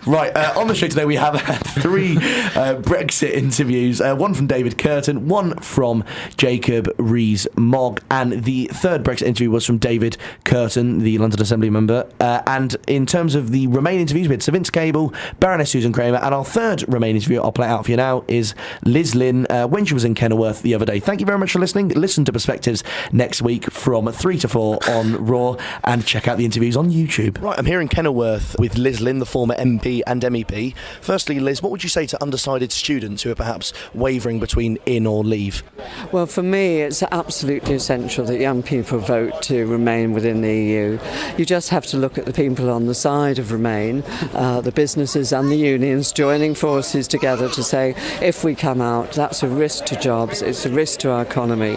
Right, on the show today we have 3 Brexit interviews, one from David Kurten, one from Jacob Rees-Mogg, and the third Brexit interview was from David Kurten, the London Assembly member. And in terms of the Remain interviews, we had Sir Vince Cable, Baroness Susan Kramer, and our third Remain interview, I'll play it out for you now, is Lynne, when she was in Kenilworth the other day. Thank you very much for listening. Listen to Perspectives next week from 3 to 4 on RaW, and check out the interviews on YouTube. Right, I'm here in Kenilworth with Lynne, the former MP and MEP. Firstly, Liz, what would you say to undecided students who are perhaps wavering between in or leave? Well, for me, it's absolutely essential that young people vote to remain within the EU. You just have to look at the people on the side of Remain, the businesses and the unions joining forces together to say, if we come out, that's a risk to jobs, it's a risk to our economy,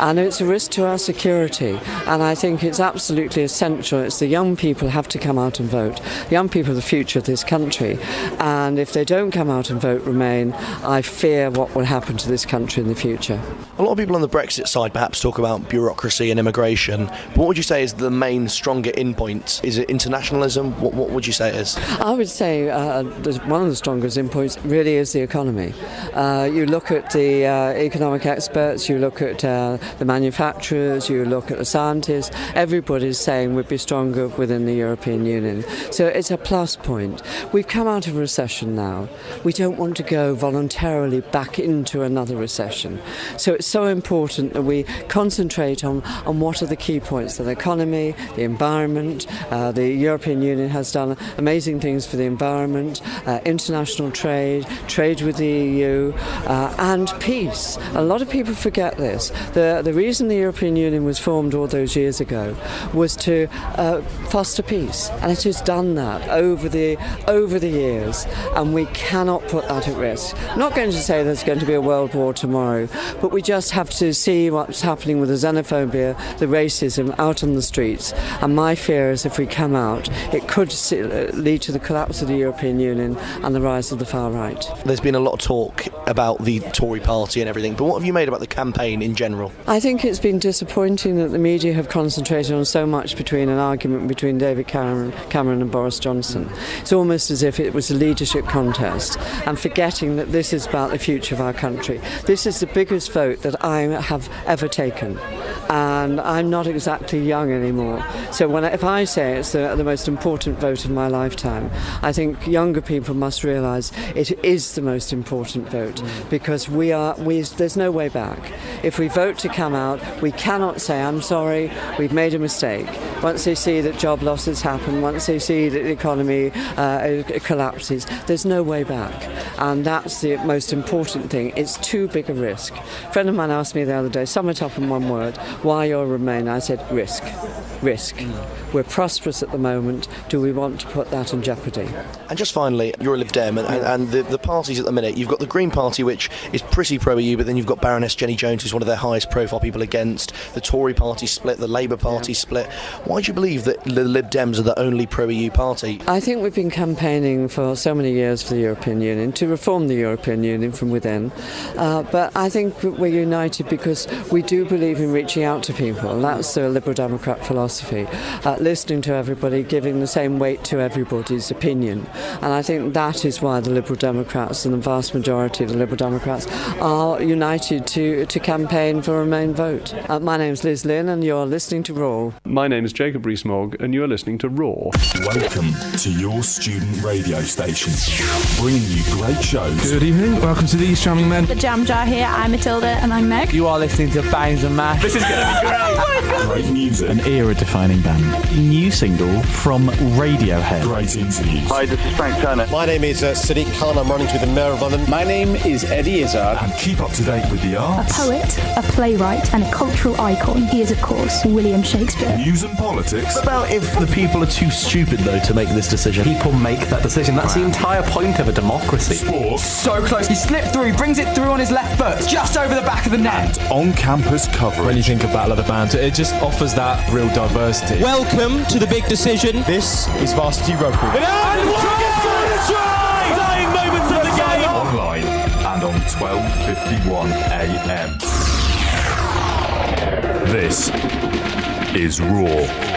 and it's a risk to our security. And I think it's absolutely essential. It's the young people have to come out and vote. The young people of the future future of this country. And if they don't come out and vote Remain, I fear what will happen to this country in the future. A lot of people on the Brexit side perhaps talk about bureaucracy and immigration. But what would you say is the main stronger in points? Is it internationalism? What would you say it is? I would say one of the strongest in points really is the economy. You look at the economic experts, you look at the manufacturers, you look at the scientists, everybody's saying we'd be stronger within the European Union. So it's a plus point. We've come out of a recession now. We don't want to go voluntarily back into another recession. So it's so important that we concentrate on what are the key points: the economy, the environment. The European Union has done amazing things for the environment, international trade with the EU, and peace. A lot of people forget this. The reason the European Union was formed all those years ago was to foster peace, and it has done that over the years, and we cannot put that at risk. I'm not going to say there's going to be a world war tomorrow, but we just have to see what's happening with the xenophobia, the racism out on the streets, and my fear is if we come out, it could lead to the collapse of the European Union and the rise of the far right. There's been a lot of talk about the Tory party and everything, but what have you made about the campaign in general? I think it's been disappointing that the media have concentrated on so much between an argument between David Cameron and Boris Johnson. It's almost as if it was a leadership contest, and forgetting that this is about the future of our country. This is the biggest vote that I have ever taken, and I'm not exactly young anymore. So if I say it's the most important vote of my lifetime, I think younger people must realise it is the most important vote, because there's no way back. If we vote to come out, we cannot say, I'm sorry, we've made a mistake. Once they see that job losses happen, once they see that the economy collapses, there's no way back. And that's the most important thing. It's too big a risk. A friend of mine asked me the other day, sum it up in one word, why you'll remain? I said, risk. We're prosperous at the moment. Do we want to put that in jeopardy? And just finally, you're a Lib Dem, and the parties at the minute, you've got the Green Party, which is pretty pro-EU, but then you've got Baroness Jenny Jones, who's one of their highest profile people against. The Tory party split, the Labour party split. Why do you believe that the Lib Dems are the only pro-EU party? I think we've been campaigning for so many years for the European Union, to reform the European Union from within. But I think we're united because we do believe in reaching out to people. That's the Liberal Democrat philosophy. Listening to everybody, giving the same weight to everybody's opinion. And I think that is why the Liberal Democrats and the vast majority of the Liberal Democrats are united to campaign for a Remain vote. My name's Lynne and you're listening to RaW. My name is Jacob Rees-Mogg and you're listening to RaW. Welcome to your student radio station, bringing you great shows. Good evening, welcome to These Charming Men. The Jam Jar here, I'm Matilda and I'm Meg. You are listening to Bangs and Mash. This is going to be great. Great music. An era-defining band. New single from Radiohead. Great interviews. Hi, this is Frank Turner. My name is Sadiq Khan. I'm running to the Mayor of London. My name is Eddie Izzard. And keep up to date with the arts. A poet, a playwright and a cultural icon. He is, of course, William Shakespeare. News and politics. What about if the people are too stupid, though, to make this decision? People make that decision. That's the entire point of a democracy. Sports. So close. He slipped through, brings it through on his left foot, just over the back of the net. And on-campus coverage. When you think of Battle of the Bands, it just offers that real diversity. Welcome to the big decision. This is Varsity Rugby. And dying moments of the game. Online and on 12:51 AM. This is RaW.